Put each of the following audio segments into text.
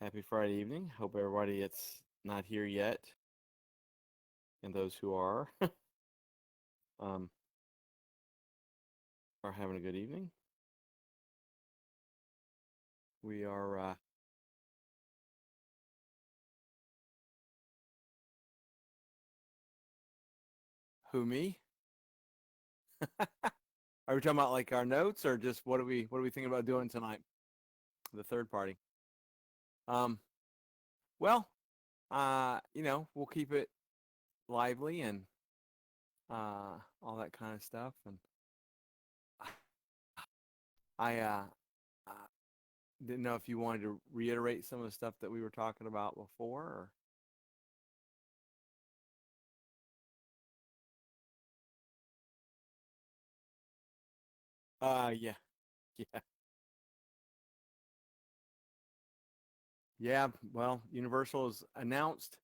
Happy Friday evening. Hope everybody it's not here yet, and those who um, are having a good evening. We are who me? Are we talking about like our notes or just what are we thinking about doing tonight? The third party. Um, well, we'll keep it lively and all that kind of stuff. And I uh, didn't know if you wanted to reiterate some of the stuff that we were talking about before. Or... Yeah, yeah. Yeah, well, Universal has announced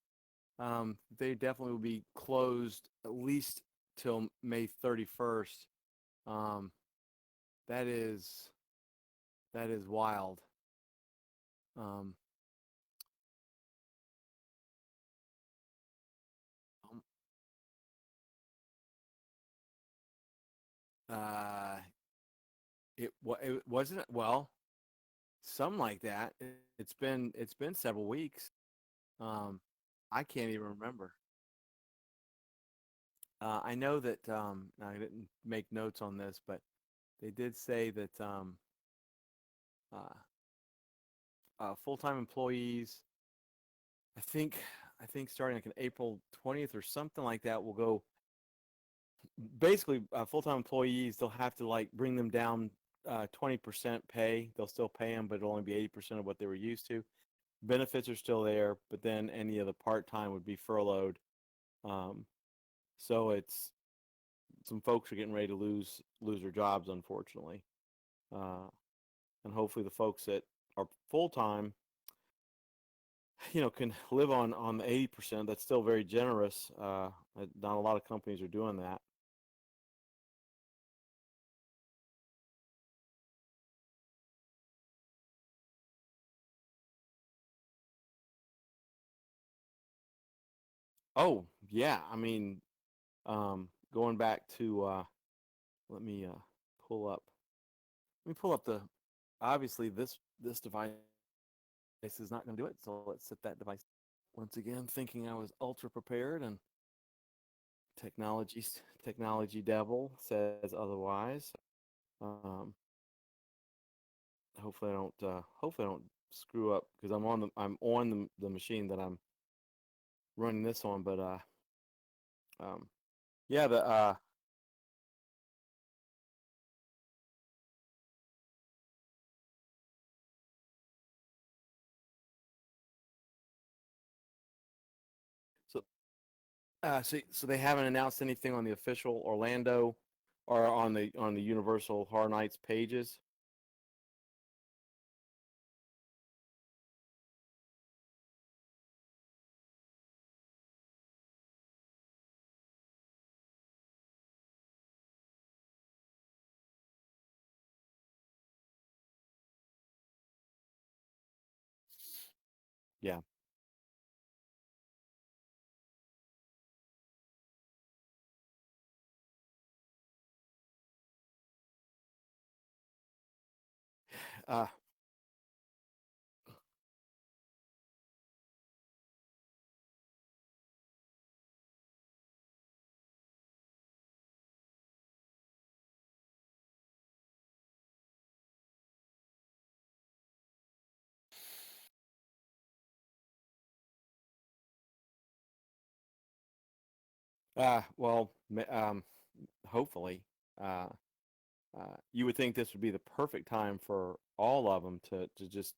they definitely will be closed at least till May 31st. Um, that is that is wild. Um, um, uh, it wasn't well, something like that. It's been several weeks. Um, I can't even remember. I know that I didn't make notes on this, but they did say that uh, full-time employees I think I think starting like in April 20th or something like that, will go basically full-time employees. They'll have to like bring them down 20% pay. They'll still pay them, but it'll only be 80% of what they were used to. Benefits are still there, but then any of the part-time would be furloughed. Um, so it's some folks are getting ready to lose their jobs, unfortunately. Uh, and hopefully the folks that are full-time can live on the 80%. That's still very generous. Not a lot of companies are doing that. Oh yeah, I mean, going back to let me pull up the obviously this device is not going to do it, so let's set that device once again. Thinking I was ultra prepared, and technology devil says otherwise. Um, hopefully I don't screw up because I'm on the machine that I'm running this on, but um, yeah, the so so they haven't announced anything on the official Orlando or on the Universal Horror Nights pages. Yeah. Uh, well, hopefully, uh, you would think this would be the perfect time for all of them to just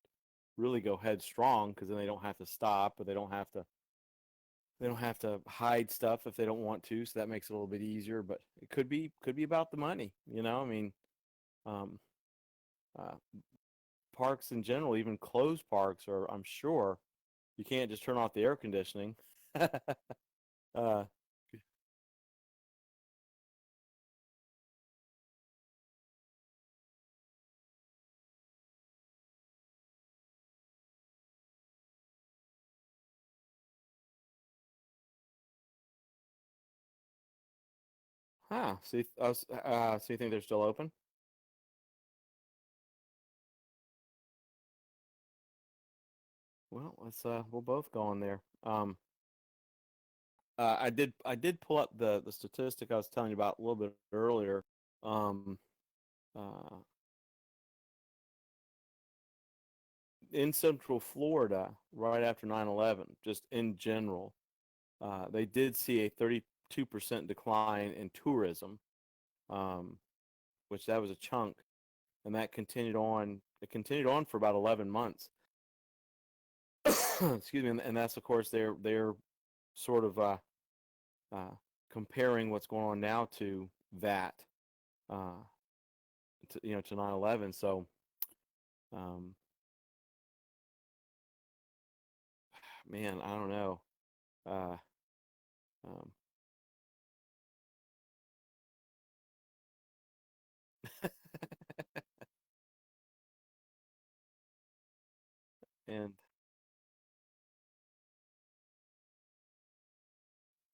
really go headstrong because then they don't have to stop, but they don't have to hide stuff if they don't want to, so that makes it a little bit easier. But it could be about the money, I mean, um, uh, parks in general, even closed parks, are I'm sure you can't just turn off the air conditioning. uh, Huh. So you think they're still open? Well, we'll both go on there. I did pull up the statistic I was telling you about a little bit earlier. Um, uh, in Central Florida, right after 9/11, just in general, they did see a 32% decline in tourism, um, which that was a chunk, and that continued on. It continued on for about 11 months. Excuse me, and that's of course they're sort of uh, comparing what's going on now to that, uh, to 9/11. So, um, man, I don't know. Uh, um, and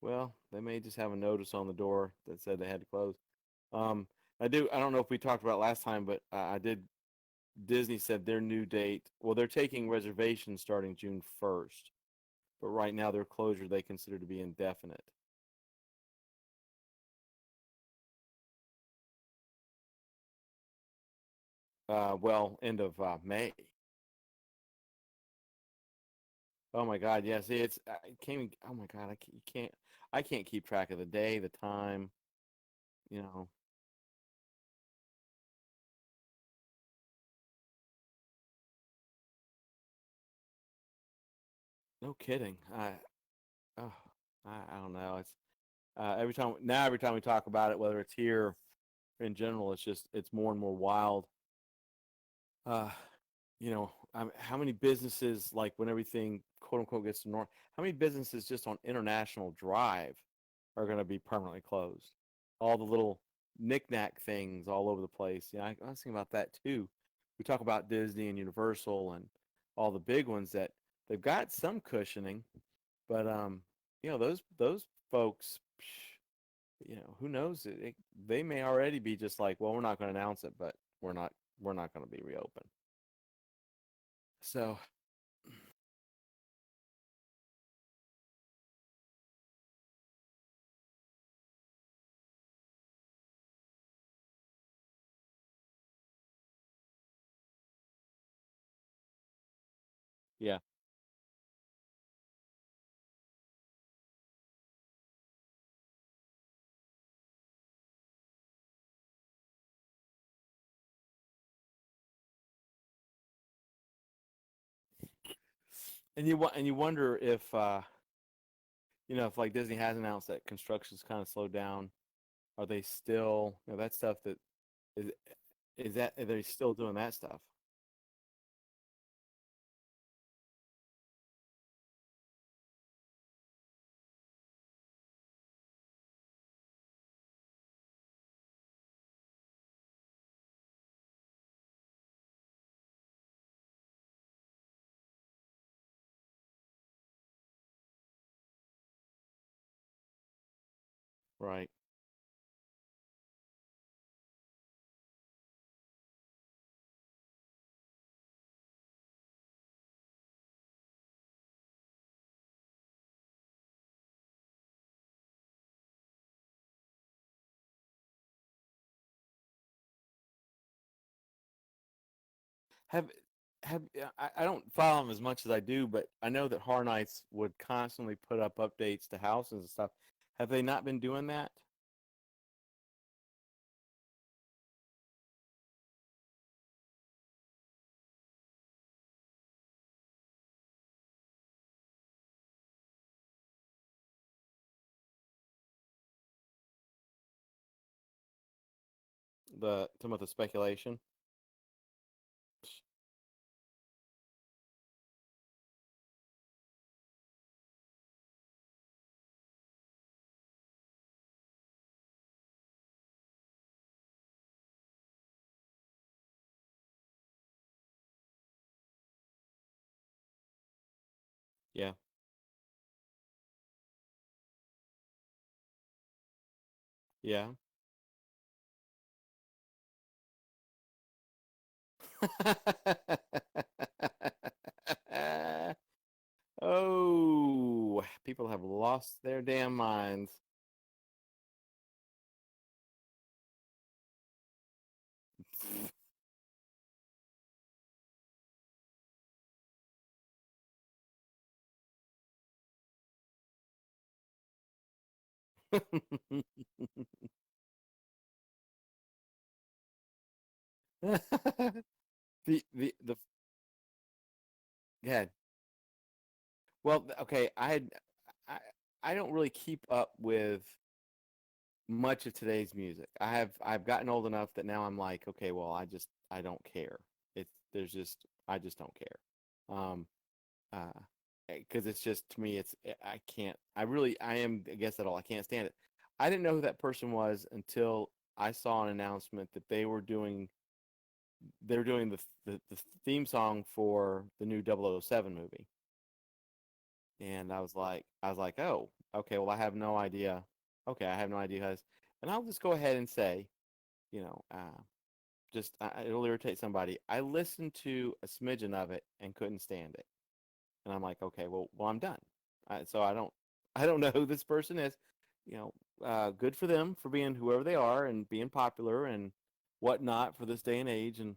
well, they may just have a notice on the door that said they had to close. Um, I don't know if we talked about last time, but I did. Disney said their new date. Well, they're taking reservations starting June 1st, but right now their closure they consider to be indefinite. Well, end of May. Oh my God, yeah. See, I can't. Oh my God, I can't keep track of the day, the time. You know, no kidding. Oh, I don't know. It's every time we talk about it, whether it's here or in general, it's more and more wild. Uh, how many businesses, like when everything quote unquote gets to normal, how many businesses just on International Drive are going to be permanently closed? All the little knickknack things all over the place. I was thinking about that too. We talk about Disney and Universal and all the big ones that they've got some cushioning, but those folks, who knows? They may already be just like, well, we're not going to announce it, but we're not going to be reopened. So yeah. And you wonder if if like Disney has announced that construction's kind of slowed down, are they still, that stuff that is is that are they still doing that stuff? Right. Have I don't follow them as much as I do, but I know that Horror Nights would constantly put up updates to houses and stuff. Have they not been doing that? Some of the speculation. Yeah. Yeah. Oh, people have lost their damn minds. the yeah. Well, okay, I I don't really keep up with much of today's music. I've gotten old enough that now I'm like, okay, well, I don't care. It's there's just I just don't care. Uh, because it's just to me, I can't. I am I guess at all. I can't stand it. I didn't know who that person was until I saw an announcement that they were doing the theme song for the new 007 movie, and I was like, oh, okay, well, I have no idea. Okay, I have no idea how this, and I'll just go ahead and say, you know, just it'll irritate somebody. I listened to a smidgen of it and couldn't stand it, and I'm like, okay, well, I'm done. So I don't know who this person is. You know, good for them for being whoever they are and being popular and whatnot for this day and age and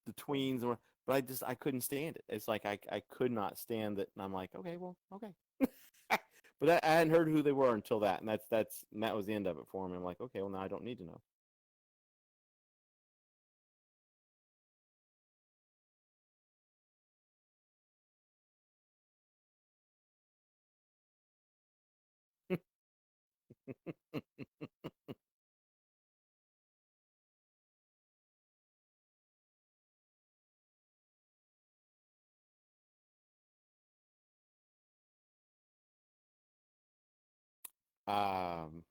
the tweens. But I couldn't stand it. It's like I could not stand it, and I'm like, okay, well, okay. But I hadn't heard who they were until that, and that was the end of it for me. I'm like, okay, well, now I don't need to know. um,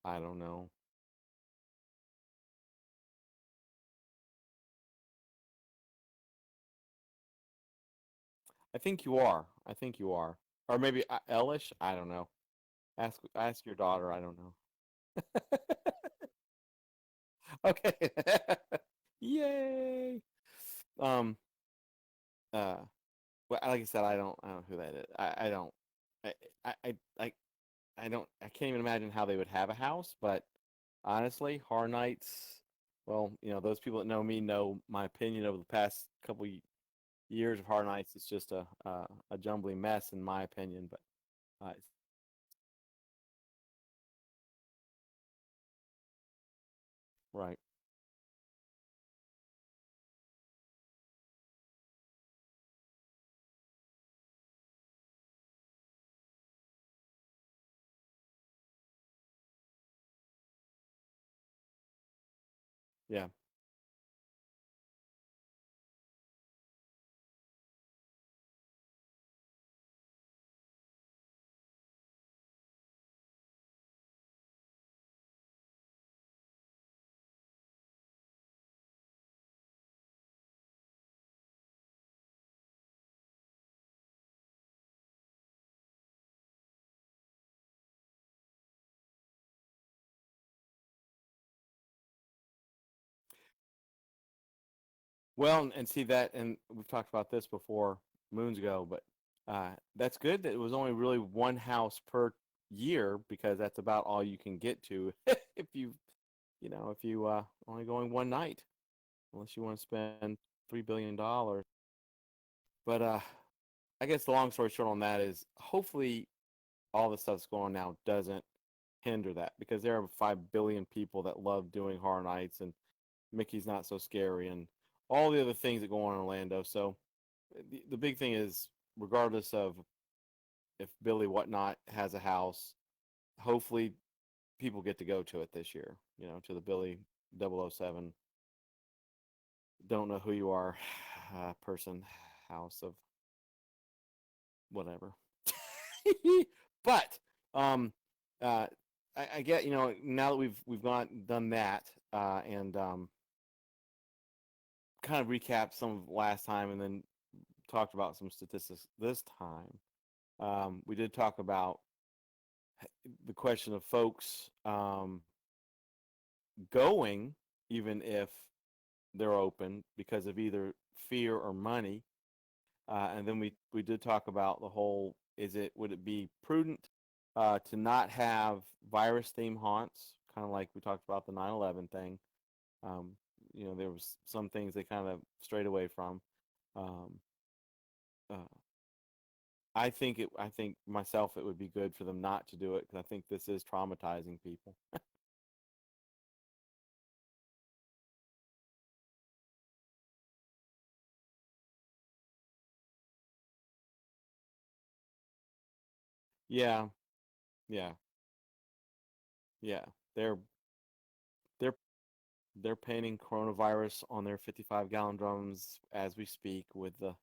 I don't know. I think you are. I think you are, or maybe Elish. I don't know. Ask your daughter. I don't know. Okay. Yay. Um. Uh. Well, like I said, I don't know who that is. I don't. I. I. I. I don't. I can't even imagine how they would have a house. But honestly, Horror Nights. Well, those people that know me know my opinion over the past couple years of Horror Nights. It's just a jumbling mess, in my opinion. But right. Yeah. Well, and see that, and we've talked about this before moons ago, but that's good that it was only really one house per year because that's about all you can get to if if you only going one night, unless you want to spend $3 billion. But I guess the long story short on that is hopefully all the stuff that's going on now doesn't hinder that because there are 5 billion people that love doing horror nights and Mickey's Not So Scary and all the other things that go on in Orlando. So the big thing is, regardless of if Billy Whatnot has a house, hopefully people get to go to it this year. To the Billy 007. Don't know who you are, person, house of whatever. But um, uh, I get now that we've gone done that and kind of recapped some of last time and then talked about some statistics this time. We did talk about the question of folks going, even if they're open because of either fear or money. And then we did talk about the whole, would it be prudent to not have virus theme haunts, kind of like we talked about the 9/11 thing. Um, there was some things they kind of strayed away from. Um, uh, I think myself it would be good for them not to do it because I think this is traumatizing people. Yeah, yeah, yeah. They're they're they're painting coronavirus on their 55-gallon drums as we speak with the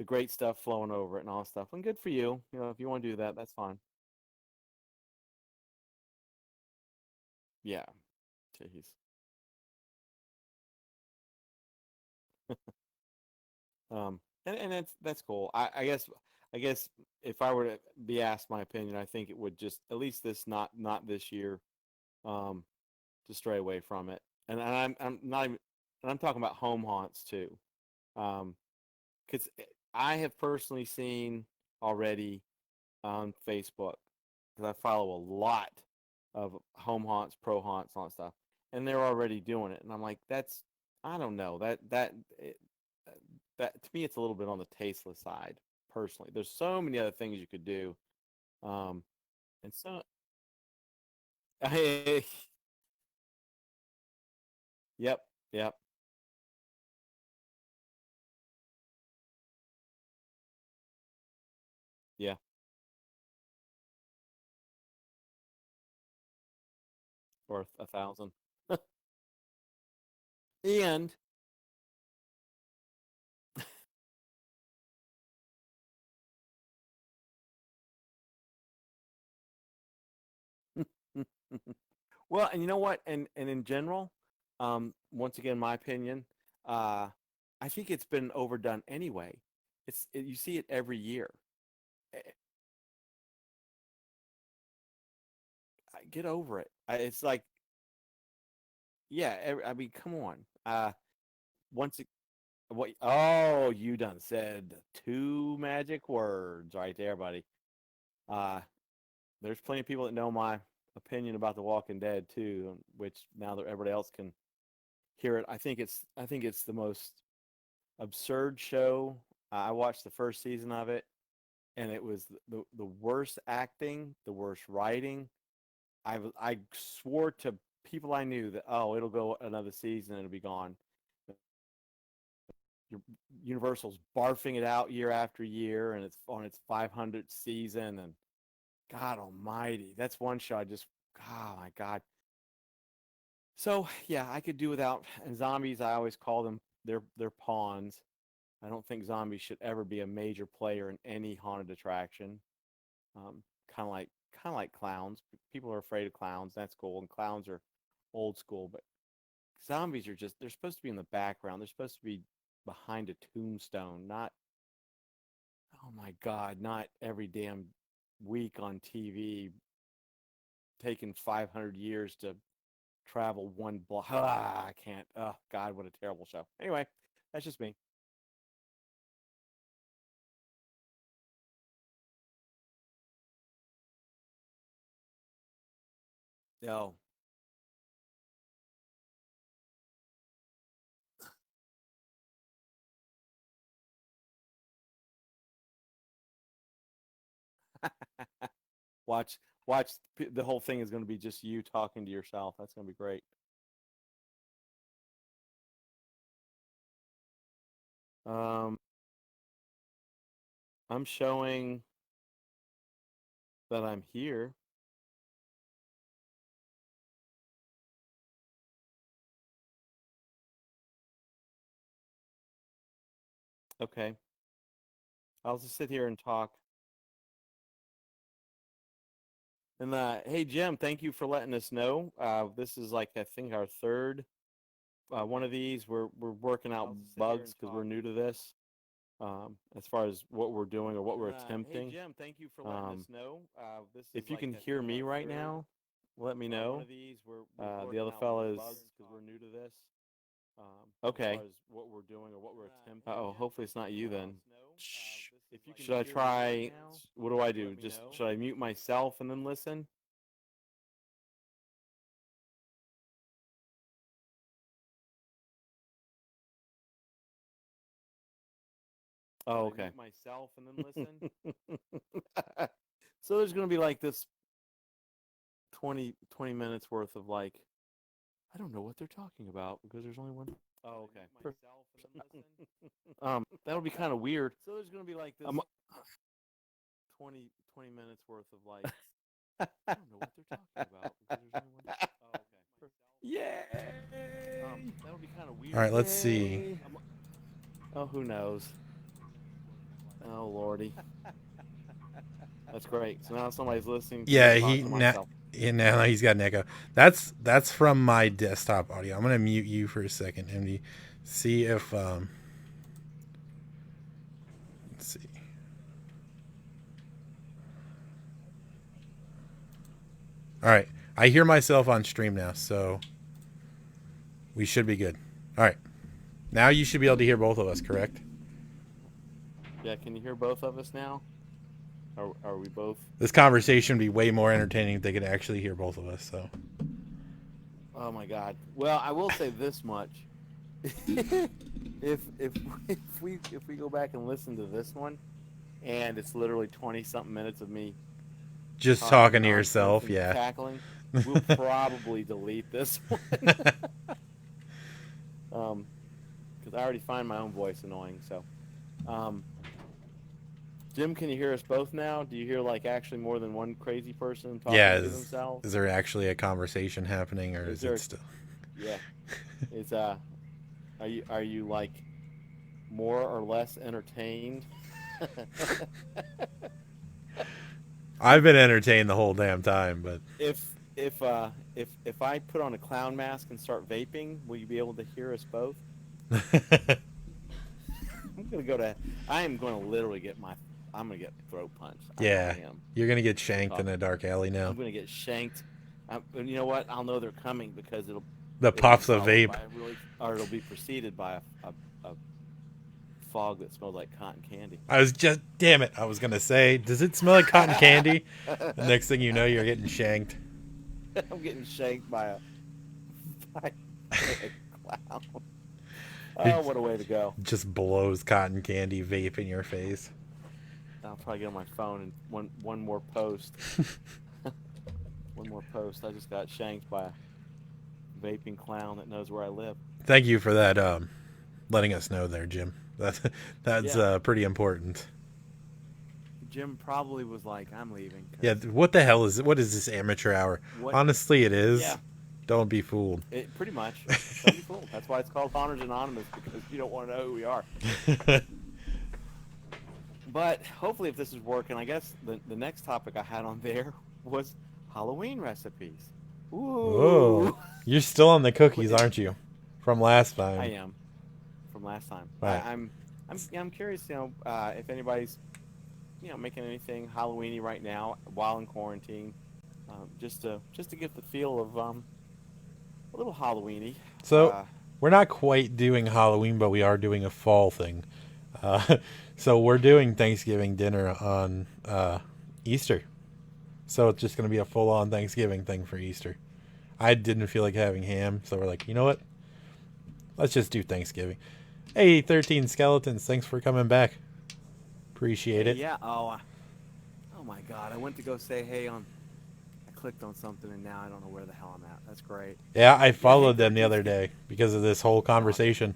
great stuff flowing over it and all that stuff. And good for you. If you want to do that, that's fine. Yeah. Jeez. And that's cool. I guess if I were to be asked my opinion, I think it would just at least this not this year, um, to stray away from it. And I'm not even and I'm talking about home haunts too. Um, because I have personally seen already on Facebook because I follow a lot of home haunts, pro haunts, all that stuff, and they're already doing it, and I'm like, that's I don't know that to me it's a little bit on the tasteless side personally. There's so many other things you could do, um, and so yep, yep, yeah, or 1,000, and well, and you know what? And in general, once again, my opinion, uh, I think it's been overdone anyway. You see it every year. Eh, Get over it. It's like, yeah. I mean, come on. Once it, what? Oh, you done said two magic words right there, buddy. Uh, there's plenty of people that know my opinion about The Walking Dead too, which now that everybody else can hear it, I think it's the most absurd show. I watched the first season of it, and it was the worst acting, the worst writing. I swore to people I knew that it'll go another season and it'll be gone. Universal's barfing it out year after year, and it's on its 500th season. And God Almighty, that's one show I just oh my God. So yeah, I could do without and zombies. I always call them they're pawns. I don't think zombies should ever be a major player in any haunted attraction. Um, kind of like clowns. People are afraid of clowns. That's cool, and clowns are old school. But zombies are just they're supposed to be in the background. They're supposed to be behind a tombstone, not oh my God, not every damn week on TV, taking 500 years to travel one block. I can't. Oh God, what a terrible show. Anyway, that's just me. No. watch watch the whole thing is going to be just you talking to yourself. That's going to be great. Um, I'm showing that I'm here. Okay. I'll just sit here and talk. And hey Jim, thank you for letting us know. This is like I think our third one of these. We're working out bugs because we're new to this. As far as what we're doing or what we're attempting. Hey Jim, thank you for letting us know. This if you like can hear me right now, let me know. One of these, the other fellas, because we're new to this. Okay. As far as what we're doing or what we're attempting. Oh, hopefully it's not you then. Shh. Should I try? What do I do? Just should I mute myself and then listen? Oh, okay. Myself and then listen. So there's going to be like this 20 minutes worth of like, I don't know what they're talking about because there's only one. Oh, okay. That'll be kind of weird. So there's going to be like this 20 minutes worth of like, I don't know what they're talking about because there's only one. Oh, okay. Yay! That'll be kind of weird. All right, let's see. Oh, who knows? Oh, Lordy. That's great. So now somebody's listening to Yeah, me talk to myself. now he's got an echo. That's from my desktop audio. I'm gonna mute you for a second, MD. See if let's see. All right, I hear myself on stream now, so we should be good. All right, now you should be able to hear both of us, correct? Yeah, can you hear both of us now? Are we both? This conversation would be way more entertaining if they could actually hear both of us. So. Oh my God. Well, I will say this much: if we go back and listen to this one, and it's literally 20-something minutes of me just talking to yourself, yeah. Cackling, we'll probably delete this one. Because I already find my own voice annoying. So, Jim, can you hear us both now? Do you hear like actually more than one crazy person talking to themselves? Is there actually a conversation happening, or is it still? Yeah. Is are you like more or less entertained? I've been entertained the whole damn time, but if I put on a clown mask and start vaping, will you be able to hear us both? I am going to literally I'm going to get throat punched. Yeah, you're going to get shanked in a dark alley now. I'm going to get shanked. And you know what? I'll know they're coming because it'll puffs of vape. Or it'll be preceded by a fog that smells like cotton candy. Damn it, I was going to say, does it smell like cotton candy? The next thing you know, you're getting shanked. I'm getting shanked by a clown. Oh, what a way to go. Just blows cotton candy vape in your face. I'll probably get on my phone and one more post. One more post. I just got shanked by a vaping clown that knows where I live. Thank you for that, letting us know there, Jim. That's pretty important. Jim probably was like, I'm leaving. Yeah, what is this amateur hour? Honestly, it is. Yeah. Don't be fooled. Pretty much. Don't be fooled. That's why it's called Honors Anonymous, because you don't want to know who we are. But hopefully if this is working, I guess the next topic I had on there was Halloween recipes. Ooh. Whoa. You're still on the cookies, aren't you? From last time. I am. From last time. Right. I'm curious, if anybody's, making anything Halloweeny right now while in quarantine, just to get the feel of a little Halloweeny. So we're not quite doing Halloween, but we are doing a fall thing. So we're doing Thanksgiving dinner on Easter. So it's just going to be a full-on Thanksgiving thing for Easter. I didn't feel like having ham, so we're like, you know what? Let's just do Thanksgiving. Hey, 13 Skeletons, thanks for coming back. Appreciate it. Yeah, oh my God. I went to go say hey I clicked on something and now I don't know where the hell I'm at. That's great. Yeah, I followed them the other day because of this whole conversation.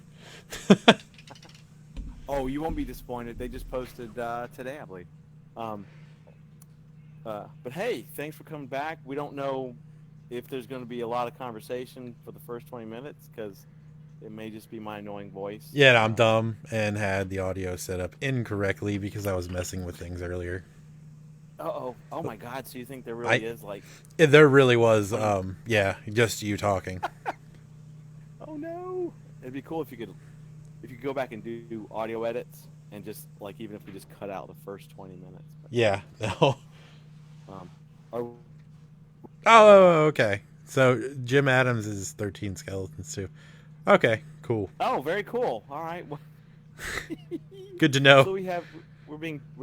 Oh, you won't be disappointed. They just posted today, I believe. But hey, thanks for coming back. We don't know if there's going to be a lot of conversation for the first 20 minutes because it may just be my annoying voice. Yeah, I'm dumb and had the audio set up incorrectly because I was messing with things earlier. Oh my God! So you think there really is like? There really was. Yeah, just you talking. Oh no! It'd be cool if you could go back and do audio edits and just like even if we just cut out the first 20 minutes. But, yeah. No. Oh, okay. So Jim Adams is 13 Skeletons too. Okay, cool. Oh, very cool. All right. Well, Good to know. so we're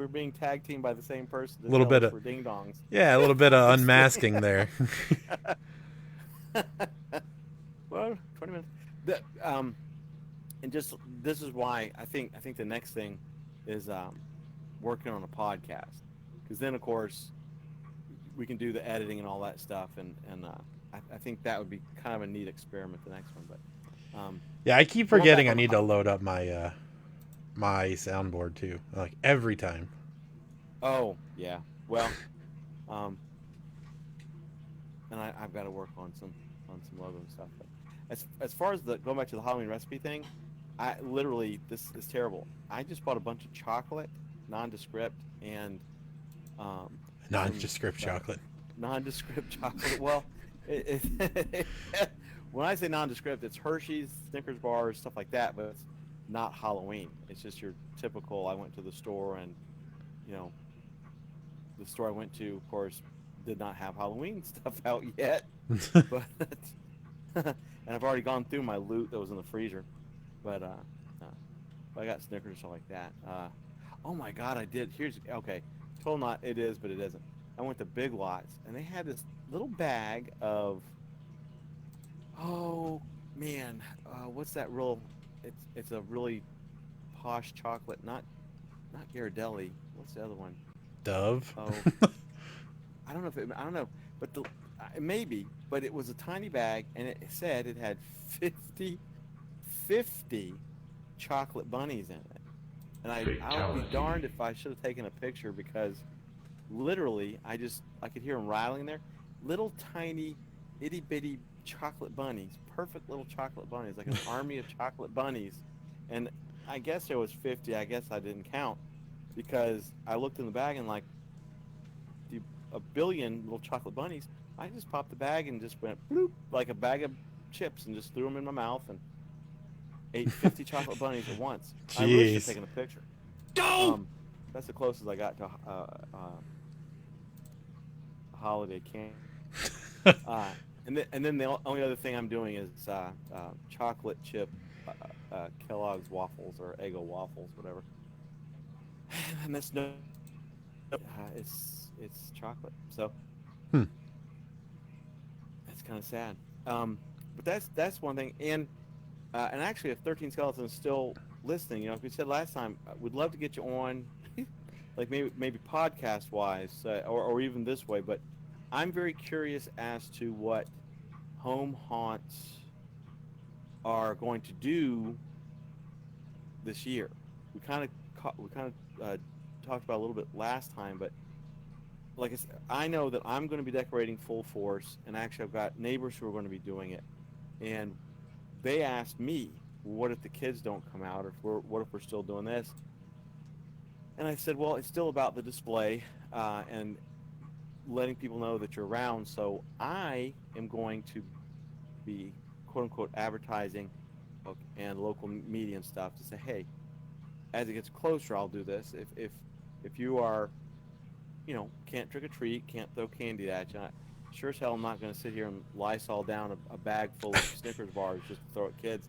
being tag teamed by the same person A to little tell bit us of we're ding dongs. yeah, a little bit of Just unmasking kidding. there. Well, 20 minutes. And just this is why I think the next thing is working on a podcast, because then of course we can do the editing and all that stuff, and I think that would be kind of a neat experiment, the next one. But Yeah, I keep going back forgetting I on the need to load up my soundboard too. Like every time. oh yeah, well, um, and I've got to work on some logo and stuff. But as far as the going back to the Halloween recipe thing, I literally this is terrible. I just bought a bunch of chocolate, nondescript, and some Nondescript chocolate. nondescript chocolate. Well, when I say nondescript, it's Hershey's, Snickers bars, stuff like that, but it's not Halloween. It's just your typical. I went to the store, and you know, the store I went to, of course, did not have Halloween stuff out yet, but and I've already gone through my loot that was in the freezer. But I got Snickers and stuff like that. Oh my God, I did. Here's okay. Total not it is, but it isn't. I went to Big Lots and they had this little bag of oh man, what's that real? It's a really posh chocolate, not Ghirardelli. What's the other one? Dove. Oh, I don't know if I don't know, but maybe, but it was a tiny bag and it said it had 50 chocolate bunnies in it. And I'll be darned Fatality. if I should have taken a picture, because literally I could hear them rattling there. Little tiny itty bitty chocolate bunnies, perfect little chocolate bunnies, like an army of chocolate bunnies. And I guess there was 50. I guess I didn't count because I looked in the bag and like a billion little chocolate bunnies. I just popped the bag and just went bloop like a bag of chips and just threw them in my mouth and ate 50 chocolate bunnies at once. I really should have Jeez. taken a picture. Um, that's the closest I got to a holiday candy. Uh, and then the only other thing I'm doing is chocolate chip Kellogg's waffles or Eggo waffles, whatever. And that's no, it's chocolate. So Hmm. that's kind of sad. But that's one thing. And actually, if 13 Skeletons is still listening, like we said last time, we'd love to get you on, like maybe podcast wise, or even this way. But I'm very curious as to what home haunts are going to do this year. We kind of talked about it a little bit last time, but like I said, I know that I'm going to be decorating full force, and actually I've got neighbors who are going to be doing it, and they asked me, "What if the kids don't come out, or what if we're still doing this?" And I said, "Well, it's still about the display and letting people know that you're around. So I am going to be quote unquote advertising and local media and stuff to say, hey, as it gets closer, I'll do this. If you are, can't trick or treat, can't throw candy at you. Sure as hell, I'm not going to sit here and Lysol down a bag full of Snickers bars just to throw at kids.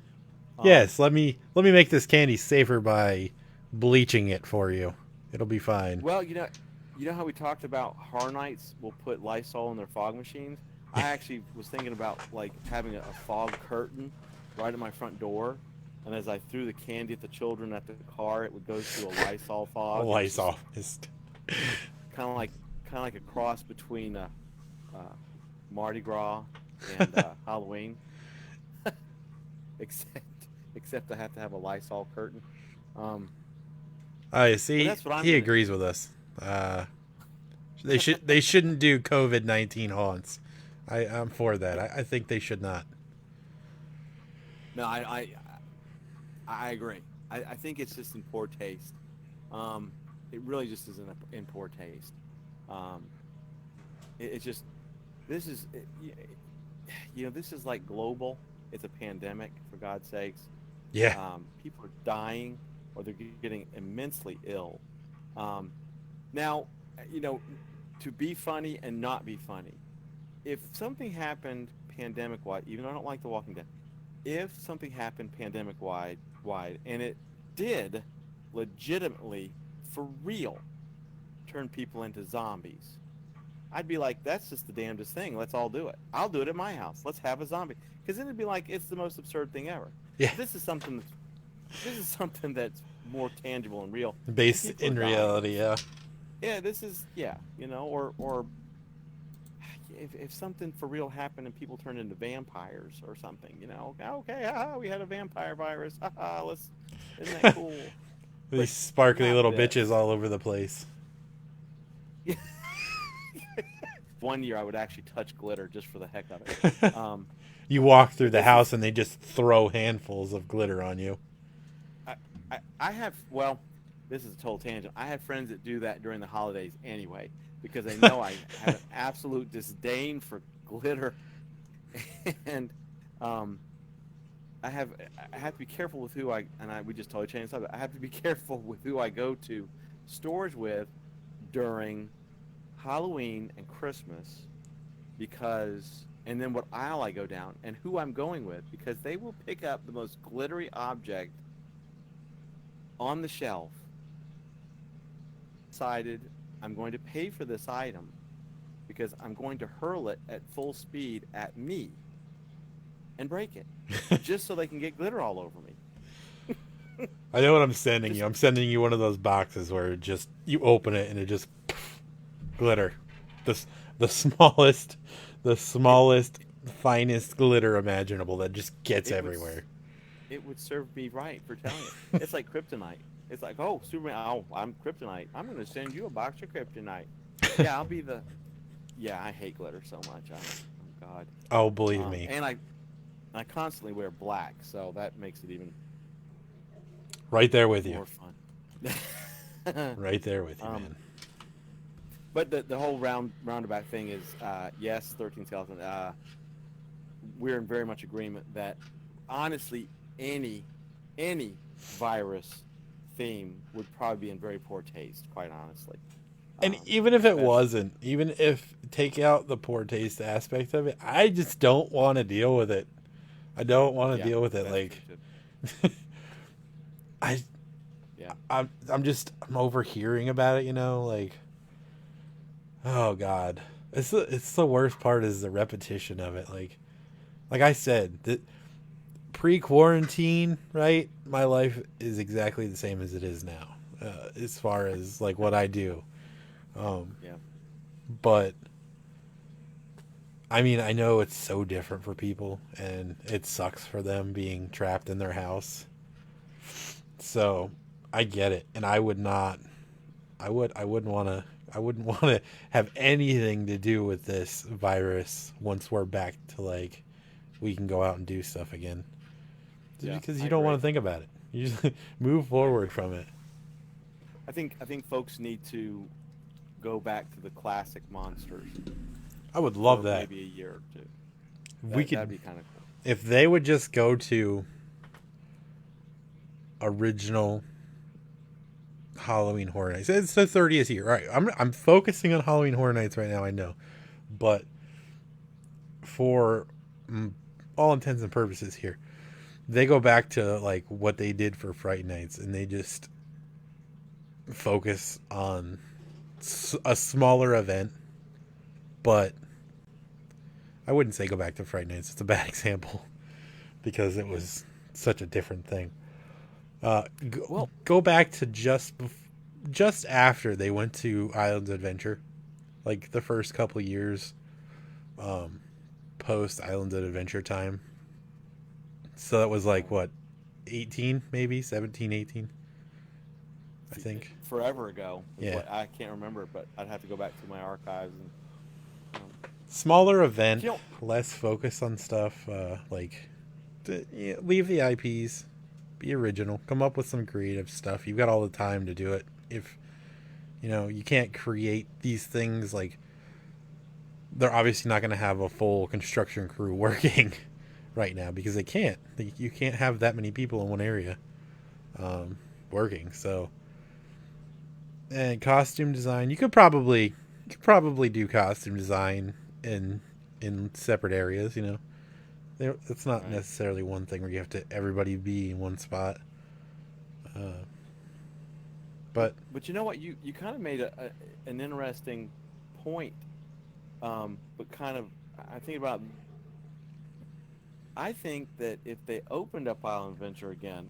Um, Yes, let me make this candy safer by bleaching it for you. It'll be fine. well, you know how we talked about Horror Nights will put Lysol in their fog machines. I actually was thinking about like having a fog curtain right at my front door, and as I threw the candy at the children at the car, it would go through a Lysol A fog, and it's just Lysol mist. kind of like a cross between uh, Mardi Gras and Halloween, except except I have to have a Lysol curtain. Um, I but see. that's what I'm He gonna agrees with us. They shouldn't do COVID-19 haunts. I'm for that. I think they should not. no, I agree. I think it's just in poor taste. Um, it really just is in poor taste. Um, it's just this is this is like global. It's a pandemic, for God's sakes. Yeah. People are dying or they're getting immensely ill. Um, now, you know, to be funny and not be funny. If something happened pandemic-wise, even though I don't like The Walking Dead, if something happened pandemic wide, and it did legitimately, for real, turn people into zombies, I'd be like, that's just the damnedest thing. Let's all do it. I'll do it at my house. Let's have a zombie. Because then it'd be like, it's the most absurd thing ever. Yeah. This is something that's more tangible and real. Based People in are dying. reality, yeah. Yeah, this is, yeah, or if something for real happened and people turned into vampires or something, okay, we had a vampire virus, isn't that cool? These But sparkly not little this. bitches all over the place. One year I would actually touch glitter just for the heck of it. You walk through the This house is- and they just throw handfuls of glitter on you. I have, well, this is a total tangent. I have friends that do that during the holidays anyway, because they know I have an absolute disdain for glitter, and I have to be careful with who we just totally changed the subject. I have to be careful with who I go to stores with during Halloween and Christmas, and then what aisle I go down and who I'm going with, because they will pick up the most glittery object on the shelf. Decided I'm going to pay for this item because I'm going to hurl it at full speed at me and break it just so they can get glitter all over me. I know what I'm sending you. I'm sending you one of those boxes where it just you open it and it just glitter. The smallest, finest glitter imaginable that just gets everywhere. It would serve me right for telling it. It's like kryptonite. It's like, oh, Superman, oh, I'm kryptonite. I'm going to send you a box of kryptonite. Yeah, I'll be the. Yeah, I hate glitter so much. Oh God. Oh, believe me. And I constantly wear black, so that makes it even Right there with you. more fun. Right there with you, man. But the whole roundabout thing is, yes, 13 skeleton. We're in very much agreement that, honestly, any virus theme would probably be in very poor taste, quite honestly. And even if it wasn't, even if take out the poor taste aspect of it, I just don't want to deal with it. I don't want to deal with it. Like, I'm overhearing about it. Like, oh God, it's the worst part is the repetition of it. Like I said, that pre-quarantine, right? My life is exactly the same as it is now, as far as like what I do. But I mean, I know it's so different for people, and it sucks for them being trapped in their house. So I get it, and I wouldn't want to have anything to do with this virus once we're back to like we can go out and do stuff again. Because you don't want to think about it. You just move forward from it. I think folks need to go back to the classic monsters. I would love that. Maybe a year or two. That'd be kind of cool. If they would just go to original Halloween Horror Nights. It's the 30th year. All right, I'm focusing on Halloween Horror Nights right now, I know. But for all intents and purposes here, they go back to like what they did for Fright Nights, and they just focus on a smaller event. But I wouldn't say go back to Fright Nights. It's a bad example because it was such a different thing. Go back to just after they went to Islands Adventure, like the first couple years post Islands Adventure time. So that was like what, 18 maybe 17, 18, I think. Forever ago. Yeah. I can't remember, but I'd have to go back to my archives and. Smaller event, less focus on stuff. Leave the IPs. Be original. Come up with some creative stuff. You've got all the time to do it. If you can't create these things, like they're obviously not going to have a full construction crew working right now because they can't. You can't have that many people in one area working. So, and costume design, you could probably do costume design in separate areas. It's not Right. necessarily one thing where you have to everybody be in one spot. Uh, but But you know what? You kind of made an interesting point. But kind of, I think about. I think that if they opened up Island Adventure again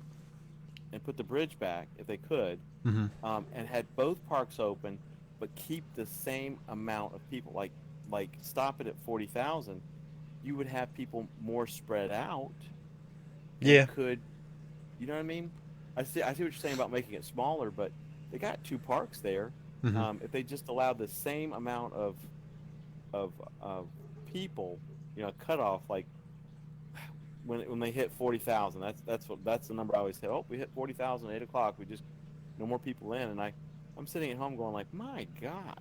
and put the bridge back, if they could, mhm. and had both parks open, but keep the same amount of people, like stop it at 40,000, you would have people more spread out and Yeah. could, you know what I mean? I see what you're saying about making it smaller, but they got two parks there. Hmm. If they just allowed the same amount of people, cutoff, like when they hit 40,000, that's the number I always say. Oh, we hit 40,000 at 8 o'clock. We just no more people in, and I'm sitting at home going like, my God.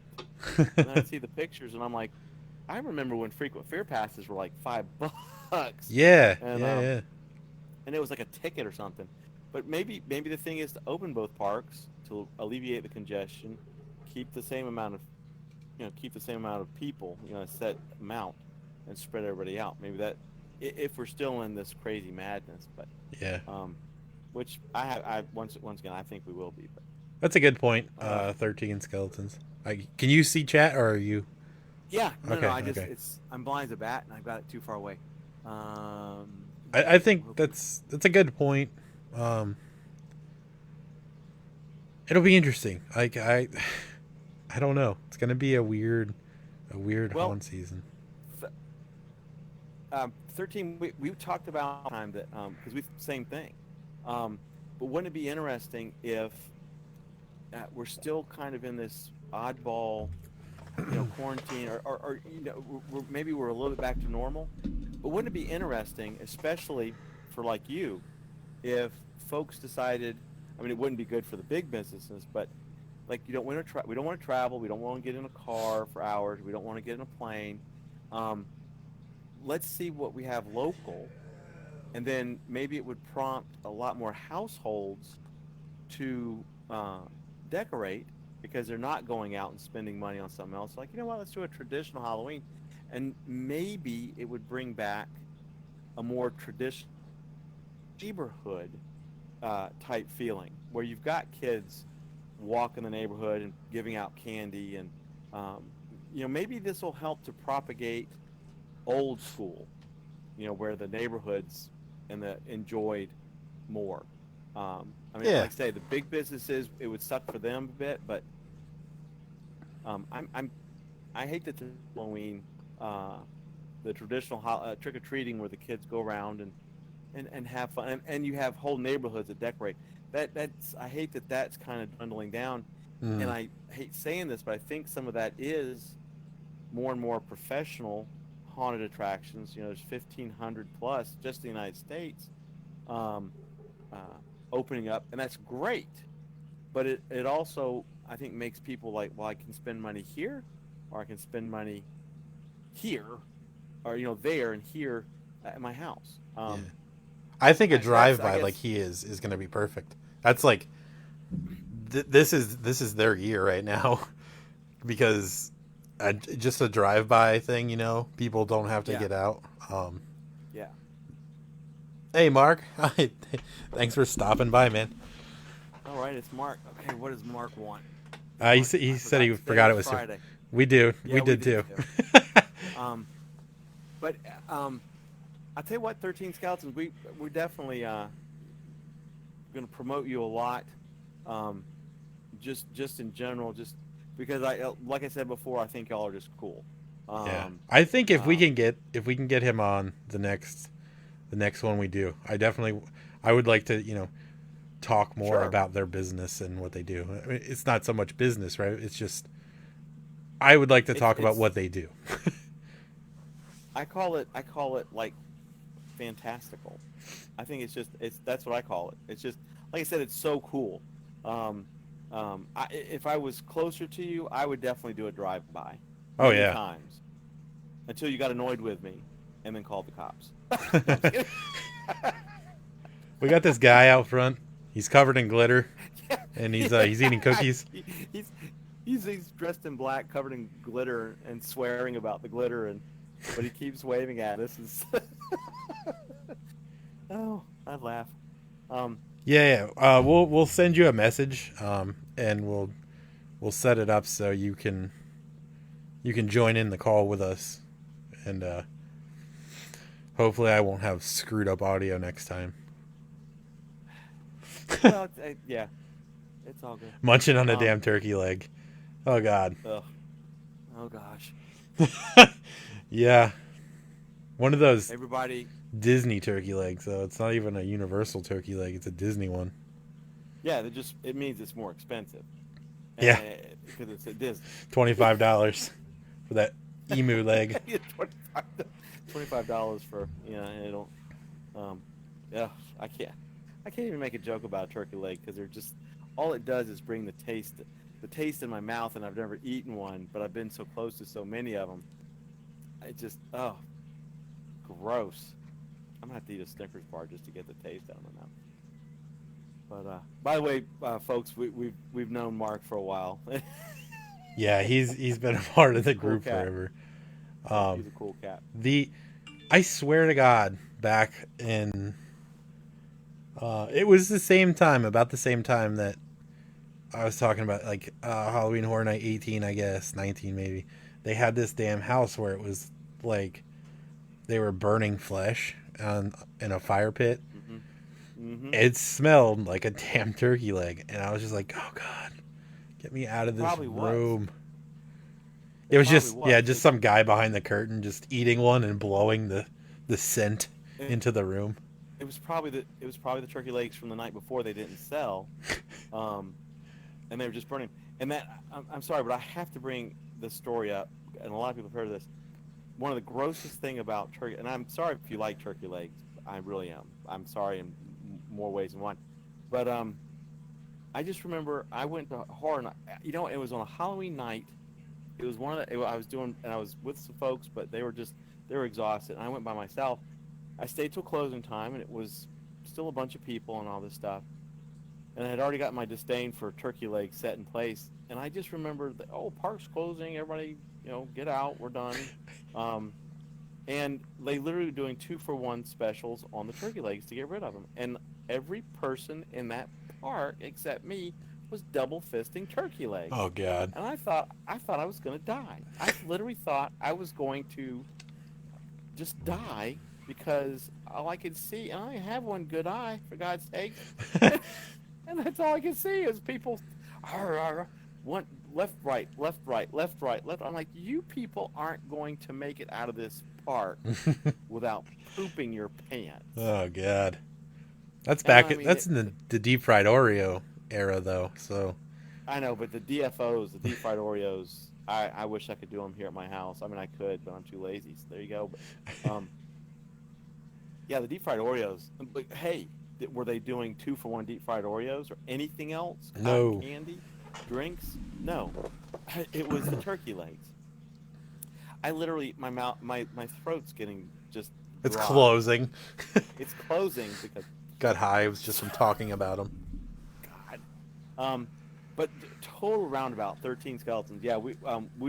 And then I see the pictures, and I'm like, I remember when frequent fair passes were like $5, Yeah. and Yeah. Yeah. it was like a ticket or something. But maybe the thing is to open both parks to alleviate the congestion, keep the same amount of keep the same amount of people, a set amount, and spread everybody out. Maybe that if we're still in this crazy madness, but Yeah. um, which I once again I think we will be. But That's a good point. all right, 13 skeletons. Can you see chat or are you? yeah, no, Okay. I just Okay. I'm blind as a bat and I've got it too far away. I think Hope we, that's a good point. Um, it'll be interesting. Like I don't know. It's gonna be a weird well, haunt season. 13 we talked about time that because we same thing. Um, but wouldn't it be interesting if we're still kind of in this oddball, quarantine, or maybe we're a little bit back to normal. But wouldn't it be interesting, especially for like you, if folks decided? I mean, it wouldn't be good for the big businesses, but like you don't want to we don't want to travel, we don't want to get in a car for hours, we don't want to get in a plane. Um, let's see what we have local, and then maybe it would prompt a lot more households to decorate because they're not going out and spending money on something else. Like, you know what, let's do a traditional Halloween. And maybe it would bring back a more traditional neighborhood type feeling where you've got kids walking the neighborhood and giving out candy. And, um, maybe this will help to propagate old school, where the neighborhoods and the enjoyed more. I mean, Yeah. like I say, the big businesses, it would suck for them a bit, but I hate that the Halloween, uh, the traditional trick or treating where the kids go around and have fun, and you have whole neighborhoods that decorate. That's I hate that that's kind of dwindling down, and Mm. I hate saying this, but I think some of that is more and more professional haunted attractions. There's 1,500 plus just in the United States, um, uh, opening up, and that's great. But it also I think makes people like, well, I can spend money here, or I can spend money here, or there and here at my house. Yeah. I think a That's drive I by like guess he is gonna be perfect. That's like this is their year right now because just a drive by thing. People don't have to yeah, get out. Um, yeah. hey, Mark. Hi. Thanks for stopping by, man. All right, it's Mark. Okay, what does Mark want? He Mark, he I said forgot he today forgot was it was. Friday. We Yeah, we did did too. too. Um, but I'll tell you what, 13 Skeletons, we're definitely going to promote you a lot. Um, just in general, just because like I said before, I think y'all are just cool. Yeah, Um, I think um, if we can get him on the next one we do, I would like to talk more sure. about their business and what they do. I mean, it's not so much business, right? It's just I would like to It's talk about it's what they do. I call it like fantastical. I think it's that's what I call it. It's just like I said, it's so cool. Um, if I was closer to you, I would definitely do a drive by Oh many yeah. times until you got annoyed with me and then called the cops. No, I'm just kidding. We got this guy out front. He's covered in glitter Yeah, and he's eating yeah. cookies. He's he's dressed in black, covered in glitter, and swearing about the glitter, and but he keeps waving at us. Oh, I laugh. Um, Yeah. We'll send you a message, and we'll set it up so you can join in the call with us, and hopefully I won't have screwed up audio next time. well, yeah, it's all good. Munching on a Um, damn turkey leg. Oh God. ugh. Oh gosh. Yeah, one of those Everybody, Disney turkey legs. So it's not even a universal turkey leg; it's a Disney one. yeah, it means it's more expensive, Yeah, because it's at Disney. $25 for that emu leg. Yeah, $25 for it don't. Um, yeah, I can't. I can't even make a joke about a turkey leg because they're just all it does is bring the taste in my mouth, and I've never eaten one, but I've been so close to so many of them. It just gross. I'm gonna have to eat a Snickers bar just to get the taste out of my mouth. But by the way, folks, we've known Mark for a while. Yeah, he's been a part of He's a the cool group cat. forever. Yep, Um, he's a cool cat. the I swear to God, back in it was the same time, about the same time that I was talking about, like Halloween Horror Night 18, I guess 19 maybe. They had this damn house where it was like they were burning flesh on in a fire pit. Mhm. Mhm. It smelled like a damn turkey leg, and I was just like, "Oh God, get me out of It this probably was. room." It It was probably just, yeah, was. just some guy behind the curtain just eating one and blowing the scent It, into the room. it was probably the turkey legs from the night before they didn't sell, um, and they were just burning. And I'm sorry, but I have to bring this story up, and a lot of people have heard of this. One of the grossest thing about turkey, and I'm sorry if you like turkey legs, I really am. I'm sorry in more ways than one, but I just remember I went to horror night. It was on a Halloween night. It was I was doing, and I was with some folks, but they were exhausted. And I went by myself. I stayed till closing time, and it was still a bunch of people and all this stuff. And I had already got my disdain for turkey legs set in place. And I just remember that, oh, park's closing. Everybody, get out. We're done. Um, and they literally doing 2-for-1 specials on the turkey legs to get rid of them. And every person in that park except me was double fisting turkey legs. Oh God. And I thought I was going to die. I literally thought I was going to just die because all I could see, and I only have one good eye, for God's sakes, and that's all I could see is people, one left, right, left, right, left, right, left. I'm like, you people aren't going to make it out of this park without pooping your pants. Oh God. That's And back. I mean, That's in the deep fried Oreo era, though. So I know, but the DFOs, the deep fried Oreos, I wish I could do them here at my house. I mean, I could, but I'm too lazy. So there you go. But, yeah, the deep fried Oreos. But hey, were they doing 2-for-1 deep fried Oreos or anything else? Cotton no. candy, drinks? No, it was the turkey legs. I literally, my throat's getting just It's dry. closing. It's closing because Got hives just from talking about them. God. Um, but total roundabout 13 skeletons. Yeah, we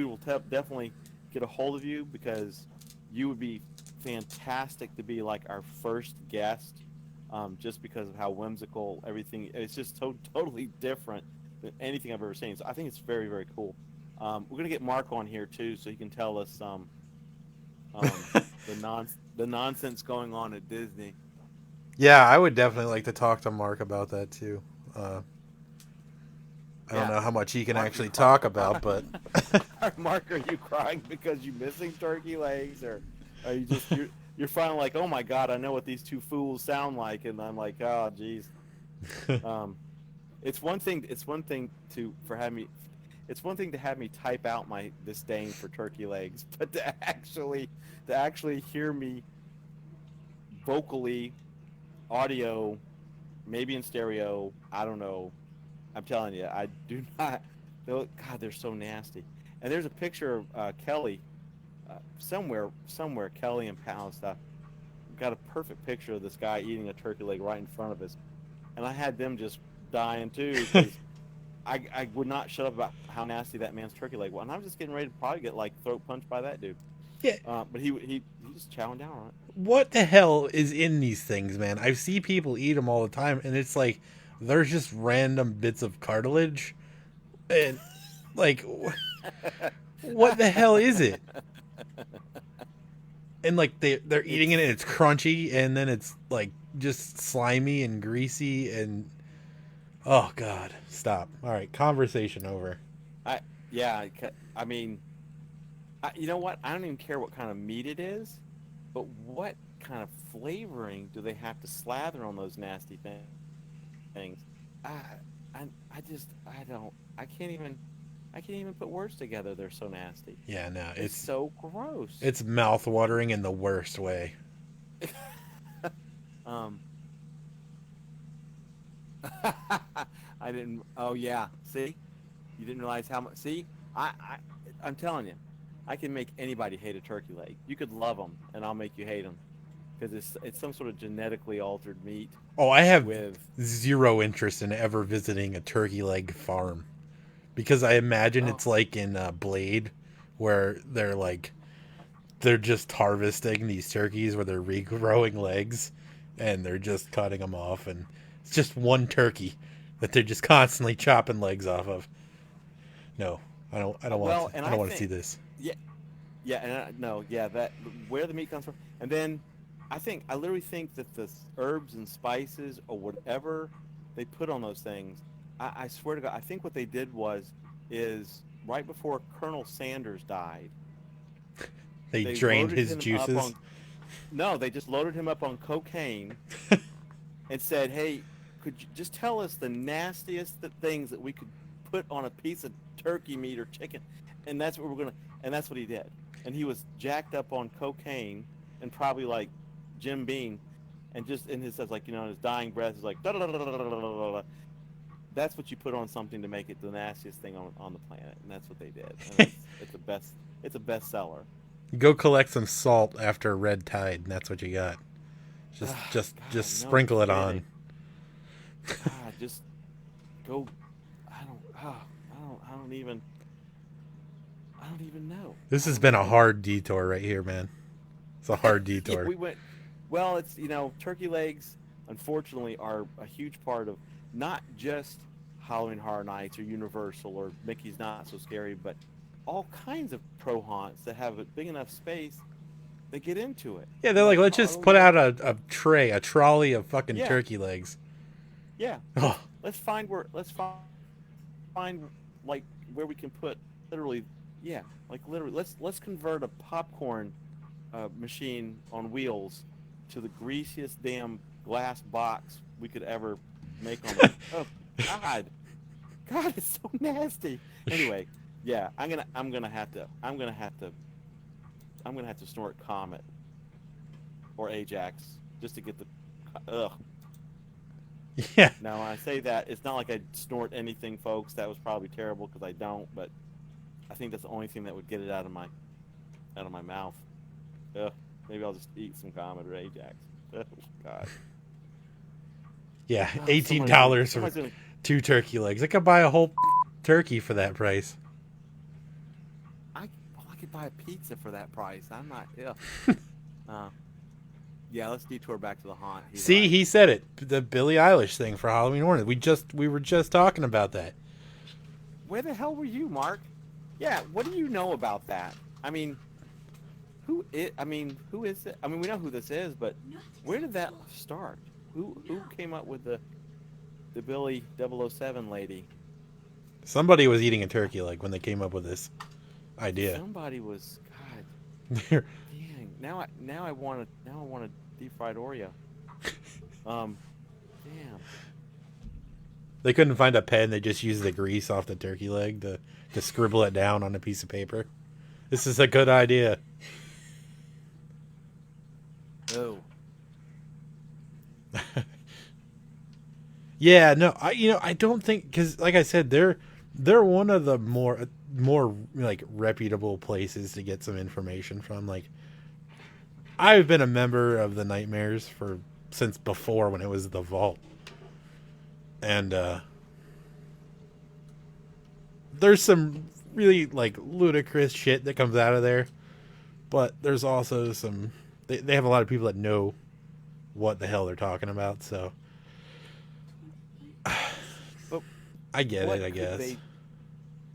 will definitely get a hold of you because you would be fantastic to be like our first guest. Just because of how whimsical everything. It's just totally different than anything I've ever seen. So I think it's very very cool. We're gonna get Mark on here too, so he can tell us um, the nonsense going on at Disney. Yeah, I would definitely like to talk to Mark about that too. Uh, I don't Yeah, know how much he can Mark, you actually talk about, but Mark, are you crying because you're missing turkey legs, or are you're finally like, oh my God, I know what these two fools sound like, and I'm like, oh geez. Um, it's one thing. It's one thing to have me type out my disdain for turkey legs, but to actually hear me vocally, audio, maybe in stereo. I don't know. I'm telling you, I do not. God, they're so nasty. And there's a picture of Kelly somewhere. Kelly and Pal and stuff got a perfect picture of this guy eating a turkey leg right in front of us, and I had them just dying too because I would not shut up about how nasty that man's turkey leg was, and I was just getting ready to probably get like throat punched by that dude. yeah, But he just chowing down on it. what the hell is in these things, man? I see people eat them all the time, and it's like there's just random bits of cartilage, and like, what the hell is it? And like they're eating it, and it's crunchy, and then it's like just slimy and greasy, and oh god, stop. All right, conversation over. I yeah. I mean, you know what? I don't even care what kind of meat it is, but what kind of flavoring do they have to slather on those nasty things? I I just I don't I can't even put words together. They're so nasty. Yeah, no, It's so gross. it's mouth watering in the worst way. Um, I didn't. Oh yeah. See, you didn't realize how much. See, I'm telling you, I can make anybody hate a turkey leg. You could love them, and I'll make you hate them because it's some sort of genetically altered meat Oh, I have with. zero interest in ever visiting a turkey leg farm because I imagine Oh, it's like in Blade, where they're just harvesting these turkeys where they're regrowing legs, and they're just cutting them off, and it's just one turkey that they're just constantly chopping legs off of. No, I don't want to. well, and I I don't want to see think this. yeah, yeah, and no, yeah, that where the meat comes from, and then I literally think that the herbs and spices or whatever they put on those things, I swear to God, I think what they did is right before Colonel Sanders died, They they drained loaded his him up juices. on no, they just loaded him up on cocaine and said, "Hey, could you just tell us the nastiest things that we could put on a piece of turkey meat or chicken?" And that's what we're gonna. And that's what he did. And he was jacked up on cocaine and probably like Jim Beam, and just in his says like in his dying breath is like da da da da da da da da. That's what you put on something to make it the nastiest thing on the planet, and that's what they did. And it's a best it's a bestseller. Go collect some salt after red tide, and that's what you got. Just God, no sprinkle it on. kidding. God, just go. I don't. I don't even know. This I has don't been a even. hard detour right here, man. It's a hard Yeah, detour. we went. Well, it's turkey legs. Unfortunately, are a huge part of not just Halloween Horror Nights or Universal or Mickey's Not So Scary, but all kinds of pro haunts that have a big enough space. They get into it. Yeah, they're I'm like, like, let's just oh put yeah, out a tray, a trolley of fucking yeah, turkey legs. yeah. Oh, Let's find like where we can put literally, yeah, like literally. Let's convert a popcorn machine on wheels to the greasiest damn glass box we could ever make on the. Oh God, God, it's so nasty. Anyway, yeah, I'm gonna have to snort Comet or Ajax just to get the. Ugh. yeah, Now, when I say that, it's not like I snort anything, folks. That was probably terrible because I don't. But I think that's the only thing that would get it out of my mouth. Ugh. Maybe I'll just eat some Comet or Ajax. Oh God. yeah. Oh, $18 for somebody's gonna. two turkey legs. I could buy a whole turkey for that price. I could buy a pizza for that price. I'm not. Yeah. Uh, yeah. Let's detour back to the haunt. He's See, right. he said it. The Billie Eilish thing for Halloween Horror. We were just talking about that. Where the hell were you, Mark? Yeah. What do you know about that? I mean, who is it? I mean, we know who this is, but where did that start? Who came up with the Billy 007 lady? Somebody was eating a turkey leg when they came up with this idea. Somebody was. God dang. Now I want a deep fried Oreo. Um. Damn. They couldn't find a pen. They just used the grease off the turkey leg to scribble it down on a piece of paper. This is a good idea. Oh. Yeah, no, I don't think because like I said, they're one of the more like reputable places to get some information from. Like I've been a member of the Nightmares for since before when it was the Vault, and there's some really like ludicrous shit that comes out of there, but there's also some they have a lot of people that know what the hell they're talking about. So But I get it. what I could guess. they?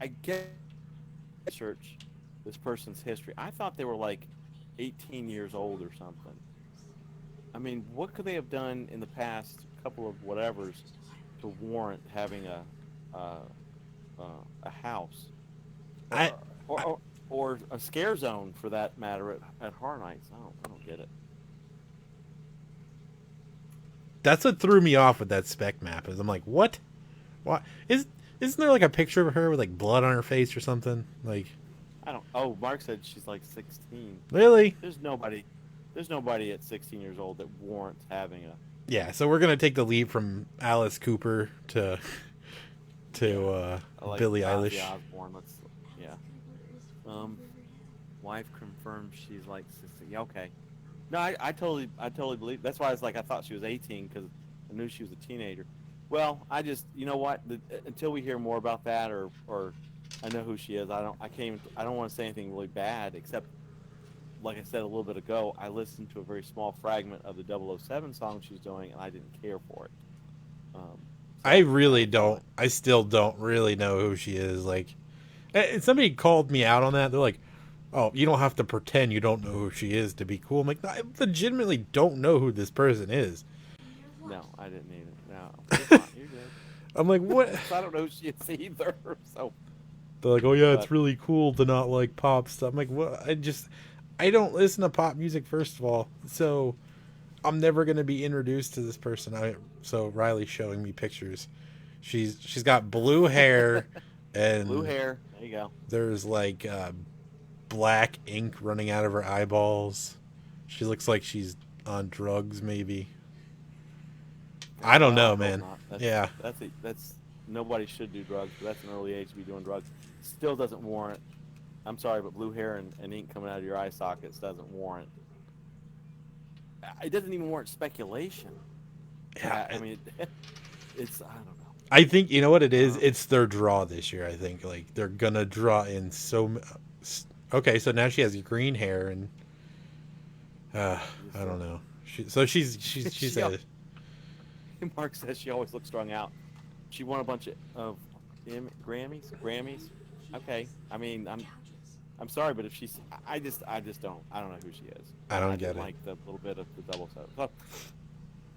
I get research this person's history. I thought they were like 18 years old or something. I mean, what could they have done in the past couple of whatevers to warrant having a a house I, or or, I or or a scare zone for that matter at Horror Nights? I don't get it. that's what threw me off with that spec map. Is I'm like, what? What is? Isn't there like a picture of her with like blood on her face or something? Like, I don't. Oh, Mark said she's like 16. really? There's nobody. There's nobody at 16 years old that warrants having a. Yeah. So we're gonna take the leap from Alice Cooper to Yeah, like Billie Ozzy Eilish. Osbourne. Let's. Yeah. Um, wife confirmed she's like 16. Yeah, okay. No, I totally believe. That's why I was like, I thought she was 18 because I knew she was a teenager. Well, I just, you know what? Until we hear more about that, or I know who she is, I don't want to say anything really bad, except, like I said a little bit ago, I listened to a very small fragment of the 007 song she's doing, and I didn't care for it. Um, I so really I felt don't. I still don't really know who she is. Like, somebody called me out on that. They're like, "Oh, you don't have to pretend you don't know who she is to be cool." I'm like, I legitimately don't know who this person is. no, I didn't need it. No, you're fine. You're good. I'm like, what? 'Cause I don't know who she is either. So, They're like, "Oh yeah, it's but really cool to not like pop stuff." I'm like, "What?" I don't listen to pop music first of all, so I'm never gonna be introduced to this person. So Riley's showing me pictures. She's got blue hair, blue and hair. There you go. there's like black ink running out of her eyeballs. She looks like she's on drugs, maybe. I don't Well, I know, hope man. not. Yeah, That's nobody should do drugs, but that's an early age to be doing drugs. Still doesn't warrant. I'm sorry, but blue hair and ink coming out of your eye sockets doesn't warrant. It doesn't even warrant speculation. yeah. I mean, it's I don't know. I think you know what it is. Um, It's their draw this year. I think like they're gonna draw in Okay, so now she has green hair, and uh, yes, I don't sir. know. She's she, a Mark says she always looks strung out. She won a bunch of Grammys. Okay, I mean, I'm sorry, but if she's, I don't know who she is. I don't I get didn't it. like the little bit of the double set. So,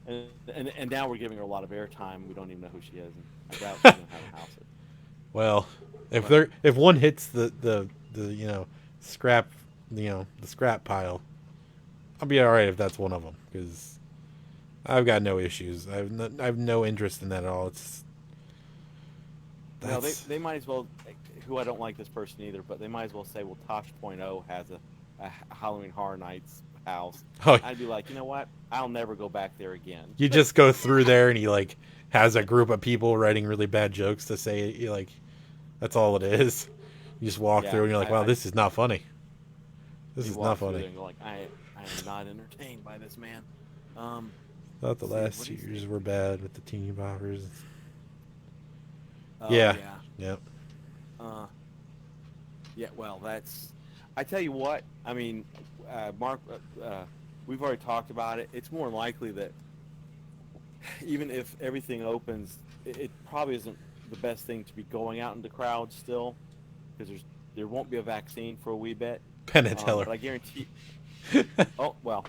and now we're giving her a lot of airtime. We don't even know who she is, and I doubt she's gonna have a house. Well, But if one hits the scrap the scrap pile, I'll be all right if that's one of them because I've got no issues. I have no interest in that at all. well, they That's they might as well. Who I don't like this person either, but they might as well say, well, Tosh Point oh has a Halloween Horror Nights house. oh, I'd be like, you know what? I'll never go back there again. you just go through there and he like has a group of people writing really bad jokes to say like that's all it is. You just walk Yeah, through and you're like, wow, I this is not funny. This you is not walk through funny. there and you're like, I am not entertained by this man. Um, Thought the let's see, what last do you years think? were bad with the teeny boppers. Oh Yeah, yeah, yep. uh, yeah. Well, that's. I tell you what. I mean, Mark, we've already talked about it. It's more likely that even if everything opens, it probably isn't the best thing to be going out into crowds still, because there won't be a vaccine for a wee bit. Penn and Teller. But I guarantee. Oh well,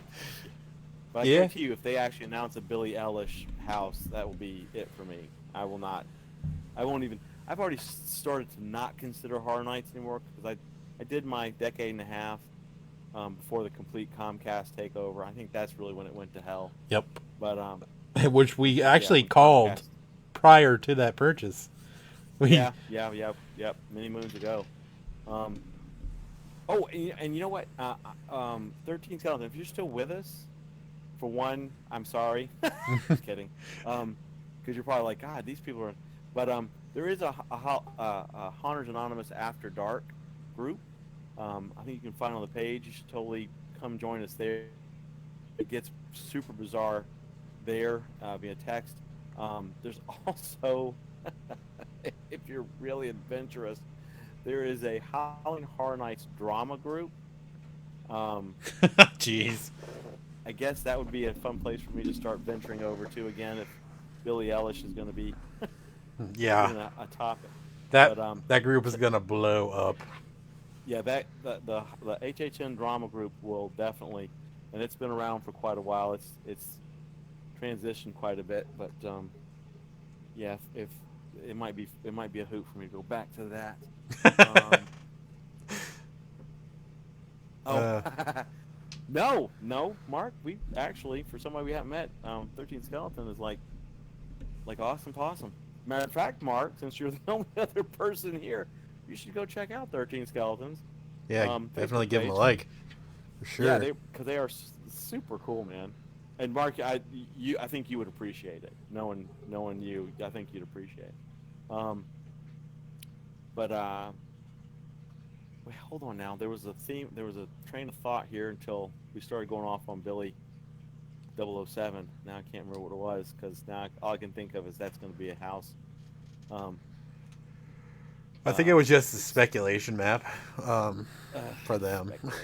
but I Yeah, guarantee you, if they actually announce a Billie Eilish house, that will be it for me. I will not. I won't even. I've already started to not consider Horror Nights anymore because I did my decade and a half before the complete Comcast takeover. I think that's really when it went to hell. yep. But Which we yeah, actually when called Comcast. prior to that purchase. We Yeah, many moons ago. Um, oh, and you know what? 13 Skeleton, if you're still with us, for one, I'm sorry. Just kidding. Because you're probably like, God, these people are. But there is a Haunters Anonymous After Dark group. I think you can find on the page. You should totally come join us there. It gets super bizarre there via text. There's also, if you're really adventurous, there is a Howling Horror Nights drama group. Jeez. I guess that would be a fun place for me to start venturing over to again if Billie Eilish is going to be Yeah. doing a topic. That But that group is gonna blow up. yeah, that the HHN drama group will definitely, and it's been around for quite a while. It's transitioned quite a bit, but yeah, if it might be a hoot for me to go back to that. Um, oh, uh, no, Mark, we actually for somebody we haven't met, 13 Skeleton is like awesome possum. Matter of fact, Mark, since you're the only other person here, you should go check out 13 Skeletons yeah, definitely Facebook give them a page. like for Yeah, sure. they because they are super cool, man. And Mark, I think you would appreciate it. Knowing you, I think you'd appreciate it. Um, but wait, hold on now. There was a theme. There was a train of thought here until we started going off on Billy 007. Now I can't remember what it was because now all I can think of is that's going to be a house. Um, I think it was just a it's speculation map for them. speculation.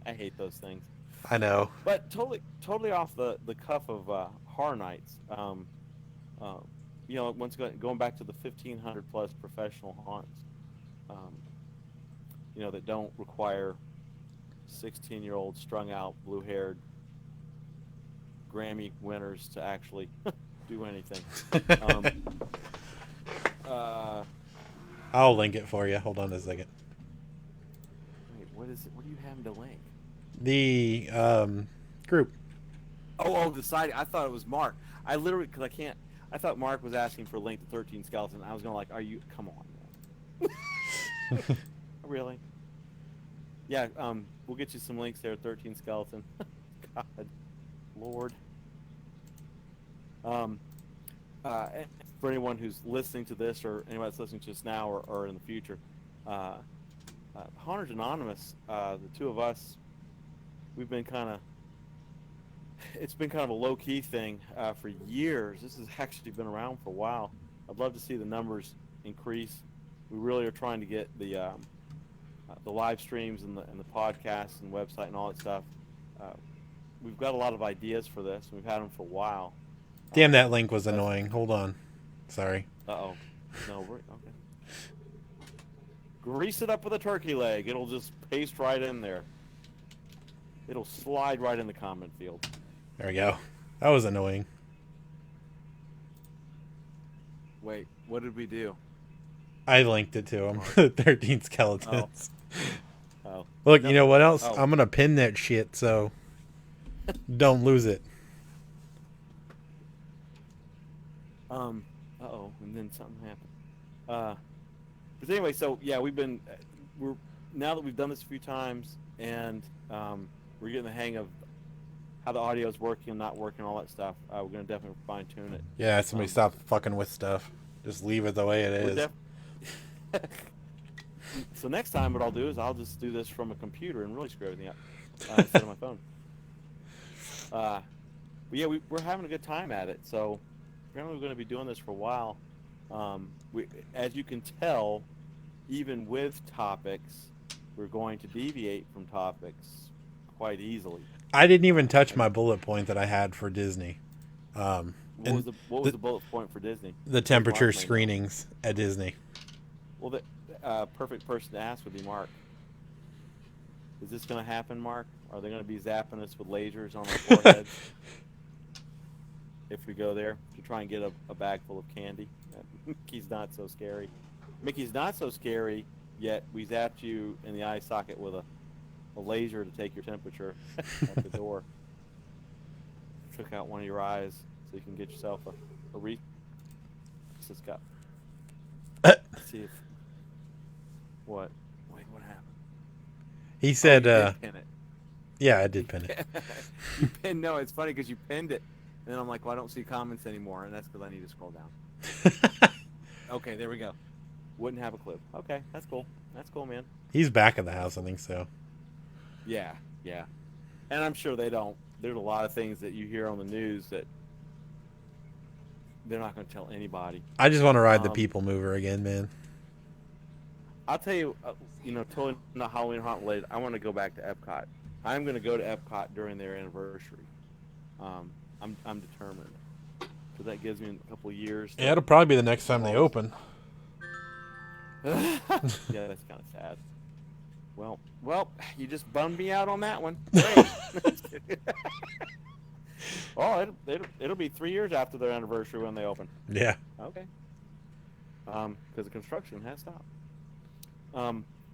I hate those things. I know. But totally off the cuff of Horror Nights. Uh, once going back to the 1,500 plus professional haunts, um, that don't require 16-year-old strung out blue haired Grammy winners to actually do anything. Um, uh, I'll link it for you. Hold on a second. wait, what is it? What do you have to link? The group. Oh, the side. I thought it was Mark. I literally, because I can't. I thought Mark was asking for a link to 13 Skeleton. I was going to like, are you? Come on, man. Really? Yeah. We'll get you some links there. 13 Skeleton. God, Lord. Um, and for anyone who's listening to this, or anyone that's listening to us now, or in the future, uh, Haunters Anonymous. The two of us, we've been kind of it's been kind of a low key thing for years. This has actually been around for a while. I'd love to see the numbers increase. We really are trying to get the live streams and the podcasts and website and all that stuff. Uh, we've got a lot of ideas for this. And we've had them for a while. Damn, that link was That's annoying. Hold on. Sorry. oh, no, we're okay. Grease it up with a turkey leg. It'll just paste right in there. It'll slide right in the comment field. There we go. That was annoying. Wait, what did we do? I linked it to him. Mark. 13 Oh, skeletons. oh. Look, No. you know what else? Oh. I'm gonna pin that shit so don't lose it. Uh-oh, and then something happened. But anyway, so yeah, we're now that we've done this a few times, and we're getting the hang of how the audio is working and not working, all that stuff. We're gonna definitely fine tune it. Yeah, somebody Um, stop fucking with stuff. Just leave it the way it we're is. So next time, what I'll do is I'll just do this from a computer and really screw everything up instead of my phone. But yeah, we're having a good time at it. So apparently we're going to be doing this for a while. As you can tell, even with topics, we're going to deviate from topics quite easily. I didn't even touch my bullet point that I had for Disney. And What was the bullet point for Disney? the Because Mark temperature may know. screenings at Disney. Well, the perfect person to ask would be Mark. Is this going to happen, Mark? Are they going to be zapping us with lasers on our foreheads if we go there to try and get a bag full of candy? Mickey's not so scary. Mickey's not so scary, yet we zapped you in the eye socket with a laser to take your temperature at the door. Took out one of your eyes so you can get yourself a Reese's cup. Let's see if... What? Wait, what happened? He said, Oh, you did pin it. yeah, I did pin it. You pinned. No, it's funny because you pinned it, and then I'm like, well, I don't see comments anymore, and that's because I need to scroll down. Okay, there we go. Wouldn't have a clue. Okay, that's cool. That's cool, man. He's back at the house, I think so. Yeah, yeah. And I'm sure they don't. There's a lot of things that you hear on the news that they're not going to tell anybody. I just want to ride the Um, people mover again, man. I'll tell you, totally not Halloween haunt related. I want to go back to Epcot. I'm going to go to Epcot during their anniversary. I'm determined because that gives me a couple of years. Yeah, it'll probably be the next time they open. Yeah, that's kind of sad. Well, you just bummed me out on that one. Great. Oh, it'll be 3 years after their anniversary when they open. Yeah. Okay. Because the construction has stopped.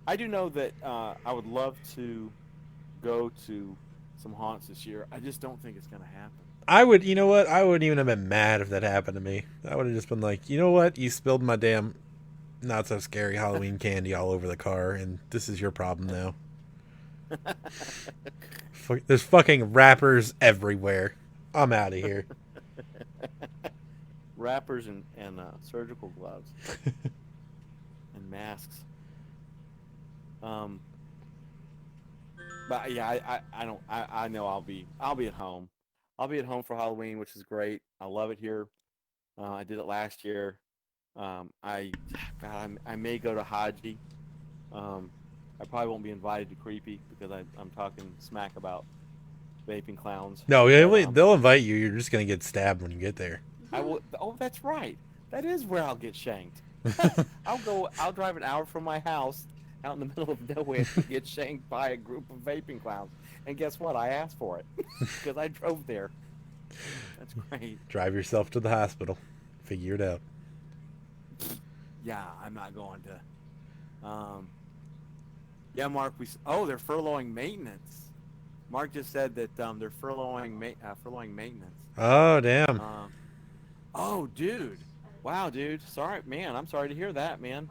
I do know that I would love to go to some haunts this year. I just don't think it's going to happen. I would, you know what? I wouldn't even have been mad if that happened to me. I would have just been like, you know what? You spilled my damn not so scary Halloween candy all over the car, and this is your problem now. There's fucking wrappers everywhere. I'm out of here. Wrappers and surgical gloves and masks. But yeah, I know I'll be at home. I'll be at home for Halloween, which is great. I love it here. I did it last year. I may go to Haji. I probably won't be invited to Creepy because I'm talking smack about vaping clowns. No, they'll invite you. You're just gonna get stabbed when you get there. I will. Oh, that's right. That is where I'll get shanked. I'll drive an hour from my house out in the middle of nowhere to get shanked by a group of vaping clowns. And guess what? I asked for it because I drove there. That's great. Drive yourself to the hospital. Figure it out. Yeah, I'm not going to. Yeah, Mark. They're furloughing maintenance. Mark just said that they're furloughing maintenance. Oh, damn. Oh, dude. Wow, dude. Sorry, man. I'm sorry to hear that, man.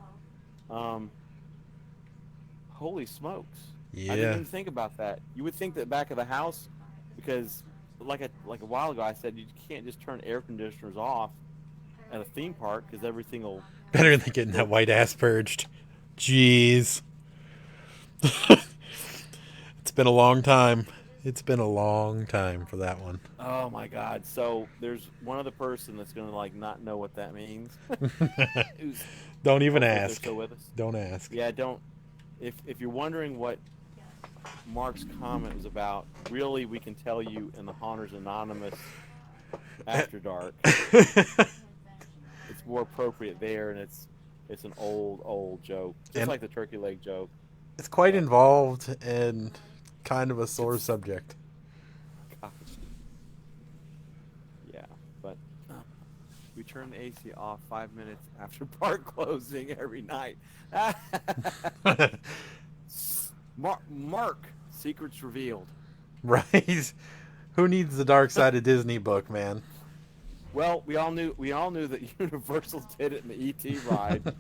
Holy smokes. Yeah. I didn't even think about that. You would think that back of the house, because like a while ago I said you can't just turn air conditioners off at a theme park because everything will... Better than getting that white ass purged. Jeez. It's been a long time. It's been a long time for that one. Oh my God. So there's one other person that's going to not know what that means. Don't even ask. Still with us. Don't ask. Yeah, don't. If you're wondering what Mark's comment was about, really we can tell you in the Haunters Anonymous After Dark. It's more appropriate there, and it's an old joke, just like the turkey leg joke. It's quite involved and kind of a sore subject. Gosh. Yeah, but we turn the AC off 5 minutes after park closing every night. Mark, secrets revealed. Right? Who needs the Dark Side of Disney book, man? Well, we all knew that Universal did it in the ET ride.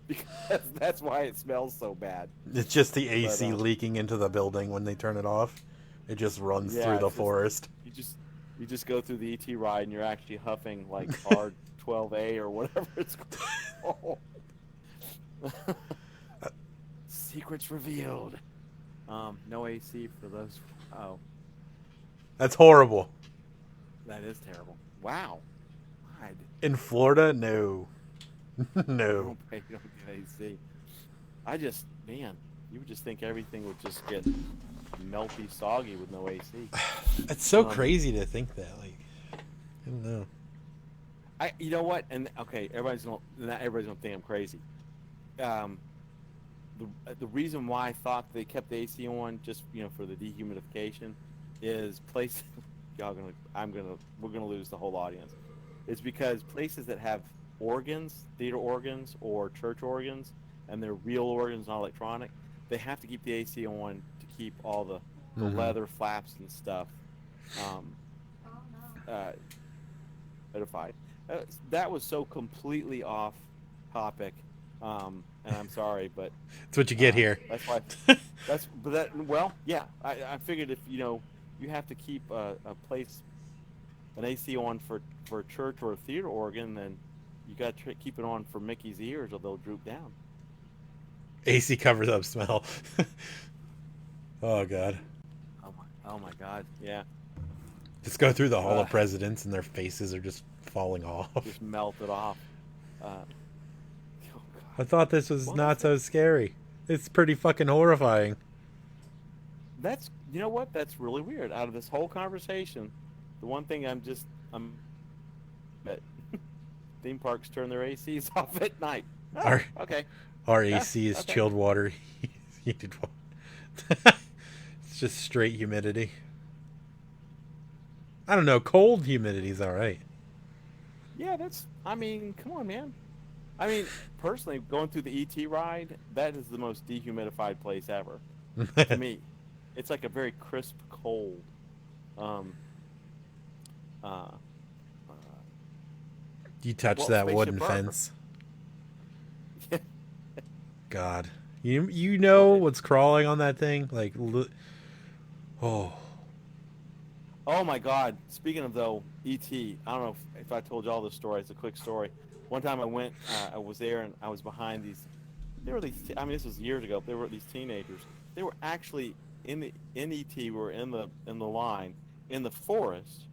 Because that's why it smells so bad. It's just the AC leaking into the building when they turn it off. It just runs through the forest. You just go through the ET ride and you're actually huffing like R12A or whatever it's called. Secrets revealed. No AC for those. Oh, that's horrible. That is terrible. Wow. God. In Florida, no. No. Don't get AC. You would just think everything would just get melty, soggy with no AC. It's so crazy to think that. I don't know. You know what? And okay, not everybody's gonna think I'm crazy. The reason why I thought they kept the AC on just for the dehumidification is places. We're gonna lose the whole audience. It's because places that have organs, theater organs or church organs, and they're real organs, not electronic, they have to keep the AC on to keep all the leather flaps and stuff edified. That was so completely off topic, and I'm sorry, but that's what you get here. That's why. I figured if you have to keep an AC on for a church or a theater organ, then you got to keep it on for Mickey's ears or they'll droop down. AC covers up smell. Oh God. Oh my God. Yeah. Just go through the Hall of Presidents and their faces are just falling off. Just melted off. Oh God. I thought this was Well, not so scary. It's pretty fucking horrifying. that's you know what? That's really weird. Out of this whole conversation, the one thing I'm that theme parks turn their ACs off at night. Oh, Our okay. our Yeah, AC is okay. chilled water, heated water. It's just straight humidity. I don't know. Cold humidity's all right. Yeah, that's. I mean, come on, man. I mean, personally, going through the ET ride, that is the most dehumidified place ever to me. It's like a very crisp cold. Um, uh, uh, You touch well, that wooden Spaceship Earth. fence, Yeah. God. You Well, know what's crawling on that thing? Oh, oh my God. Speaking of though, ET. I don't know if I told you all this story. It's a quick story. One time I went, I was there and I was behind these. There were these. I mean, this was years ago. There were these teenagers. They were actually in ET. Were in the line in the forest,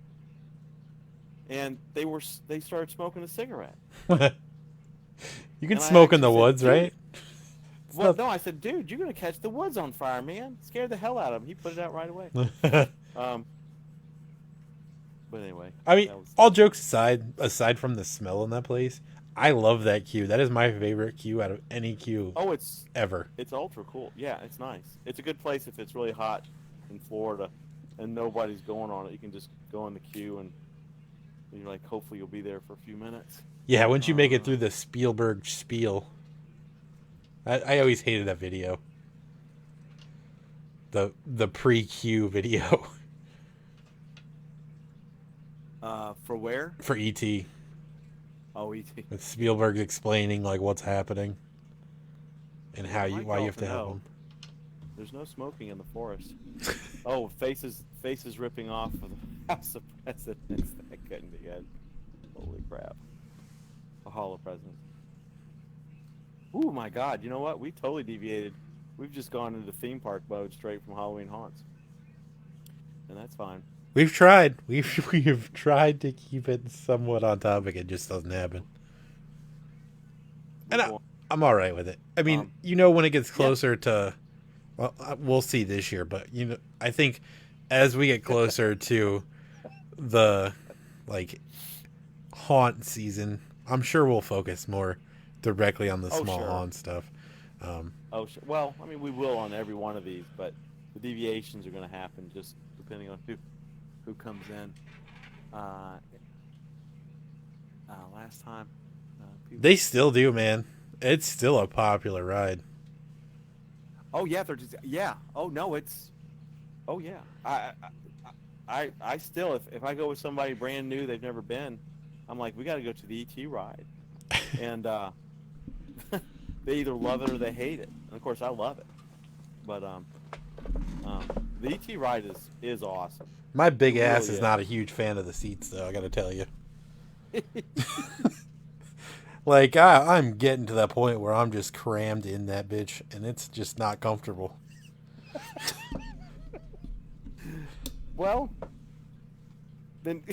and they started smoking a cigarette. you can And I smoke in actually the said, woods, dude. right? It's Well, not. no, I said, dude, you're gonna catch the woods on fire, man. Scared the hell out of him. He put it out right away. Um, but anyway, I mean, that all was jokes aside from the smell in that place, I love that queue. That is my favorite queue out of any queue oh, ever. it's ultra cool. Yeah, it's nice. It's a good place if it's really hot in Florida and nobody's going on it. You can just go in the queue and you're like, hopefully you'll be there for a few minutes. Yeah, once you make it Uh, through the Spielberg spiel, I always hated that video. The pre-queue video for where? for ET. Oh, ET. With Spielberg explaining like what's happening and Well, Mike why you have also to help know him. there's no smoking in the forest. Oh, faces ripping off of the House of Presidents. That couldn't be good. Holy crap. A Hall of Presidents. Oh my God! You know what? We totally deviated. We've just gone into theme park mode straight from Halloween haunts, and that's fine. We've tried. We've tried to keep it somewhat on topic. It just doesn't happen. And Move on. I'm all right with it. I mean, Um, when it gets yeah. closer to, well, we'll see this year, but I think as we get closer to the like haunt season, I'm sure we'll focus more directly on the Oh small sure. haunt stuff. Um, Oh sure. Well, I mean, we will on every one of these, but the deviations are going to happen just depending on who comes in. Uh, last time, people. they still do, man. It's still a popular ride. Oh yeah, they're just yeah. Oh no, it's. Oh yeah. I still if I go with somebody brand new they've never been, I'm like we got to go to the ET ride, and they either love it or they hate it. And of course I love it, but um, the ET ride is awesome. My It big ass really is not a huge fan of the seats, though. I got to tell you. is. Like I'm getting to that point where I'm just crammed in that bitch, and it's just not comfortable. Well, then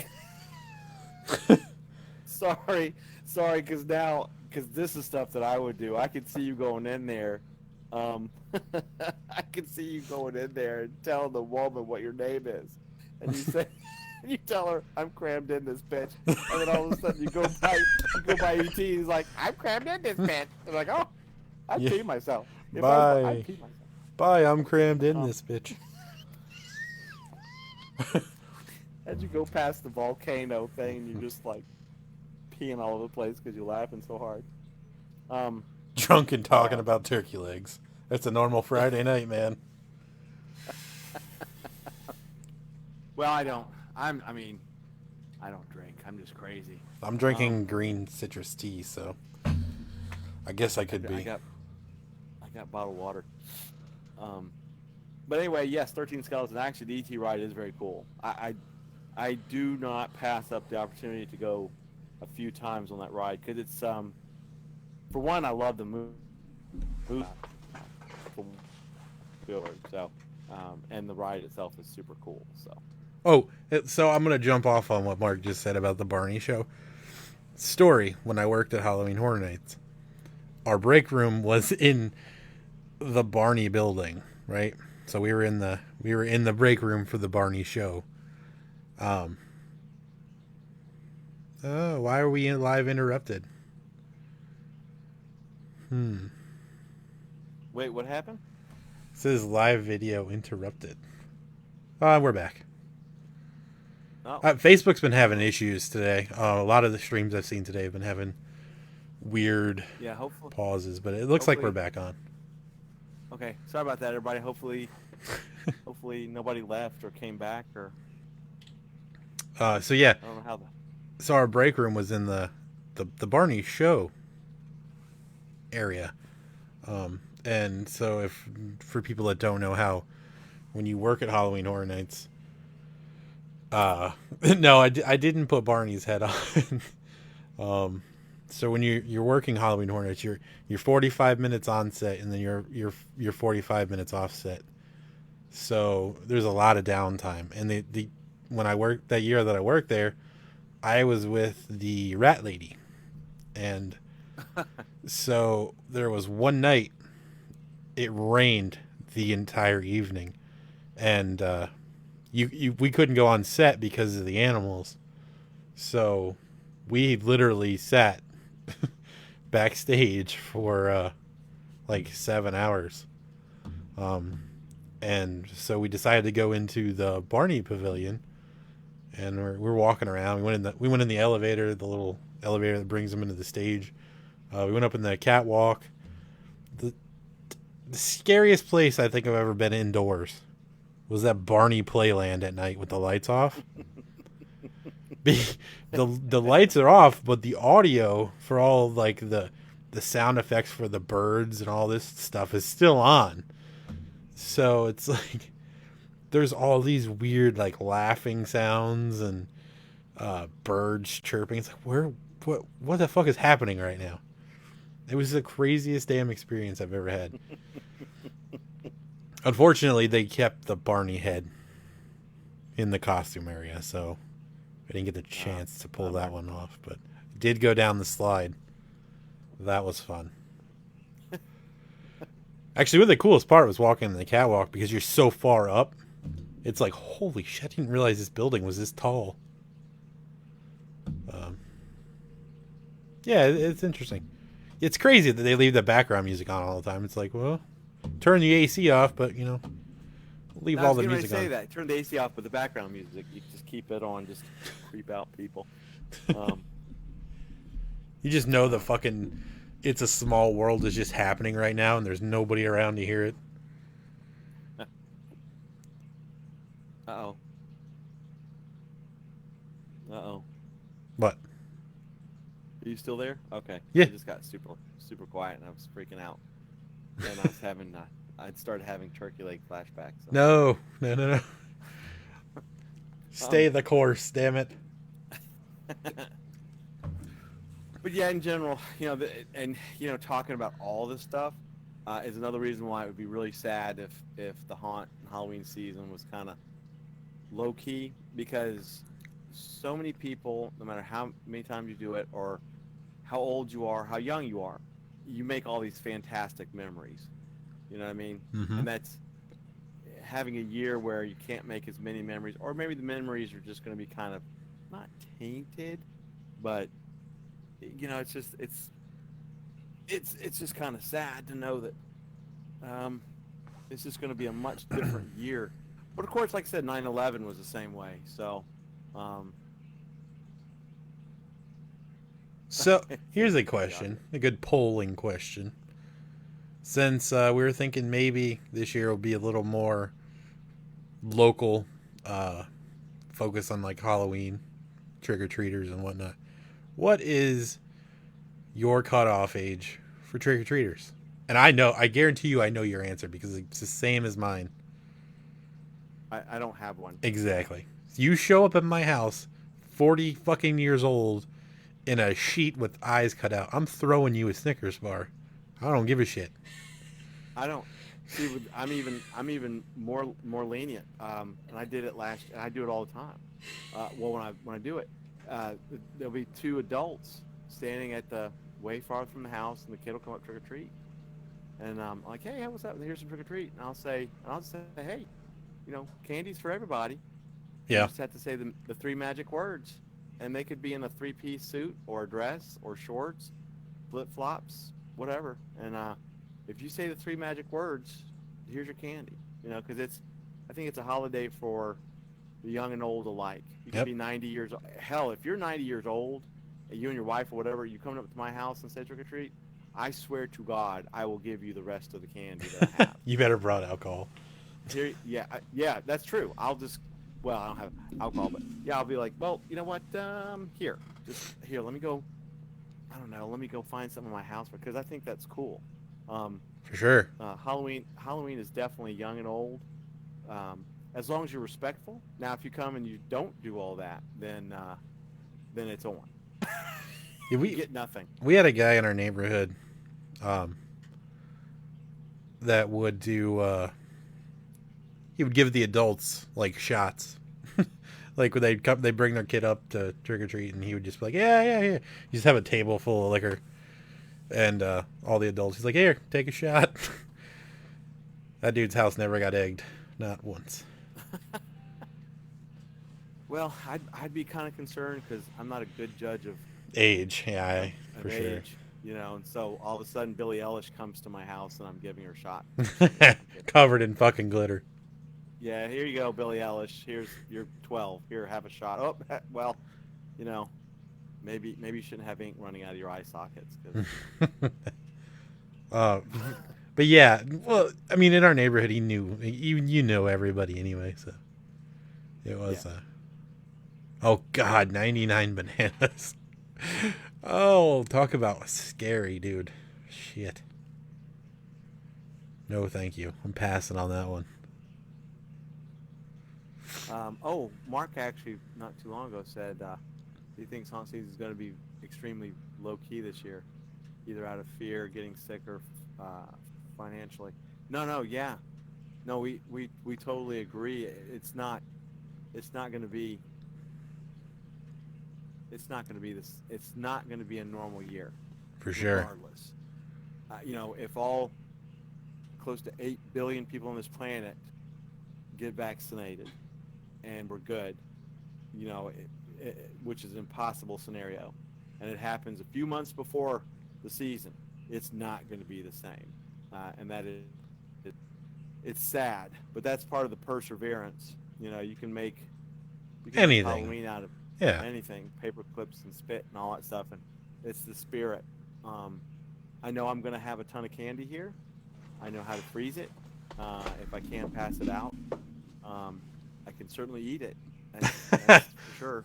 sorry, because this is stuff that I would do. I could see you going in there. Um, I could see you going in there and telling the woman what your name is, and you say, you tell her I'm crammed in this bitch, and then all of a sudden you go by ET. He's like, I'm crammed in this bitch. I'm like, oh, I'd Yeah. pee myself. Bye. I'd pee myself. Bye. I'm crammed in Um, this bitch. as you go past the volcano thing, and you're just like peeing all over the place because you're laughing so hard. Um, Drunk and talking yeah. about turkey legs. That's a normal Friday night, man. Well, I don't. I mean, I don't drink. I'm just crazy. I'm drinking green citrus tea, so I guess I could I be. got bottled water. Um, but anyway, yes, 13 Skeletons. Actually, the ET ride is very cool. I do not pass up the opportunity to go a few times on that ride because it's for one, I love the movie. So, and the ride itself is super cool. So, Oh, so I'm gonna jump off on what Mark just said about the Barney show. Story: when I worked at Halloween Horror Nights, our break room was in the Barney building, right? So we were in the break room for the Barney show. Um, oh, why are we live interrupted? Wait, what happened? It says live video interrupted. We're back. Oh, Facebook's been having issues today. A lot of the streams I've seen today have been having weird yeah. Hopefully, pauses, but it looks like we're back on. okay. Sorry about that, everybody. Hopefully, nobody left or came back or So yeah, I don't know how the. so our break room was in the Barney show area. And so if for people that don't know how when you work at Halloween Horror Nights, no, I didn't put Barney's head on. So when you're working Halloween Horror Nights, you're 45 minutes on set and then you're 45 minutes off set. So there's a lot of downtime. And the when I worked that year that I worked there, I was with the rat lady. And so there was one night it rained the entire evening, and we couldn't go on set because of the animals. So we literally sat backstage for like 7 hours. And so we decided to go into the Barney Pavilion, and we're walking around. We went in the elevator, the little elevator that brings them into the stage. We went up in the catwalk. The scariest place I think I've ever been indoors was that Barney Playland at night with the lights off. The lights are off, but the audio for all like the sound effects for the birds and all this stuff is still on. So it's like there's all these weird like laughing sounds and birds chirping. It's like what the fuck is happening right now? It was the craziest damn experience I've ever had. Unfortunately, they kept the Barney head in the costume area, so I didn't get the chance to pull that one off. But I did go down the slide. That was fun. Actually, the coolest part was walking the catwalk because you're so far up. It's like, holy shit, I didn't realize this building was this tall. Yeah, it's interesting. It's crazy that they leave the background music on all the time. It's like, well, turn the AC off, but leave all the music on. Say that. Turn the AC off, but the background music, you just keep it on, just creep out people. You just know the fucking It's a Small World is just happening right now, and there's nobody around to hear it. Uh-oh. Uh-oh. What? Are you still there? Okay. Yeah. I just got super quiet, and I was freaking out. And I was having, I'd started having turkey leg flashbacks. So. No. Stay the course, damn it. But yeah, in general, talking about all this stuff is another reason why it would be really sad if the haunt and Halloween season was kind of low key, because so many people, no matter how many times you do it or how old you are, how young you are, you make all these fantastic memories. You know what I mean? Mm-hmm. And that's having a year where you can't make as many memories, or maybe the memories are just going to be kind of not tainted, but it's just kind of sad to know that it's just going to be a much different year. But of course, like I said, 9/11 was the same way. So here's a question, a good polling question. Since we were thinking maybe this year will be a little more local, focus on like Halloween, trick-or-treaters and whatnot, what is your cutoff age for trick-or-treaters? And I guarantee you I know your answer because it's the same as mine. I don't have one. Exactly. You show up at my house, 40 fucking years old, in a sheet with eyes cut out, I'm throwing you a Snickers bar. I don't give a shit. I don't. See, I'm even more lenient. And I did it last. And I do it all the time. Well, when I do it, there'll be two adults standing at the way far from the house, and the kid will come up trick or treat, and like, hey, what's up? Here's some trick or treat, and I'll say, hey, candy's for everybody. You Yeah. just have to say the three magic words, and they could be in a three-piece suit or a dress or shorts, flip flops, whatever. And if you say the three magic words, here's your candy. Because I think it's a holiday for the young and old alike. You can Yep. be 90 years. Hell, if you're 90 years old, and you and your wife or whatever, you coming up to my house and say trick or treat, I swear to God, I will give you the rest of the candy that I have. You better brought alcohol. Here, yeah, yeah, that's true. Well, I don't have alcohol, but yeah, I'll be like, well, you know what? Here, just here. Let me go. I don't know. Let me go find something in my house because I think that's cool. Um, For sure. Halloween is definitely young and old. As long as you're respectful. Now, if you come and you don't do all that, then it's on. Yeah, You get nothing. we had a guy in our neighborhood um, that would do. He would give the adults like shots. Like when they'd come, they bring their kid up to trick or treat, and he would just be like, "Yeah, yeah, yeah." You just have a table full of liquor, and all the adults. He's like, "Here, take a shot." That dude's house never got egged, not once. Well, I'd be kind of concerned because I'm not a good judge Age, yeah, for of sure. age, and so all of a sudden Billie Eilish comes to my house and I'm giving her a shot. Just kidding. I'm kidding. Covered in fucking glitter. Yeah, here you go, Billie Eilish. You're 12. Here, have a shot. Oh, well, you know, maybe you shouldn't have ink running out of your eye sockets because uh, but yeah, well, I mean, in our neighborhood, he knew you know everybody anyway, so it yeah. was. Oh God, 99 bananas. Oh, talk about scary, dude. Shit. No, thank you. I'm passing on that one. Oh, Mark actually not too long ago said he thinks haunt season is going to be extremely low key this year, either out of fear, getting sick, or uh, financially. No, no, yeah, no, we totally agree. It's not going to be. It's not going to be this. It's not going to be a normal year, For sure. regardless. If all close to 8 billion people on this planet get vaccinated and we're good, which is an impossible scenario, and it happens a few months before the season, it's not going to be the same, and that is it, it's sad, but that's part of the perseverance. You can make Anything. Halloween out of Yeah. anything, paper clips and spit and all that stuff, and it's the spirit. Um, I know I'm going to have a ton of candy here. I know how to freeze it. If I can't pass it out, um, I can certainly eat it. That's for sure.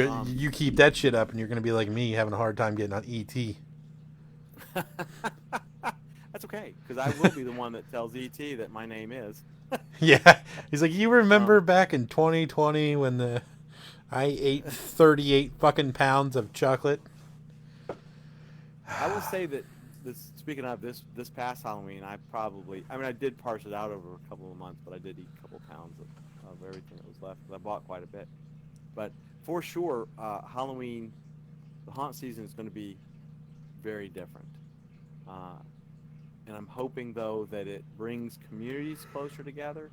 Um, You keep that shit up, and you're gonna be like me, having a hard time getting on ET. that's okay, because I will be the one that tells ET that my name is. Yeah, he's like, you remember Um, back in 2020 when I ate 38 fucking pounds of chocolate? I will say that speaking of this past Halloween, I mean, I did parse it out over a couple of months, but I did eat a couple of pounds of everything that was left because I bought quite a bit. But for sure, Halloween, the haunt season is going to be very different. Uh, and I'm hoping though that it brings communities closer together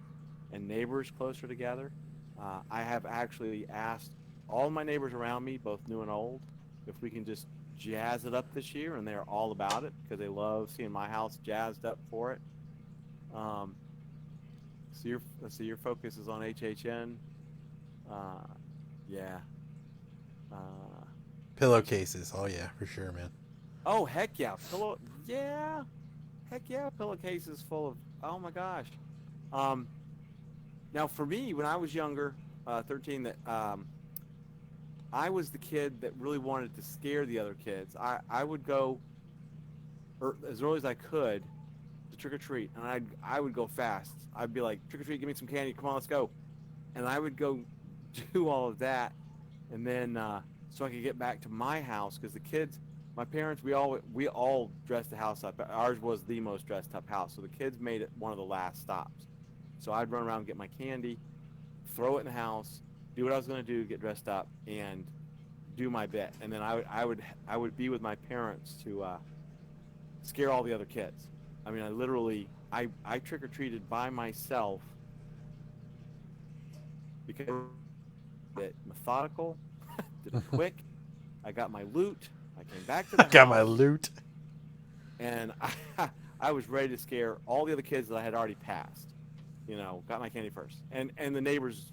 and neighbors closer together. I have actually asked all my neighbors around me, both new and old, if we can just jazz it up this year, and they're all about it because they love seeing my house jazzed up for it. Um, so your focus is on HHN. Uh, yeah. Uh, Pillowcases. Oh yeah, for sure, man. oh heck yeah, yeah, heck yeah, pillowcases full of. Oh my gosh. Um, Now, for me, when I was younger, 13, that I was the kid that really wanted to scare the other kids. I would go as early as I could to trick or treat, and I would go fast. I'd be like, trick or treat, give me some candy, come on, let's go, and I would go do all of that, and then so I could get back to my house because the kids, my parents, we all dressed the house up. Ours was the most dressed up house, so the kids made it one of the last stops. So I'd run around and get my candy, throw it in the house, do what I was going to do, get dressed up, and do my bit, and then I would be with my parents to scare all the other kids. I mean, I literally I trick or treated by myself because it methodical, did it quick. I got my loot. I came back to the I got my house, loot. and I was ready to scare all the other kids that I had already passed. You know, got my candy first, and the neighbors,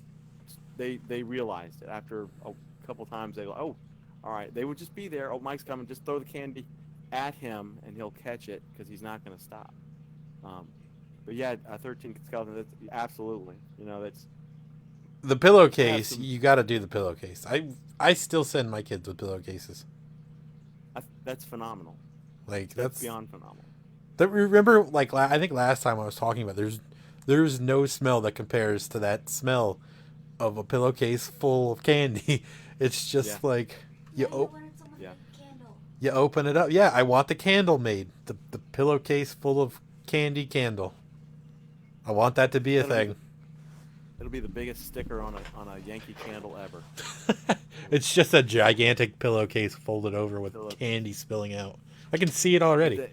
they realized it after a couple times. They go, oh, all right. They would just be there. Oh, Mike's coming. Just throw the candy at him, and he'll catch it because he's not going to stop. Um, but yeah, 13 skeletons. That's absolutely. You know, that's The I have pillowcase, some. you got to do the pillowcase. I still send my kids with pillowcases. That's phenomenal. Like That's that's beyond phenomenal. that. Remember, like I think last time I was talking about, there's no smell that compares to that smell of a pillowcase full of candy. It's Yeah, just like you Now you wanted someone to yeah. make a candle. you open it up. Yeah, I want the candle made. The pillowcase full of candy candle. I want that to be a That'll be thing. the it'll be the biggest sticker on a Yankee candle ever. It's just a gigantic pillowcase folded over with Pillow- candy spilling out. I can see it But already.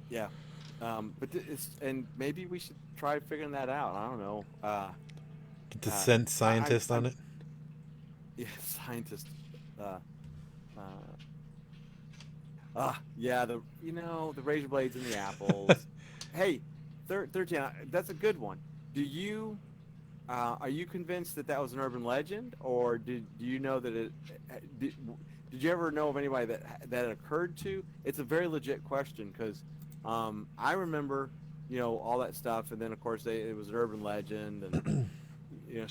yeah, it's and maybe we should try figuring that out. I don't know. Get the uh, scent scientist on I'm it. yeah, scientist. Uh, uh, yeah, the razor blades and the apples. Hey, 13. That's a good one. Do you are you convinced that that was an urban legend, or do you know that it? Did, did you ever know of anybody that it occurred to? It's a very legit question because I remember, all that stuff, and then of course it was an urban legend, and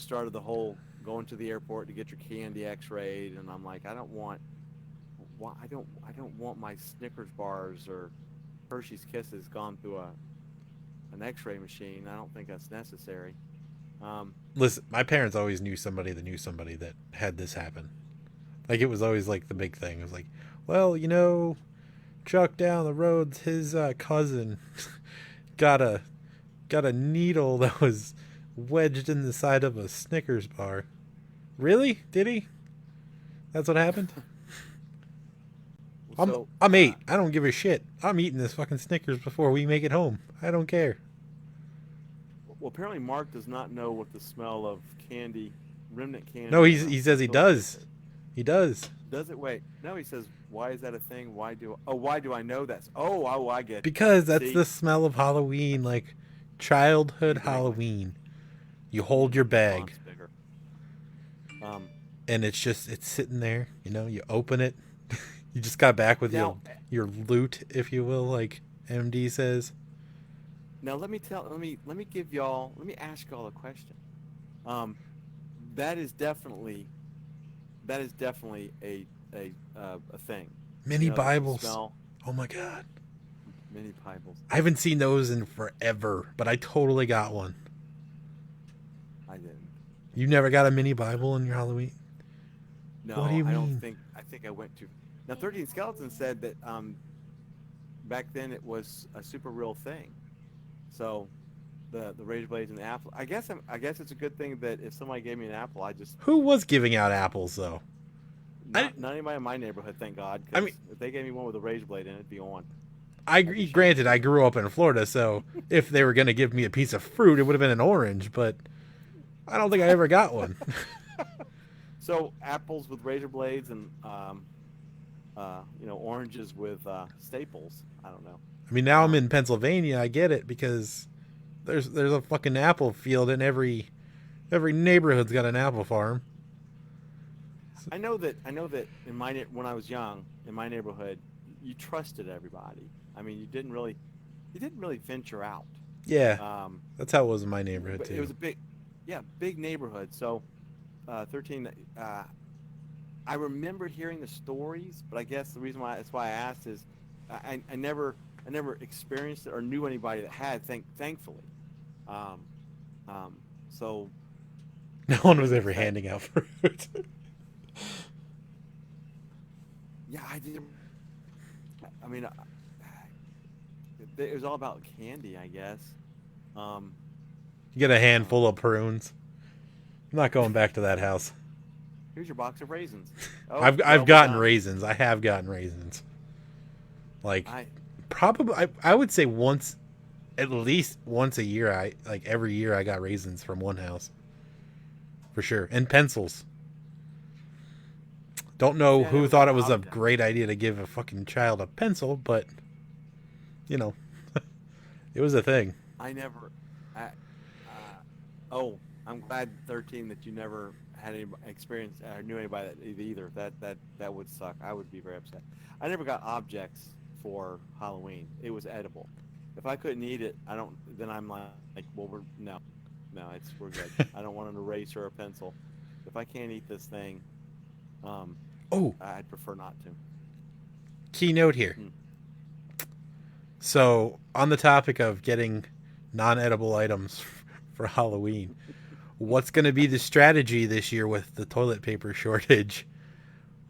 started the whole going to the airport to get your candy X-rayed, and I'm like, I don't want my Snickers bars or Hershey's Kisses gone through an X-ray machine. I don't think that's necessary. Listen, my parents always knew somebody that had this happen. Like it was always like the big thing. It was like, well, Chuck down the road's his cousin got a needle that was wedged in the side of a Snickers bar. Really? Did he? That's what happened? So I'm 8. I don't give a shit. I'm eating this fucking Snickers before we make it home. I don't care. well, apparently Mark does not know what the smell of candy, remnant candy. No, he says he does. He does. Does it? Wait. No, he says, why is that a thing? Why do I know that? Oh, I get it. Because that's See? the smell of Halloween, like childhood Exactly. Halloween. You hold your bag Font's bigger. and it's sitting there, you open it. You just got back with Now, your loot, if you will, like MD says. now let me ask y'all a question. That is definitely a thing. Mini The Bibles. smell, Oh my god. mini Bibles. I haven't seen those in forever, but I totally got one. I didn't. You never got a mini Bible in your Halloween? No, What do you I don't mean? think. I think I went to. Now, 13 Skeletons said that back then it was a super real thing. So, the razor blades and the apple. I guess it's a good thing that if somebody gave me an apple, I just Who was giving out apples though? not anybody in my neighborhood, thank God. 'Cause I mean- if they gave me one with a razor blade in it, it'd be on. Granted, I grew up in Florida, so if they were going to give me a piece of fruit, it would have been an orange, but I don't think I ever got one. So apples with razor blades and oranges with staples. I don't know. I mean, now I'm in Pennsylvania, I get it because there's a fucking apple field in every neighborhood's got an apple farm. I know that in when I was young in my neighborhood, you trusted everybody. I mean, you didn't really venture out. Yeah, that's how it was in my neighborhood But too. it was a big neighborhood. So, 13. I remember hearing the stories, but I guess the reason why I asked is I never experienced it or knew anybody that had. Thankfully. So No one was ever handing out fruit. yeah, I did. I mean, it was all about candy, I guess. You get a handful of prunes. I'm not going back to that house. Here's your box of raisins. Oh, I've well, we're gotten done. raisins. I have gotten raisins. Like I probably I would say once, at least once a year. I like every year I got raisins from one house for sure, and pencils. Don't know see. I who never thought got it was a objects. great idea to give a fucking child a pencil, but you know, it was a thing. I never. I, oh, I'm glad 13 that you never had any experience or knew anybody that either. That would suck. I would be very upset. I never got objects for Halloween. It was edible. If I couldn't eat it, I don't. Then I'm like, well, we're good. I don't want an eraser or a pencil. If I can't eat this thing, um, Oh, I'd prefer not to. keynote here. Hmm. So, on the topic of getting non-edible items for Halloween, what's going to be the strategy this year with the toilet paper shortage?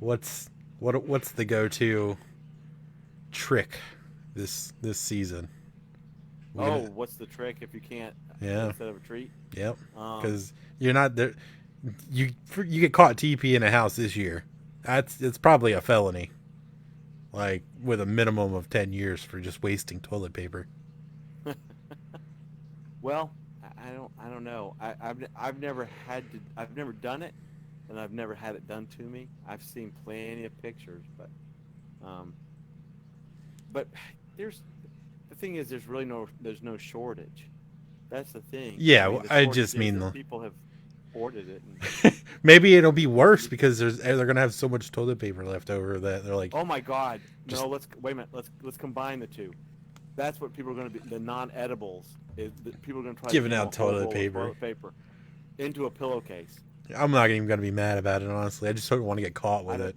What's the go-to trick this season? We Oh, gonna what's the trick if you can't yeah, instead of a treat? yep. Um, Because you're not there. You get caught TP in a house this year. It's probably a felony, like with a minimum of 10 years for just wasting toilet paper. Well, I don't know. I've never had to. I've never done it, and I've never had it done to me. I've seen plenty of pictures, um, but there's the thing is there's no shortage. That's the thing. I Yeah, mean, the I shortage just is mean that people have hoarded it, and maybe it'll be worse because they're gonna have so much toilet paper left over that they're like oh my God, just no, let's wait a minute. Let's combine the two. That's what people are going to be. The non-edibles is that people are going to try to giving jam a out whole toilet roll of paper. toilet paper into a pillowcase. I'm not even gonna be mad about it, honestly. I just don't want to get caught I with don't. it.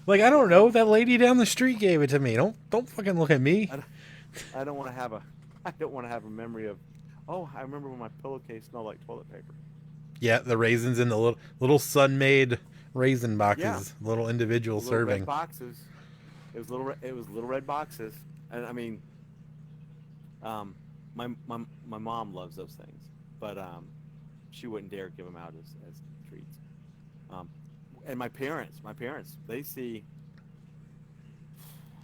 Like I don't Yeah, know, that lady down the street gave it to me. Don't fucking look at me. I don't, I don't want to have a I don't want to have a memory of, oh, I remember when my pillowcase smelled like toilet paper. Yeah, the raisins in the little sun-made raisin Yeah, boxes, little individual the little red serving. boxes. It was little red boxes, and I mean, um, my mom loves those things, but she wouldn't dare give them out as treats. Um, and my parents, they see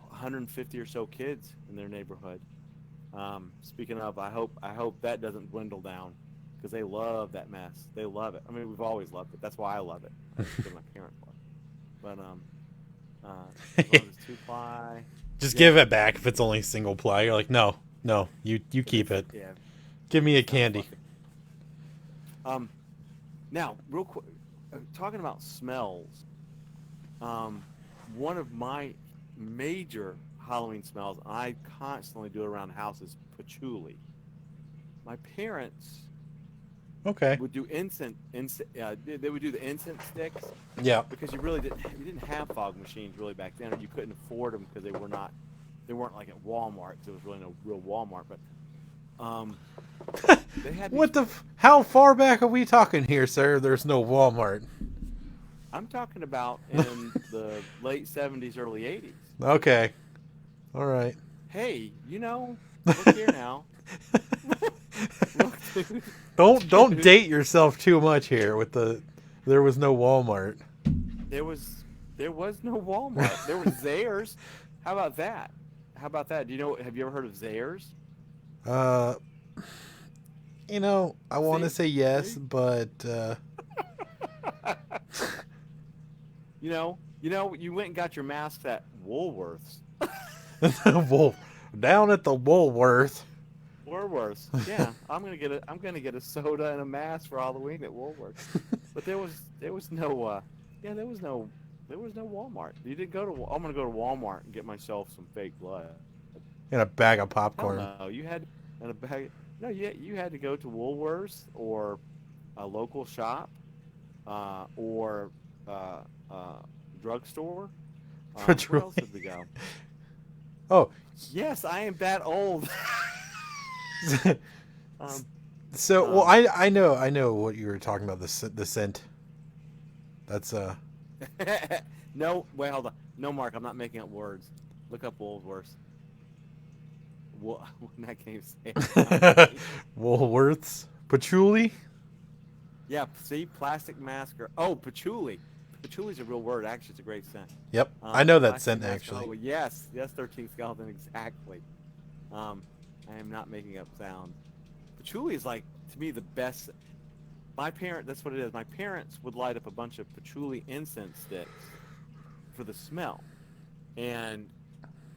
150 or so kids in their neighborhood. Speaking of, I hope that doesn't dwindle down because they love that mess. They love it. I mean, we've always loved it. That's why I love it. That's because my parents love it. But as long as it's two ply, Just yeah, give it back if it's only single ply. You're like, no, no, you keep it. yeah, Give me a sounds candy. fluffy. Um, now, real quick, talking about smells. Um, one of my major Halloween smells, I constantly do it around the house, is patchouli. My parents Okay. would do they would do the incense sticks Yeah. because you didn't have fog machines really back then, or you couldn't afford them because they weren't like at Walmart because there was really no real Walmart. But they had these. How far back are we talking here, sir? There's no Walmart. I'm talking about in the late '70s, early '80s. Okay. All right. Hey, look here now. Look, dude. Don't date yourself too much here with the there was no Walmart. There was there was no Walmart. There was Zayres. How about that? How about that? Have you ever heard of Zayres? Uh I want to See? say yes, See? but You went and got your masks at Woolworths. Wolf down at the Woolworth. Woolworths. Yeah, I'm gonna get a soda and a mask for Halloween at Woolworths. But there was no there was no Walmart. You didn't go to. I'm gonna go to Walmart and get myself some fake blood. And a bag of Hell popcorn. no, you had and a bag. No, you had to go to Woolworths or a local shop, or drugstore. Where else did we go? Oh, Yes, I am that old. um, so well, um, I know what you were talking about, the scent. That's no, wait, hold on. No, Mark, I'm not making up words. Look up Woolworths. I can't even say it. Woolworths patchouli. Yeah, see, plastic mask or oh, patchouli. Patchouli's a real word. Actually, it's a great scent. Yep, I know that Plastic scent mask. actually. Oh, yes, yes, 13th skeleton, exactly. Um, I am not making up sounds. Patchouli is like to me the best. That's what it is. My parents would light up a bunch of patchouli incense sticks for the smell, and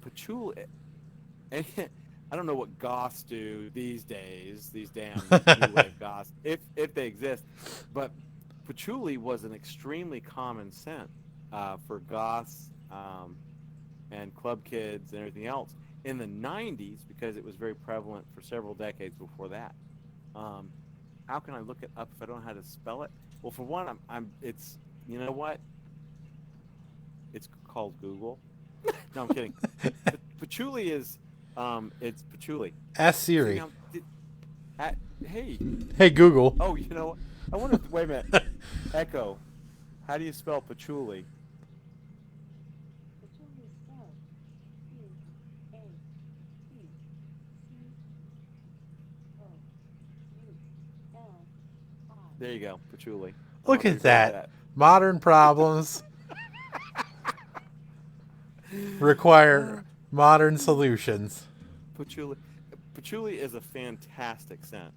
patchouli. And I don't know what goths do these days. These damn new wave goths, if they exist, but patchouli was an extremely common scent for goths and club kids and everything else in the 90s because it was very prevalent for several decades before that. Um, how can I look it up if I don't know how to spell it? Well, for one, it's, you know what? It's called Google. No, I'm kidding. Patchouli is, it's patchouli. Ask See, Siri. hey, Hey Google. oh, you know what? I wonder if, wait a minute. Echo, how do you spell patchouli? Patchouli is spelled P-A-T-C-O-U-L-I. There you go, patchouli. I don't Look know at if you've heard of that. Modern problems that. require modern solutions. Patchouli. Patchouli is a fantastic scent.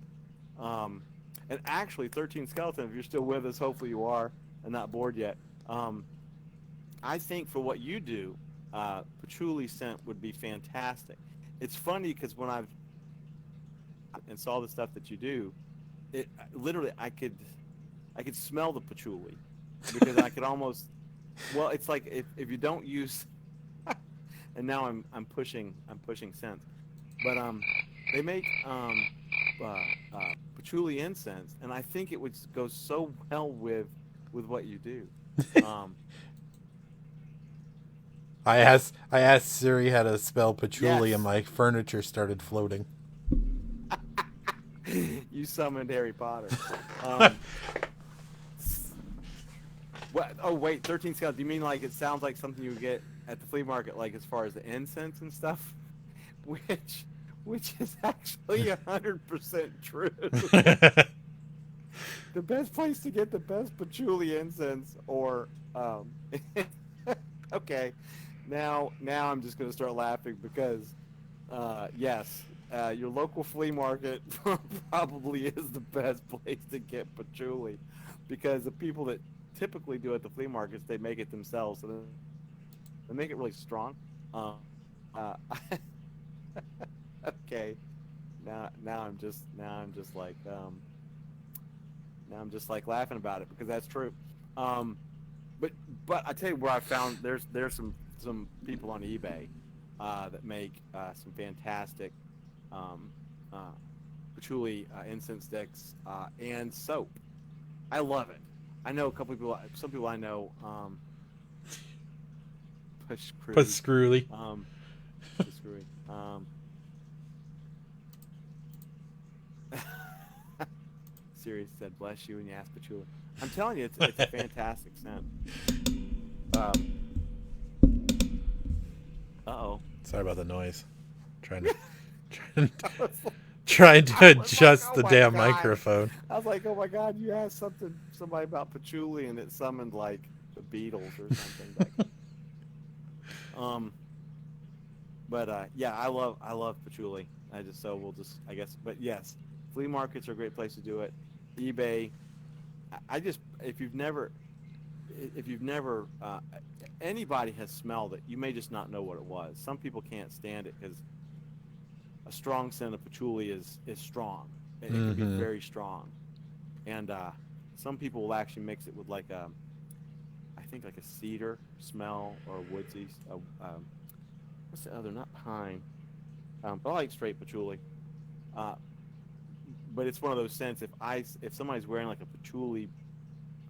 Um, and actually, 13 Skeleton, if you're still with us, hopefully you are and not bored yet. Um, I think for what you do, patchouli scent would be fantastic. It's funny because when I've and saw the stuff that you do, it literally I could smell the patchouli because I could almost well, it's like if you don't use and now I'm pushing scents. But they make uh, patchouli incense, and I think it would go so well with what you do. Um, I asked Siri how to spell patchouli and yes, my furniture started floating. you summoned Harry Potter. Um, what? Oh wait, 13 scale. Do you mean like it sounds like something you would get at the flea market, like as far as the incense and stuff, which which is actually 100% true. The best place to get the best patchouli incense or okay, now I'm just going to start laughing because yes, your local flea market probably is the best place to get patchouli because the people that typically do at the flea markets, they make it themselves, so they make it really strong. um, uh, okay, now I'm just like laughing about it because that's true. Um, but I tell you where I found there's some people on eBay that make some fantastic um, uh, patchouli incense sticks and soap. I love it. I know a couple people, some people I know push But screwy, screwly. um, push screwy. Siri said, "Bless you," and you asked patchouli. I'm telling you, it's a fantastic scent. Um, uh-oh. Sorry about the noise. Trying to trying, trying to I was like, adjust oh the my damn god. microphone. I was like, oh my god, you asked somebody about patchouli and it summoned like the Beatles or something back. Um, but yeah, I love patchouli. I just so we'll just I guess, but yes, flea markets are a great place to do it. eBay. I just if you've never anybody has smelled it, you may just not know what it was. Some people can't stand it because a strong scent of patchouli is strong. It can be Mm-hmm. very strong, and some people will actually mix it with like a, I think like a cedar smell or a woodsy. What's the other? Not pine. But I like straight patchouli. Uh, but it's one of those scents. If somebody's wearing like a patchouli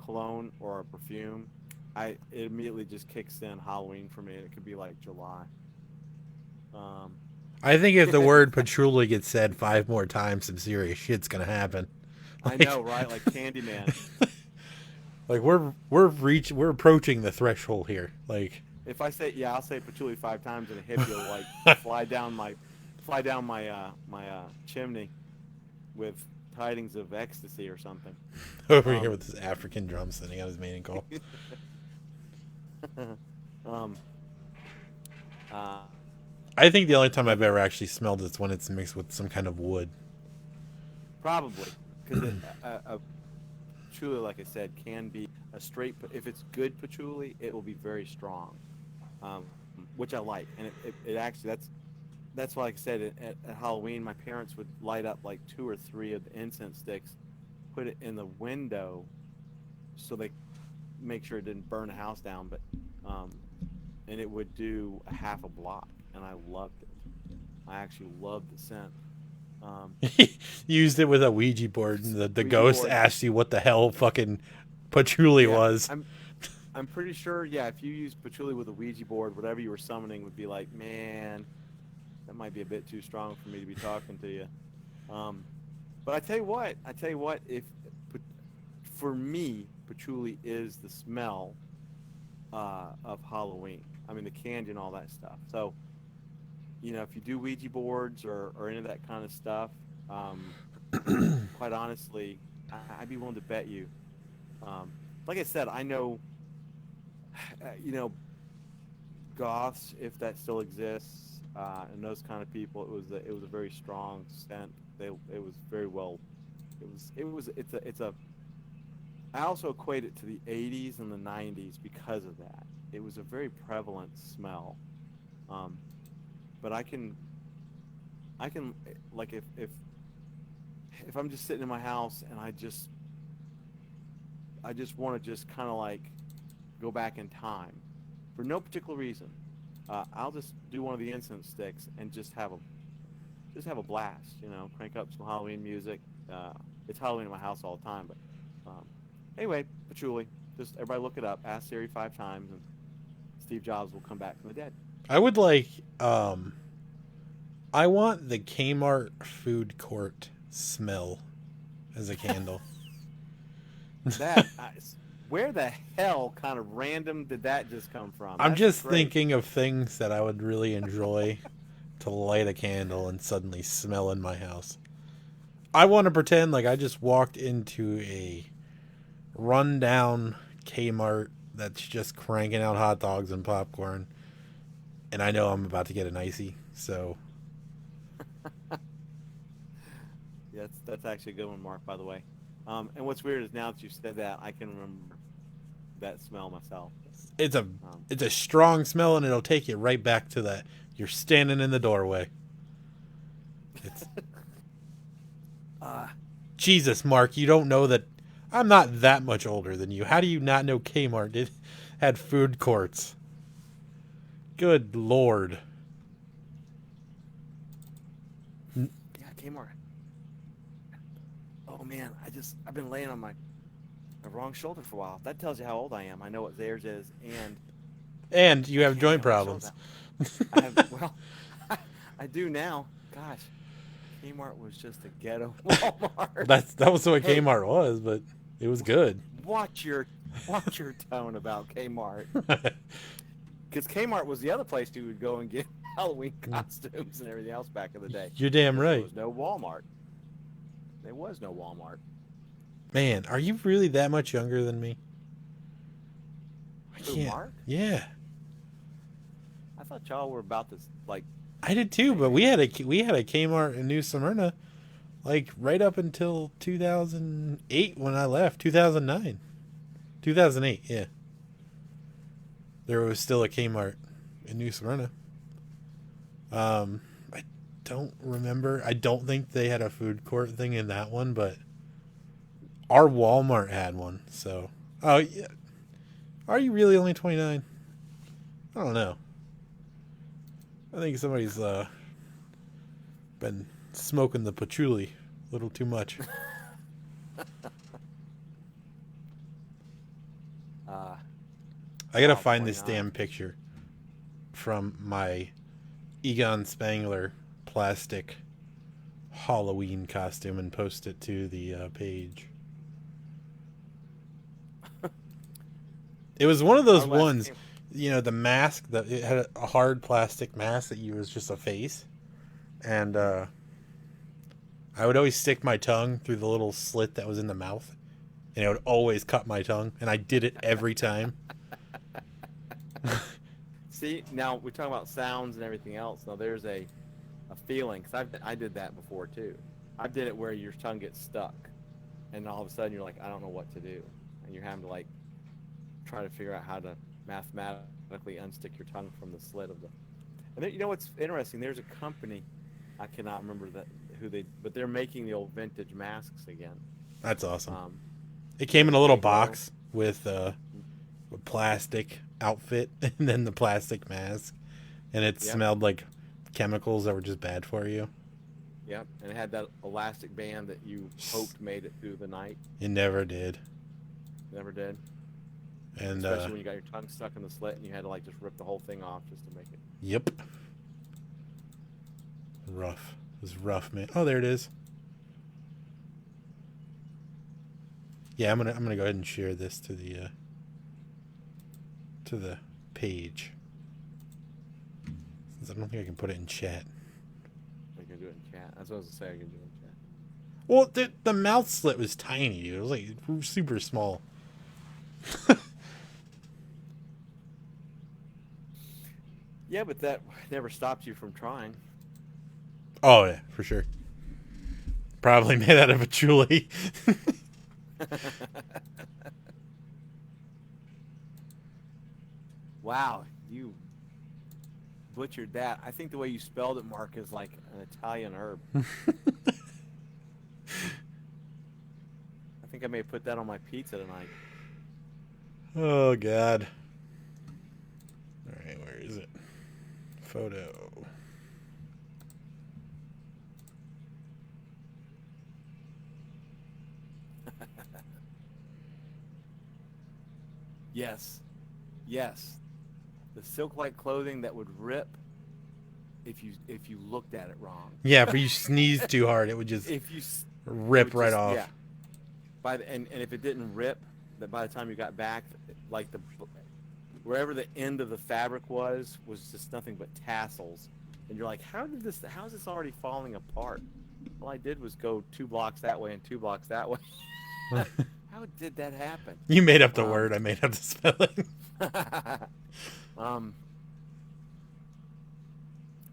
cologne or a perfume, it immediately just kicks in Halloween for me. It could be like July. Um, I think if the word patchouli gets said 5 more times, some serious shit's gonna happen. I know, right? Like Candyman. Like we're approaching the threshold here. Like If I say yeah, I'll say patchouli 5 times and a hippie will like fly down my chimney with tidings of ecstasy or something. Over here Um, with this African drum sitting on his mating call. um, uh, I think the only time but I've ever actually smelled it's when it's mixed with some kind of wood. probably because a patchouli, like I said, can be a straight. If it's good patchouli, it will be very strong, um, which I like. And it actually that's why, like I said, at Halloween, my parents would light up like 2 or 3 of the incense sticks, put it in the window, so they make sure it didn't burn the house down. But and it would do a half a block, and I loved it. I actually loved the scent. Um, Used it with a Ouija board, and the Ouija ghost board. asked you what the hell fucking patchouli Yeah, was. I'm pretty sure. Yeah, if you use patchouli with a Ouija board, whatever you were summoning would be like, man, that might be a bit too strong for me to be talking to you. Um, but I tell you what, if for me, patchouli is the smell of Halloween. I mean, the candy and all that stuff. So, if you do Ouija boards or any of that kind of stuff, um, quite honestly, I'd be willing to bet you. Um, like I said, I know, you know, goths, if that still exists, and those kind of people. It was a very strong scent. It was very well. It's a. I also equate it to the 80s and the 90s because of that. It was a very prevalent smell. Um, but I can like if I'm just sitting in my house and I just want to just kind of like go back in time for no particular reason. I'll just do one of the incense sticks and just have a blast. Crank up some Halloween music. It's Halloween in my house all the time, but anyway, patchouli. Just everybody look it up. Ask Siri 5 times, and Steve Jobs will come back from the dead. I would like, I want the Kmart food court smell as a candle. That where the hell kind of random did that just come from? I'm That's just great. thinking of things that I would really enjoy to light a candle and suddenly smell in my house. I want to pretend like I just walked into a rundown Kmart that's just cranking out hot dogs and popcorn, and I know I'm about to get an icy. So Yeah, that's actually a good one, Mark. By the way, and what's weird is now that you said that, I can remember that smell myself. it's a Um, it's a strong smell, and it'll take you right back to that. You're standing in the doorway. It's uh, Jesus, Mark. You don't know that I'm not that much older than you. How do you not know had food courts? Good Lord. yeah, Kmart. Oh man, I've been laying on my wrong shoulder for a while. That tells you how old I am. I know what theirs is, and And you I have can't joint get my shoulder problems. down. I have well, I do now. Gosh, Kmart was just a ghetto Walmart. That was what Hey, Kmart was, but it was good. watch your tone about Kmart, because Kmart was the other place you would go and get Halloween costumes and everything else back in the day. You're damn 'Cause there right. was no Walmart. There was no Walmart. Man, are you really that much younger than me? I Who, can't. Mark? Yeah, I thought y'all were about this like I did too. But we had a Kmart in New Smyrna, like right up until 2008 when I left. 2009, 2008. Yeah, there was still a Kmart in New Smyrna. I don't remember. I don't think they had a food court thing in that one, but our Walmart had one. So, oh yeah, are you really only 29? I don't know. I think somebody's been smoking the patchouli a little too much. uh I gotta wow, find this 29. damn picture from my Egon Spangler plastic Halloween costume and post it to the page. It was one of those Our last ones, game. the mask that it had a hard plastic mask that you was just a face, and I would always stick my tongue through the little slit that was in the mouth, and it would always cut my tongue, and I did it every time. See, now we're talking about sounds and everything else. Now there's a feeling, because I did that before too. I did it where your tongue gets stuck, and all of a sudden you're like, I don't know what to do, and you're having to like try to figure out how to mathematically unstick your tongue from the slit of the. And then, you know what's interesting? There's a company, I cannot remember but they're making the old vintage masks again. That's awesome. Um, It came in a little Dayglow. box with a plastic outfit and then the plastic mask, and it Yep. smelled like chemicals that were just bad for you. Yep, and it had that elastic band that you hoped made it through the night. It never did. Never did. And Especially when you got your tongue stuck in the slit and you had to like just rip the whole thing off just to make it. yep, rough. It was rough, man. Oh, there it is. Yeah, I'm gonna go ahead and share this to the page, since I don't think I can put it in chat. I can do it in chat. That's what I was gonna say. I can do it in chat. Well, the mouth slit was tiny, dude. It was like super small. Yeah, but that never stops you from trying. Oh yeah, for sure. Probably made out of patchouli. Wow, you butchered that. I think the way you spelled it, Mark, is like an Italian herb. I think I may put that on my pizza tonight. Oh god. All right, where is it? Photo. Yes, yes. The silk-like clothing that would rip if you looked at it wrong. Yeah, if you sneeze too hard, it would just If you it rip would right just, off. yeah. And if it didn't rip, that by the time you got back, like wherever the end of the fabric was just nothing but tassels, and you're like, how is this already falling apart? All I did was go 2 blocks that way and 2 blocks that way. How did that happen? You made up the word. I made up the spelling.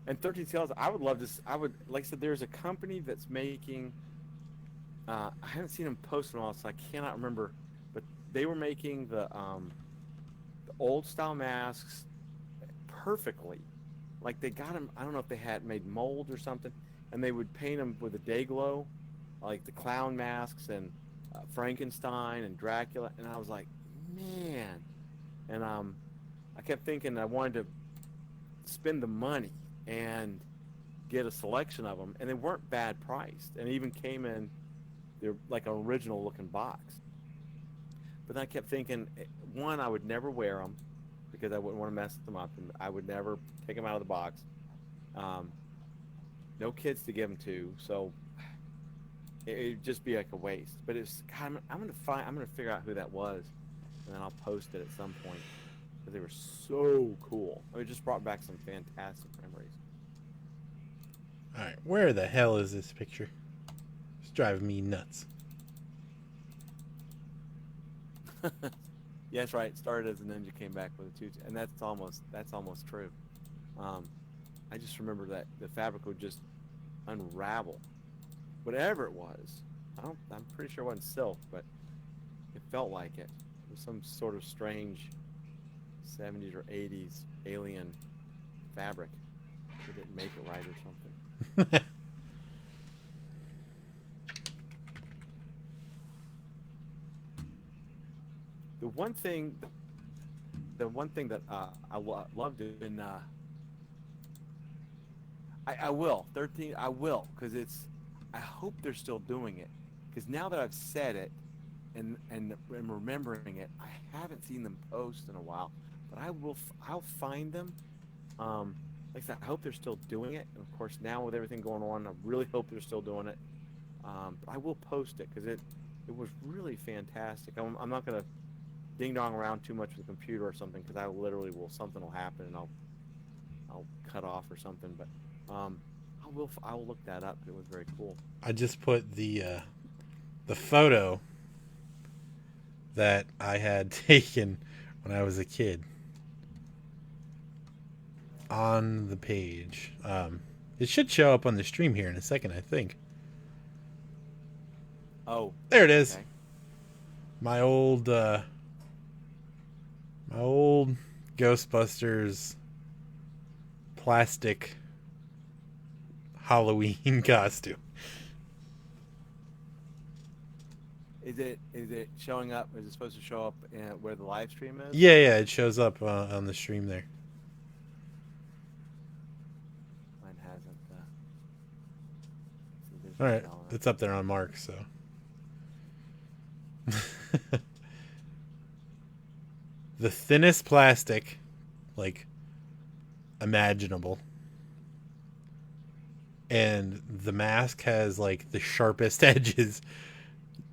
And 13 Sales, I would love this. I would, like I said, there's a company that's making. I haven't seen them post in a while, so I cannot remember. But they were making the old style masks perfectly. Like they got them. I don't know if they had made mold or something, and they would paint them with a Dayglow, like the clown masks and Frankenstein and Dracula. And I was like, man. And I kept thinking I wanted to spend the money and get a selection of them, and they weren't bad priced, and it even came in they're like an original looking box. But then I kept thinking, one, I would never wear them because I wouldn't want to mess them up, and I would never take them out of the box. No kids to give them to, so it'd just be like a waste. But it's God, I'm gonna figure out who that was, and then I'll post it at some point because they were so cool. I mean, it just brought back some fantastic memories. All right, where the hell is this picture? It's driving me nuts. Yeah, that's right. It started as a ninja, came back with a tutu, and that's almost true. I just remember that the fabric would just unravel, whatever it was. I'm pretty sure it wasn't silk, but it felt like it. It was some sort of strange 70s or 80s alien fabric. They didn't make it right or something. The one thing that love doing, I will 13. I will because it's. I hope they're still doing it because now that I've said it, and remembering it, I haven't seen them post in a while, but I'll find them. Like I said, I hope they're still doing it, and of course now with everything going on, I really hope they're still doing it. But I will post it because it was really fantastic. I'm not gonna ding dong around too much with the computer or something because I literally something will happen and I'll cut off or something. But I will look that up. It was very cool. I just put the photo that I had taken when I was a kid on the page. It should show up on the stream here in a second, I think. Oh, There it is. okay. My old Ghostbusters plastic Halloween costume. Is it showing up? Is it supposed to show up where the live stream is? Yeah, it shows up on the stream there. Mine hasn't. See, there's All no right, showing up. it's up there on Mark. So the thinnest plastic, like imaginable, and the mask has like the sharpest edges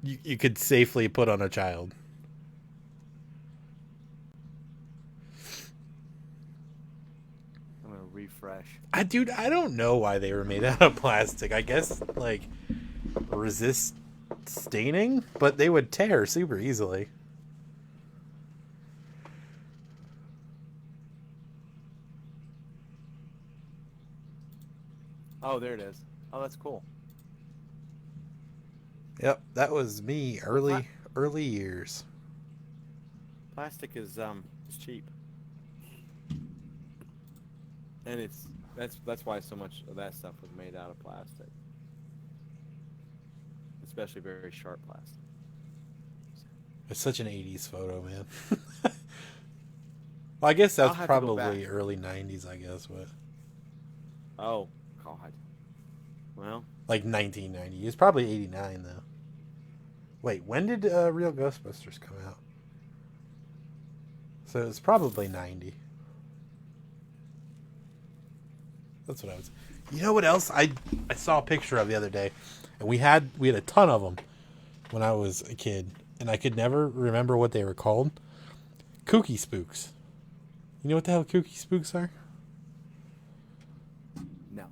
you could safely put on a child. I'm gonna refresh. Dude, I don't know why they were made out of plastic. I guess like resist staining, but they would tear super easily. Oh, there it is. Oh, that's cool. Yep, that was me early years. Plastic is cheap, and that's why so much of that stuff was made out of plastic, especially very sharp plastic. It's such an 80s photo, man. Well, I guess I'll that's have to go probably back. early 90s, I guess, but Oh God. Well, like 1990. It's probably 89 though. Wait, when did Real Ghostbusters come out? So it's probably 90. That's what I was. You know what else I saw a picture of the other day, and we had a ton of them when I was a kid, and I could never remember what they were called. Kooky Spooks. You know what the hell Kooky Spooks are? no.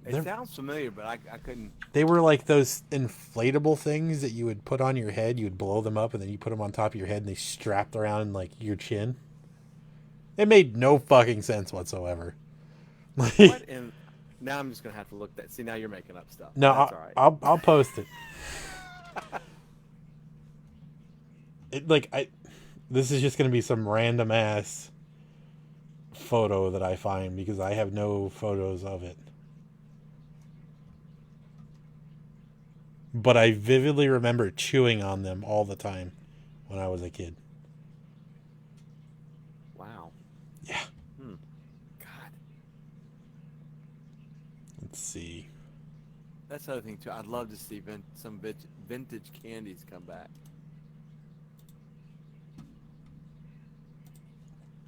It They're- sounds familiar, but I couldn't. They were like those inflatable things that you would put on your head. You would blow them up, and then you put them on top of your head, and they strapped around like your chin. It made no fucking sense whatsoever. Like, What in? Now I'm just gonna have to look that. See, now you're making up stuff. no, That's all right. I'll post it. It like I, this is just gonna be some random ass photo that I find because I have no photos of it. But I vividly remember chewing on them all the time when I was a kid. Wow. Yeah. God. Let's see. That's the other thing too. I'd love to see some vintage candies come back.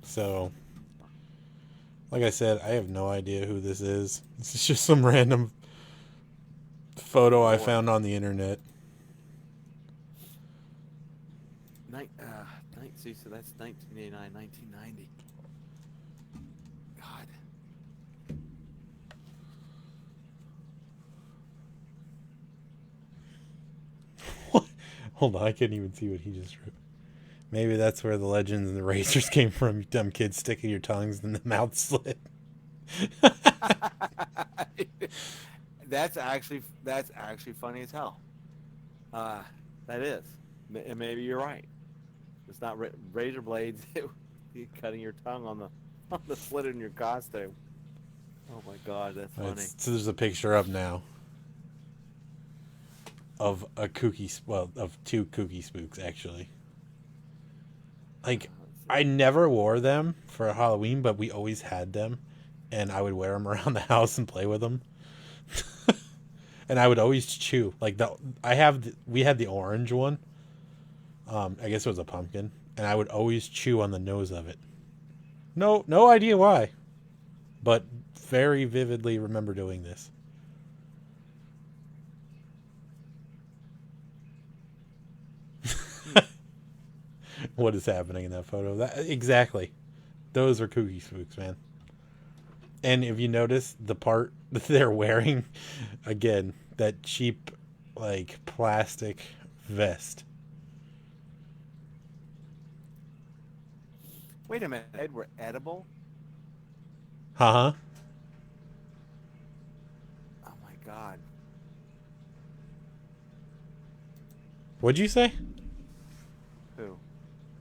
So, like I said, I have no idea who this is. This is just some random photo I found on the internet. See, so that's 1989, 1990. God. Hold on, I can't even see what he just wrote. Maybe that's where the legends and the racers came from. You dumb kids sticking your tongues in the mouth slit. That's actually funny as hell. That is, and maybe you're right. It's not razor blades. You're cutting your tongue on the slit in your costume. Oh my God, that's funny. So there's a picture up now of a of two Kooky Spooks actually. Like, I never wore them for Halloween, but we always had them, and I would wear them around the house and play with them. And I would always chew. Like we had the orange one. I guess it was a pumpkin, and I would always chew on the nose of it. No idea why, but very vividly remember doing this. What is happening in that photo? Exactly. Those are Kooky Spooks, man. And if you notice the part that they're wearing, again, that cheap, like, plastic vest. Wait a minute, they were edible? Huh? Oh my god. What'd you say? Who?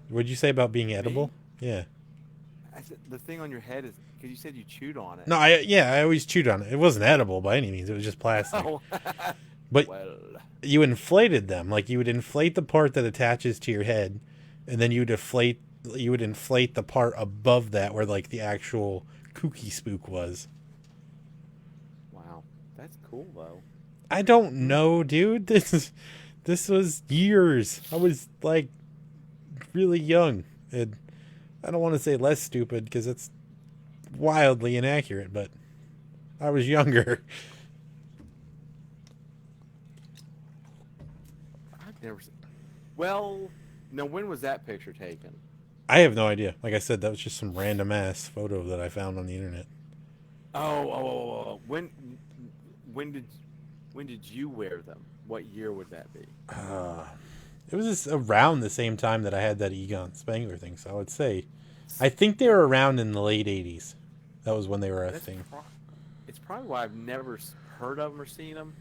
What'd you say about being edible? Me? Yeah. I said the thing on your head is because you said you chewed on it. No, I always chewed on it. It wasn't edible by any means. It was just plastic. Oh, But well. you inflated them. Like you would inflate the part that attaches to your head, and then you would inflate the part above that where like the actual kooky spook was. Wow, that's cool though. I don't Hmm. know, dude. This was years. I was like really young, and I don't want to say less stupid because it's wildly inaccurate, but I was younger. I've never seen. Well, no. When was that picture taken? I have no idea. Like I said, that was just some random ass photo that I found on the internet. Oh. When did when did you wear them? What year would that be? Uh, it was just around the same time that I had that Egon Spangler thing, so I would say I think they That were around in the late '80s. That was when they were a that's thing. it's probably why I've never heard of them or seen them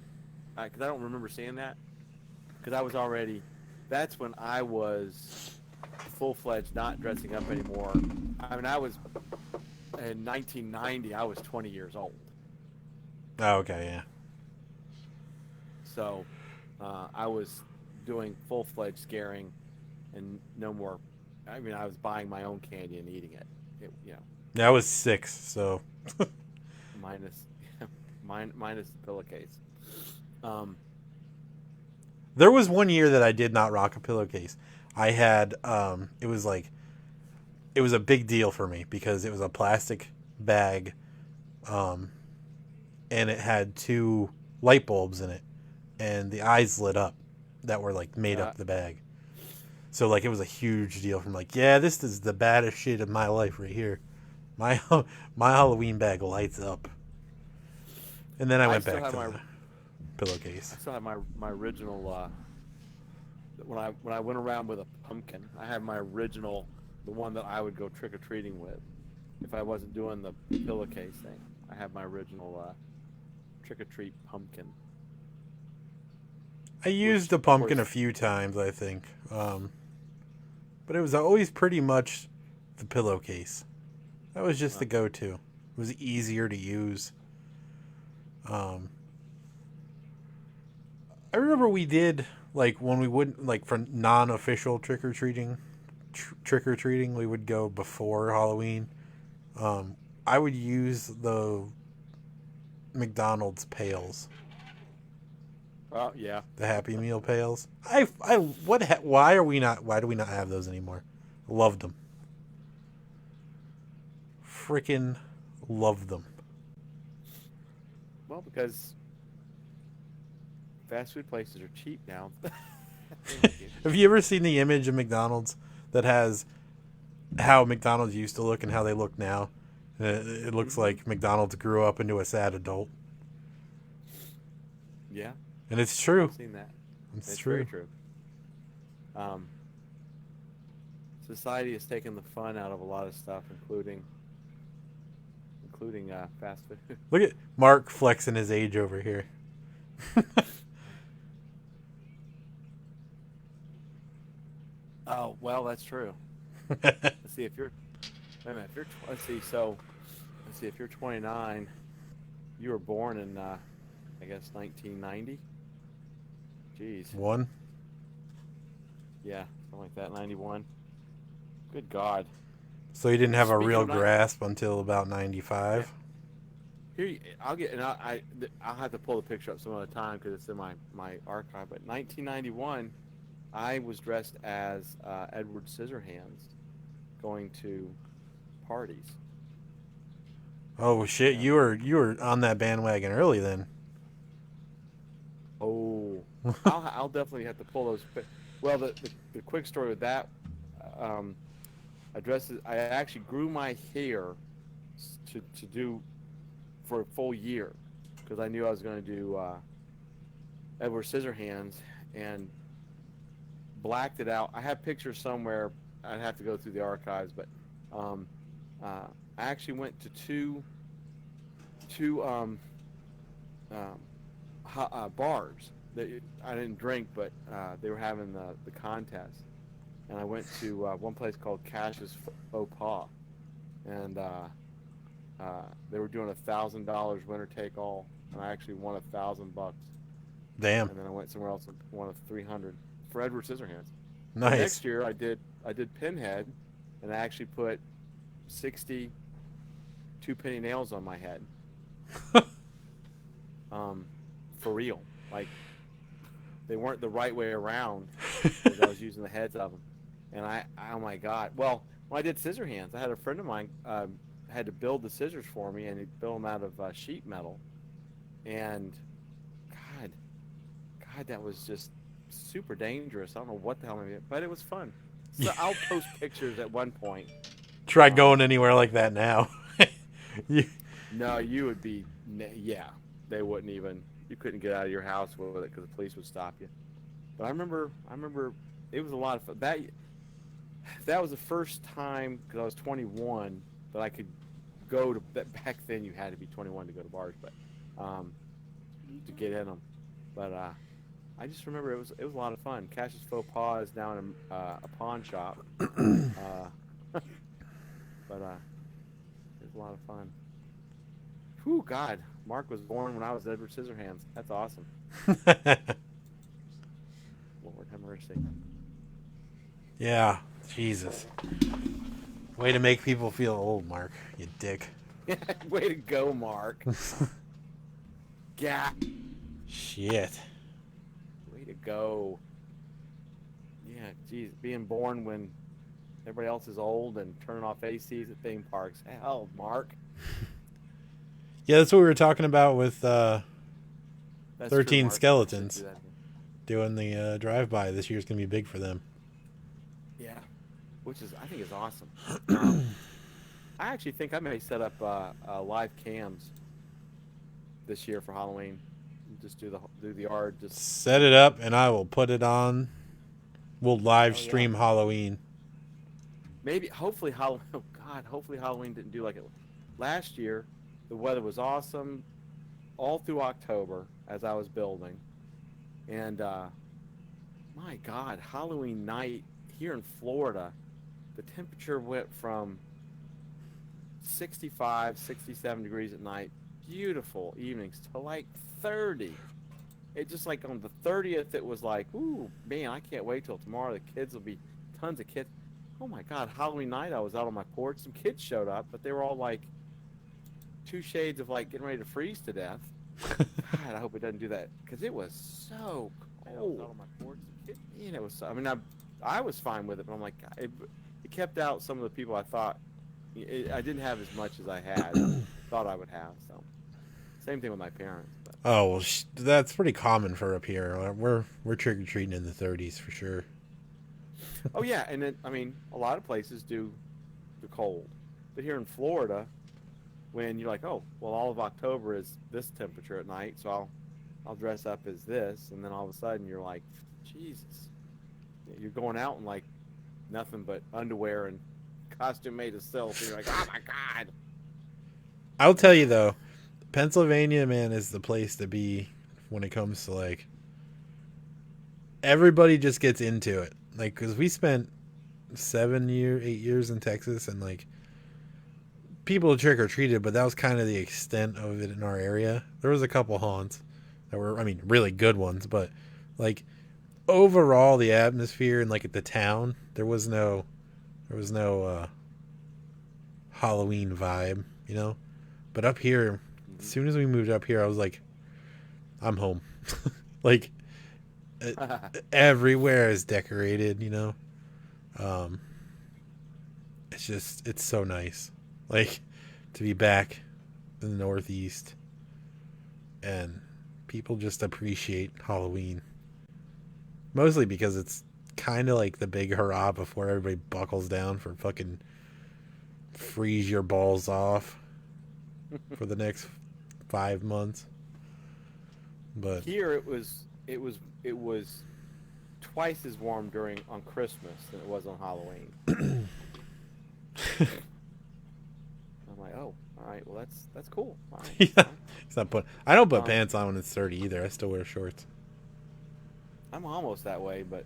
because I don't remember seeing that because I was already. That's when I was full fledged, not dressing up anymore. I mean, I was in 1990. I was 20 years old, Oh, okay, yeah. so I was doing full fledged scaring and no more. I mean, I was buying my own candy and eating it. Yeah, I was 6, so Minus minus the pillowcase. Um, there was one year that I did not rock a pillowcase. I had it was like it was a big deal for me because it was a plastic bag, um, and it had 2 light bulbs in it, and the eyes lit up that were like made uh, up the bag. So like it was a huge deal from like, yeah, this is the baddest shit of my life right here. My my Halloween bag lights up. And then I I went still back have to my the pillowcase. my original when I went around with a pumpkin. I have my original, the one that I would go trick or treating with if I wasn't doing the pillowcase thing. I have my original trick or treat pumpkin, I used which the of pumpkin a course, few times, I think. But it was always pretty much the pillowcase. That was just uh, the go-to. It was easier to use. Um, I remember we did like when we would like for non-official trick or treating, we would go before Halloween. I would use the McDonald's pails, oh yeah, the Happy Meal pails. Why are we not? Why do we not have those anymore? Loved them. Freaking loved them. well because fast food places are cheap now. Have you ever seen the image of McDonald's that has how McDonald's used to look and how they look now? It looks Hmm. like McDonald's grew up into a sad adult, Yeah, and it's I've true. seen that. It's It's very true. true. Um, Society has taken the fun out of a lot of stuff, including fast food. Look at Mark flexing his age over here. Oh well, that's true. Let's see if you're. Wait a minute. If you're. Let's see. So, let's see if you're 29. You were born in, I guess, 1990. Jeez. One. Yeah, something like that. 91. Good God. So you didn't have a Speaking real of night. grasp until about Yeah. 95. Here, I'll get, and I'll have to pull the picture up some other time because it's in my archive. But 1991, I was dressed as Edward Scissorhands, going to parties. Oh shit, Yeah. you were on that bandwagon early then. Oh, I'll definitely have to pull those. Well, the quick story with that, um, I actually grew my hair to do for a full year because I knew I was going to do Edward Scissorhands and blacked it out. I have pictures somewhere. I'd have to go through the archives, but um, I actually went to two bars that I didn't drink, but they were having the contest, and I went to one place called Cash's Faux Pas, and they were doing $1,000 winner take all, and I actually won $1,000. Damn. And then I went somewhere else and won 300 for Edward Scissorhands. The Nice. next year I did Pinhead, and I actually put 60 two-penny nails on my head. For real, like they weren't the right way around because I was using the heads of them, and oh my god. Well, when I did Scissorhands, I had a friend of mine had to build the scissors for me, and he built them out of sheet metal, and God, that was just super dangerous. I don't know what the hell I did, but it was fun. So I'll post pictures at one point. Try going anywhere like that now. No, you would be, yeah, they wouldn't even, you couldn't get out of your house with it because the police would stop you. But I remember it was a lot of fun. That was the first time, because I was 21, that I could go to, back then you had to be 21 to go to bars, but to get in them. But I just remember it was a lot of fun. Cash's Faux Pas is now in a pawn shop. But it was a lot of fun. Whew, God. Mark was born when I was Edward Scissorhands. That's awesome. Lord have mercy. Yeah, Jesus. Way to make people feel old, Mark. You dick. Way to go, Mark. Yeah. Shit. Way to go. Yeah, geez, being born when everybody else is old and turning off ACs at theme parks. Hell, Mark. Yeah, that's what we were talking about with That's 13 true, Mark. Skeletons. Should do that. Doing the drive-by. This year's going to be big for them. Yeah, which is, I think, is awesome. I actually think I may set up live cams this year for Halloween. Just do the yard. Just Set it up, and I will put it on. We'll live Oh, yeah. stream Halloween. maybe, hopefully Halloween. Oh God, hopefully Halloween didn't do like it last year. The weather was awesome all through October as I was building, and my God, Halloween night here in Florida, the temperature went from 65, 67 degrees at night, beautiful evenings, to like 30. It just like on the 30th, it was like, ooh, man, I can't wait till tomorrow. The kids will be, tons of kids. Oh my God, Halloween night, I was out on my porch. Some kids showed up, but they were all like 2 shades of like getting ready to freeze to death. God, I hope it doesn't do that because it was so cold. Out on my porch. Man, it was. I mean, I was fine with it, but I'm like, it kept out some of the people I thought. I didn't have as much as I had thought I would have. So, same thing with my parents. But. Oh, well, that's pretty common for up here. We're trick-or-treating in the 30s for sure. Oh yeah, and then I mean, a lot of places do the cold, but here in Florida, when you're like, oh, well, all of October is this temperature at night, so I'll dress up as this, and then all of a sudden you're like, Jesus, you're going out in like nothing but underwear and costume made of silk, and you're like, oh my God. I'll tell you though, Pennsylvania, man, is the place to be when it comes to like everybody just gets into it. Like, because we spent 8 years in Texas, and like people trick or treated, but that was kind of the extent of it in our area. There was a couple haunts that were, I mean, really good ones, but like overall, the atmosphere and like at the town, there was no Halloween vibe, you know. But up here, as soon as we moved up here, I was like, I'm home. Like everywhere is decorated, you know. It's so nice, like, to be back in the Northeast, and people just appreciate Halloween, mostly because it's kind of like the big hurrah before everybody buckles down for fucking freeze your balls off for the next 5 months. But Here it was twice as warm during on Christmas than it was on Halloween. I'm like, oh, all right, well that's cool. All right, yeah, that's fine. it's not put. I don't put Um, pants on when it's 30 either. I still wear shorts. I'm almost that way, but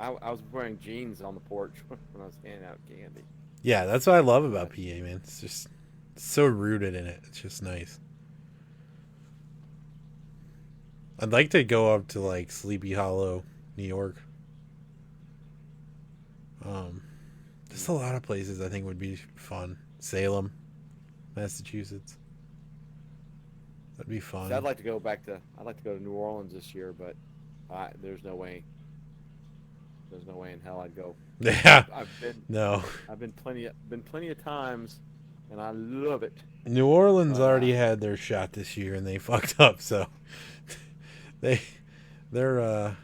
I was wearing jeans on the porch when I was handing out candy. Yeah, that's what I love about But PA, man. It's just so rooted in it. It's just nice. I'd like to go up to like Sleepy Hollow, New York. Um, there's a lot of places I think would be fun. Salem, Massachusetts. That'd be see, fun. I'd like to go to New Orleans this year, but there's no way. There's no way in hell I'd go. Yeah, I've been no. been plenty of times, and I love it. New Orleans But already had their shot this year and they fucked up, so they they're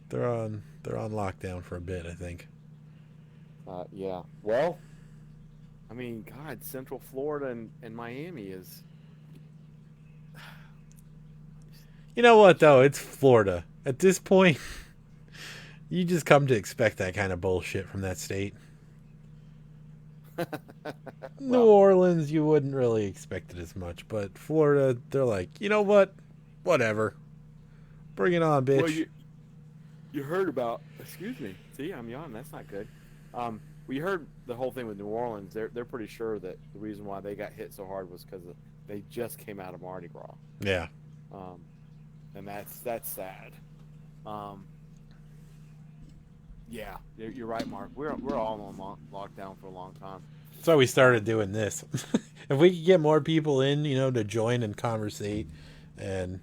they're on lockdown for a bit, I think. yeah. Well, I mean, God, Central Florida and Miami is. You know what though? It's Florida. At this point, you just come to expect that kind of bullshit from that state. New Well, Orleans, you wouldn't really expect it as much, but Florida, they're like, you know what? Whatever. Bring it on, well, bitch. you heard about? Excuse me. See, I'm yawning. That's not good. Well, you heard the whole thing with New Orleans. They're pretty sure that the reason why they got hit so hard was because they just came out of Mardi Gras. Yeah. Um, and that's sad. Um, yeah, you're right, Mark. We're all on lockdown for a long time. That's why we Um, started doing this. If we could get more people in, to join and conversate, and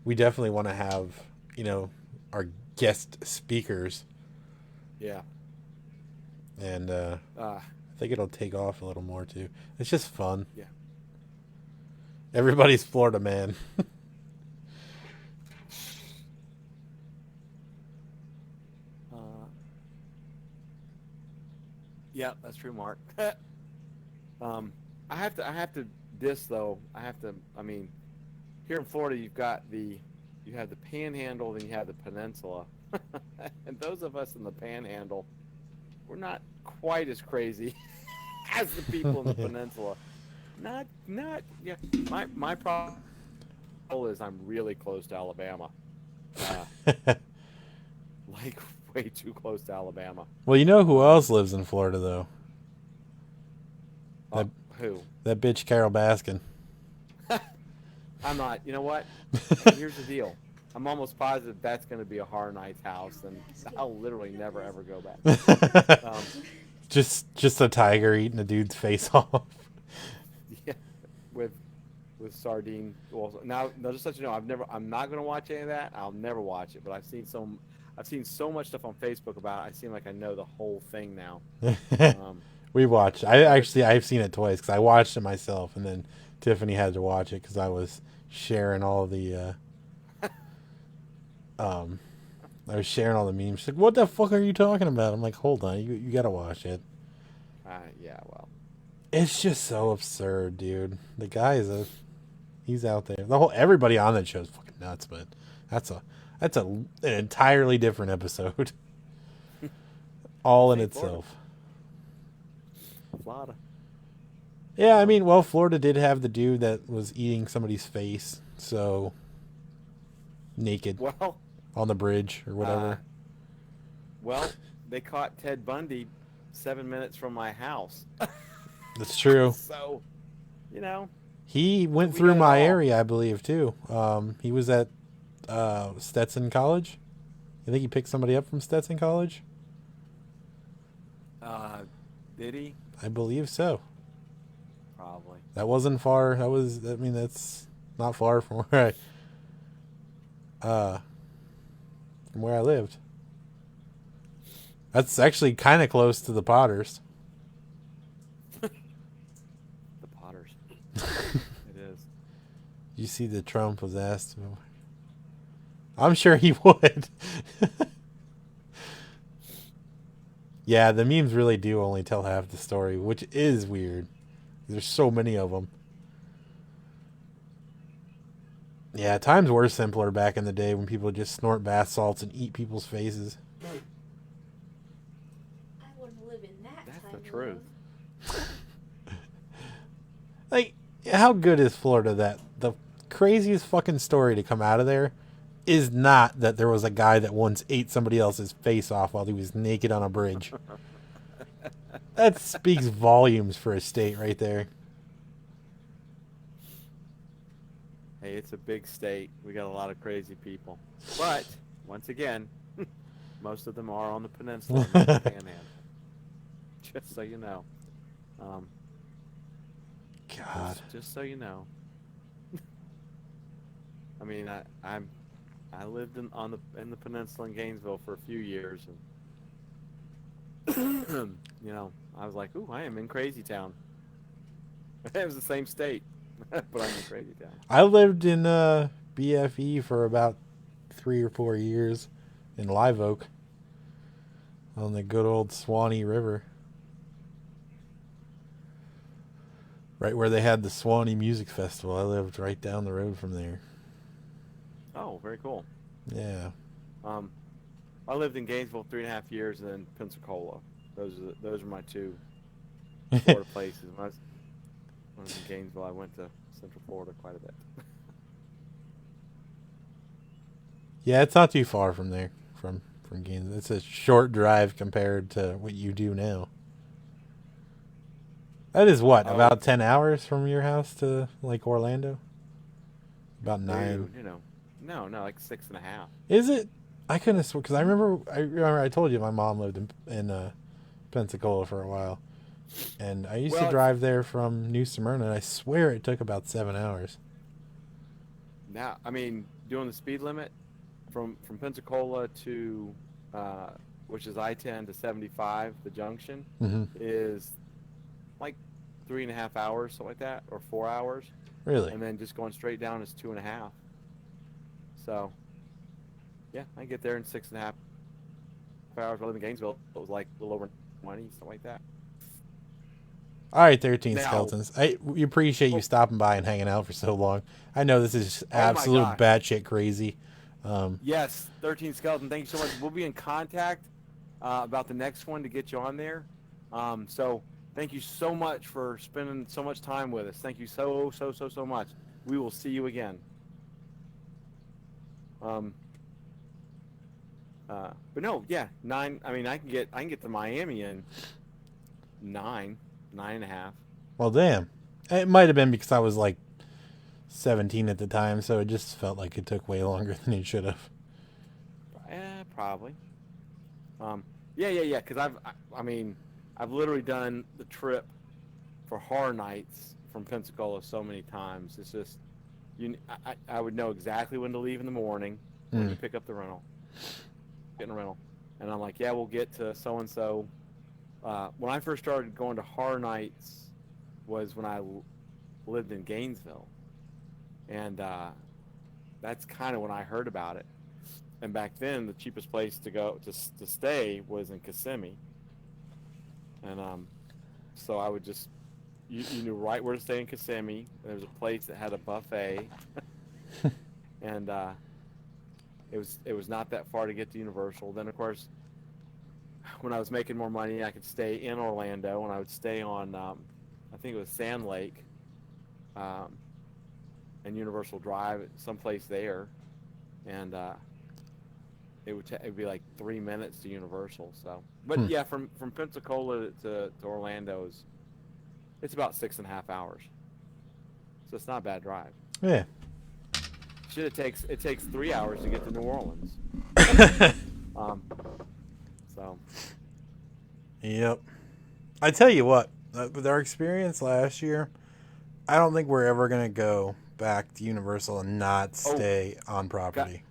we definitely want to have, our guest speakers, yeah. and Uh, I think it'll take off a little more too. It's just fun. yeah. Everybody's Florida man. Uh, yeah, that's true, Mark. um, I have to diss though. I mean, here in Florida, you have the Panhandle, then you have the Peninsula, and those of us in the Panhandle, we're not quite as crazy as the people in the Peninsula. Not yeah. My problem is I'm really close to Alabama, uh, like way too close to Alabama. Well, you know who Um, else lives in Florida though? uh, That who? that bitch Carol Baskin. I'm not. You know what? And here's the deal. I'm almost positive that's going to be a Horror Nights house, and I'll literally never ever go back. Um, just a tiger eating a dude's face off. yeah, with sardine. Well, now just to let you know, I'm not going to watch any of that. I'll never watch it. But I've seen so much stuff on Facebook about it. I seem like I know the whole thing now. Um, We watched. I've seen it twice because I watched it myself, and then Tiffany had to watch it because I was sharing all the um I was sharing all the memes. She's like, "What the fuck are you talking about?" I'm like, "Hold on, you gotta watch it." yeah. Well, It's just so absurd, dude. The guy he's out there. The whole everybody on that show is fucking nuts, but that's an entirely different episode, all in St. Florida, itself. Florida. Yeah, I Um, mean, well, Florida did have the dude that was eating somebody's face, so naked well, on the bridge or uh, whatever. well, they caught Ted Bundy 7 minutes from my house. That's true. So, you know, He so went we through got it my all. area, I believe, too. He was at Stetson College. I think he picked somebody up from Stetson College. Uh, did he? I believe so. Probably. That wasn't far. I mean, that's not far from where from where I lived. That's actually kind of close to the Potters. The Potters. It is. You see that Trump was asked. I'm sure he would. Yeah, the memes really do only tell half the story, which is weird. There's so many of them. Yeah, times were simpler back in the day when people would just snort bath salts and eat people's faces. I want to live in that That's time the truth. Like, how good is Florida that the craziest fucking story to come out of there is not that there was a guy that once ate somebody else's face off while he was naked on a bridge. That speaks volumes for a state right there. Hey, it's a big state. We got a lot of crazy people. But, once again, most of them are on the peninsula, not the panhandle. Just so you know. Um, God. just so you know. I mean, I lived in the peninsula in Gainesville for a few years, and you know, I was like, ooh, I am in Crazy Town. It was the same state, but I'm in Crazy Town. I lived in BFE for about 3 or 4 years in Live Oak on the good old Swanee River. Right where they had the Swanee Music Festival. I lived right down the road from there. Oh, very cool. Yeah. Um, I lived in Gainesville 3.5 years, and then Pensacola. Those are my two Florida places. When I was in Gainesville, I went to Central Florida quite a bit. Yeah, it's not too far from there, from Gainesville. It's a short drive compared to what you do now. That is what, Oh, about 10 hours from your house to like Orlando? About 9. you know, no, like 6.5. Is it? I couldn't have sworn because I remember I told you my mom lived in Pensacola for a while, and I used to Well, drive there from New Smyrna, and I swear it took about 7 hours. now, I mean, doing the speed limit from Pensacola to, which is I-10 to 75, the junction, Mm-hmm. is like 3.5 hours, something like that, or 4 hours, Really? and then just going straight down is 2.5. So, yeah, I get there in 6.5 hours. I live in Gainesville. It was like a little over 20, something like that. All right, 13 Now, skeletons. We appreciate you oh, stopping by and hanging out for so long. I know this is oh my absolute gosh. batshit crazy. Yes, 13 Skeleton. Thank you so much. We'll be in contact about the next one to get you on there. So thank you so much for spending so much time with us. Thank you so much. We will see you again. But no, yeah, 9. I mean, I can get to Miami in 9.5. Well, damn. It might have been because I was like 17 at the time, so it just felt like it took way longer than it should have. Probably. Yeah. Because I mean, I've literally done the trip for Horror Nights from Pensacola so many times. It's just, I would know exactly when to leave in the morning, when to pick up the rental, get in a rental, and I'm like, yeah, we'll get to so and so. When I first started going to Horror Nights was when I lived in Gainesville, and that's kind of when I heard about it. And back then, the cheapest place to go to stay was in Kissimmee, and so I would just you knew right where to stay in Kissimmee. There was a place that had a buffet, and it was not that far to get to Universal. Then of course, when I was making more money, I could stay in Orlando, and I would stay on I think it was Sand Lake, and Universal Drive, someplace there, and it would be like 3 minutes to Universal. So, but yeah, from Pensacola to Orlando it's about 6.5 hours. So it's not a bad drive. Yeah. It takes 3 hours to get to New Orleans. So. Yep. I tell you what, with our experience last year, I don't think we're ever gonna go back to Universal and not stay on property.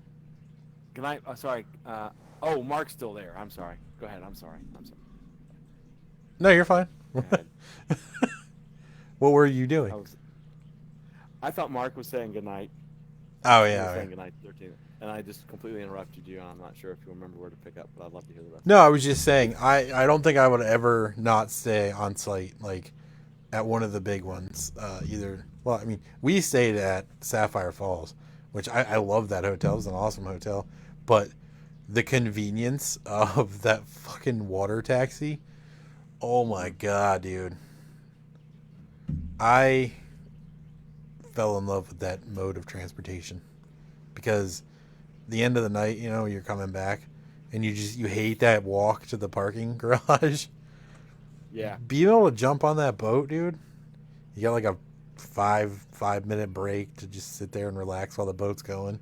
Can I? Sorry. Mark's still there. I'm sorry. Go ahead. I'm sorry. No, you're fine. Go ahead. What were you doing? I thought Mark was saying goodnight. Oh He yeah. was saying goodnight, 13. And I just completely interrupted you, and I'm not sure if you remember where to pick up, but I'd love to hear the rest. No, I was just saying I don't think I would ever not stay on site like at one of the big ones. Either well, I mean, we stayed at Sapphire Falls, which I love that hotel. It's an awesome hotel. But the convenience of that fucking water taxi, oh my god, dude. I fell in love with that mode of transportation because the end of the night, you know, you're coming back and you hate that walk to the parking garage. Yeah. Being able to jump on that boat, dude, you got like a 5 minute break to just sit there and relax while the boat's going,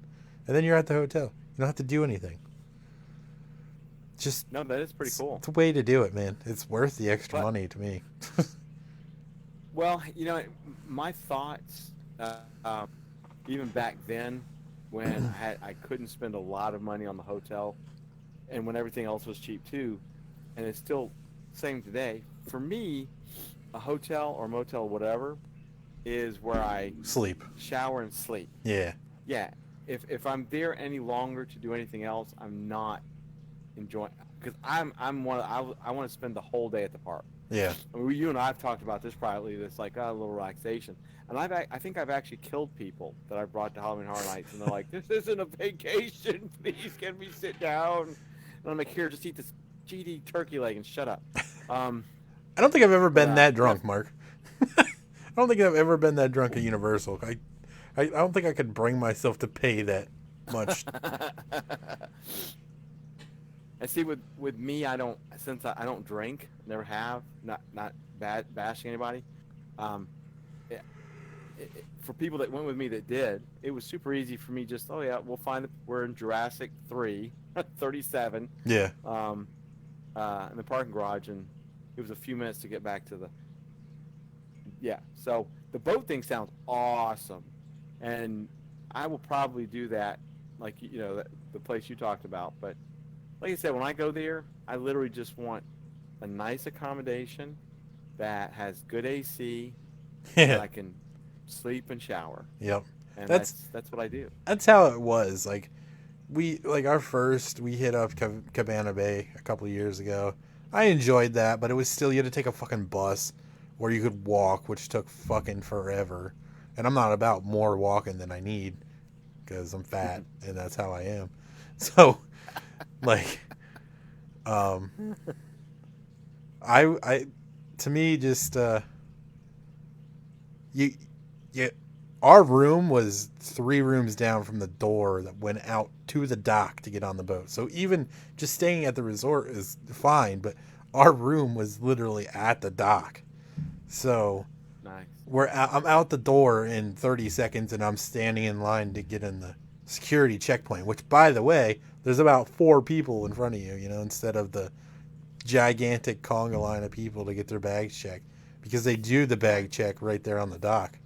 and then you're at the hotel. You don't have to do anything. Just No, that is pretty cool. It's a way to do it, man. It's worth the extra But- money to me. Well, you know, my thoughts, even back then, when I couldn't spend a lot of money on the hotel, and when everything else was cheap too, and it's still same today. For me, a hotel or motel, whatever, is where I Sleep. shower and sleep. Yeah. Yeah, if I'm there any longer to do anything else, I'm not enjoying, because I'm one. I want to spend the whole day at the park. Yeah. I mean, you and I have talked about this privately. That's like a little relaxation, and I think I've actually killed people that I brought to Halloween Horror Nights, and they're like, "This isn't a vacation. Please, can we sit down?" And I'm like, "Here, just eat this GD turkey leg and shut up." I don't think I've ever been Yeah. that drunk, Mark. I don't think I've ever been that drunk at Universal. I don't think I could bring myself to pay that much. And see, with me, since I don't drink, never have, not bashing anybody. For people that went with me that did, it was super easy for me. Just, oh yeah, we're in Jurassic 3, 37, Yeah. in the parking garage, and it was a few minutes to get back to the. Yeah, so the boat thing sounds awesome, and I will probably do that, like the place you talked about, but. Like I said, when I go there, I literally just want a nice accommodation that has good AC, and Yeah. I can sleep and shower, Yep. and That's- that's what I do. That's how it was. Like we hit up Cabana Bay a couple of years ago. I enjoyed that, but it was still, you had to take a fucking bus, or you could walk, which took fucking forever. And I'm not about more walking than I need, because I'm fat and that's how I am. So, like, I to me, just you our room was 3 rooms down from the door that went out to the dock to get on the boat. So even just staying at the resort is fine, but our room was literally at the dock. So Nice. I'm out the door in 30 seconds, and I'm standing in line to get in the security checkpoint, which, by the way, there's about 4 people in front of you, instead of the gigantic conga line of people to get their bags checked, because they do the bag check right there on the dock.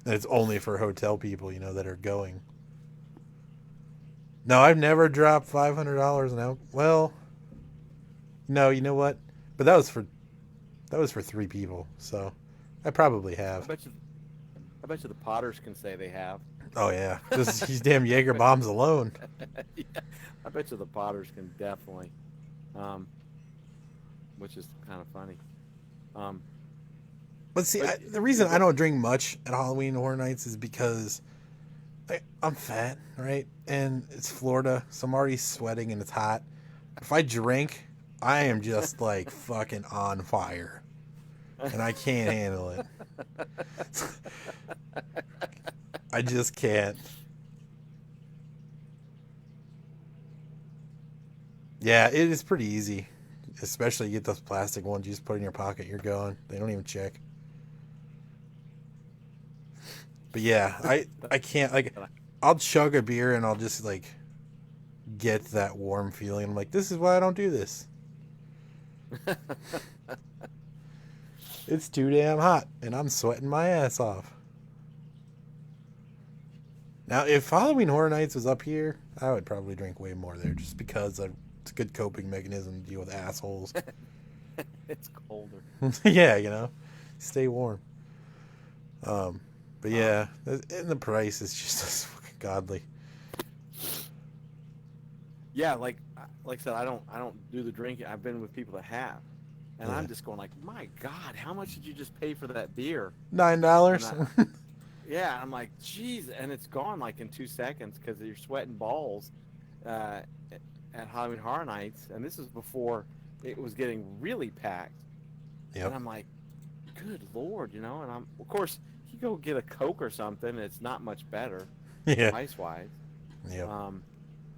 And it's only for hotel people, that are going. No, I've never dropped $500 an hour. Well, no, you know what? But that was for 3 people, so I probably I have. bet you the Potters can say they have. Oh yeah, these damn Jaeger bombs alone. Yeah, I bet you the Potters can definitely, which is kind of funny. But see, But the reason I don't drink much at Halloween Horror Nights is because I'm fat, right? And it's Florida, so I'm already sweating and it's hot. If I drink, I am just like fucking on fire, and I can't handle it. I just can't. Yeah, it is pretty easy. Especially you get those plastic ones you just put in your pocket, you're going. They don't even check. But yeah, I can't, like, I'll chug a beer and I'll just like get that warm feeling. I'm like, this is why I don't do this. It's too damn hot and I'm sweating my ass off. Now, if Halloween Horror Nights was up here, I would probably drink way more there, just because it's a good coping mechanism to deal with assholes. It's colder. Yeah, stay warm. But yeah, and the price is just fucking godly. Yeah, like I said, I don't do the drinking. I've been with people that have, and Yeah. I'm just going like, my God, how much did you just pay for that beer? $9. Yeah, I'm like, geez, and it's gone like in 2 seconds because you're sweating balls uh, at Halloween Horror Nights, and this is before it was getting really packed. And Yep. I'm like, good lord, and I'm of course you go get a Coke or something, and it's not much better, Yeah. ice wise. Yep. Um,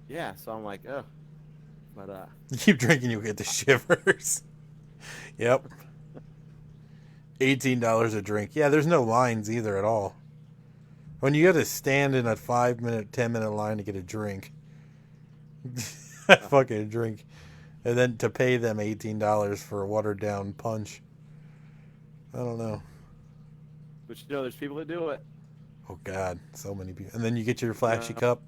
yeah, so I'm like, oh, but You keep drinking, you'll get the shivers. Yep. $18 a drink. Yeah, there's no lines either at all. When you got to stand in a 5 minute, 10 minute line to get a drink, fucking drink, and then to pay them $18 for a watered down punch. I don't know. but there's people that do it. Oh God, so many people. And then you get your flashy Yeah. cup,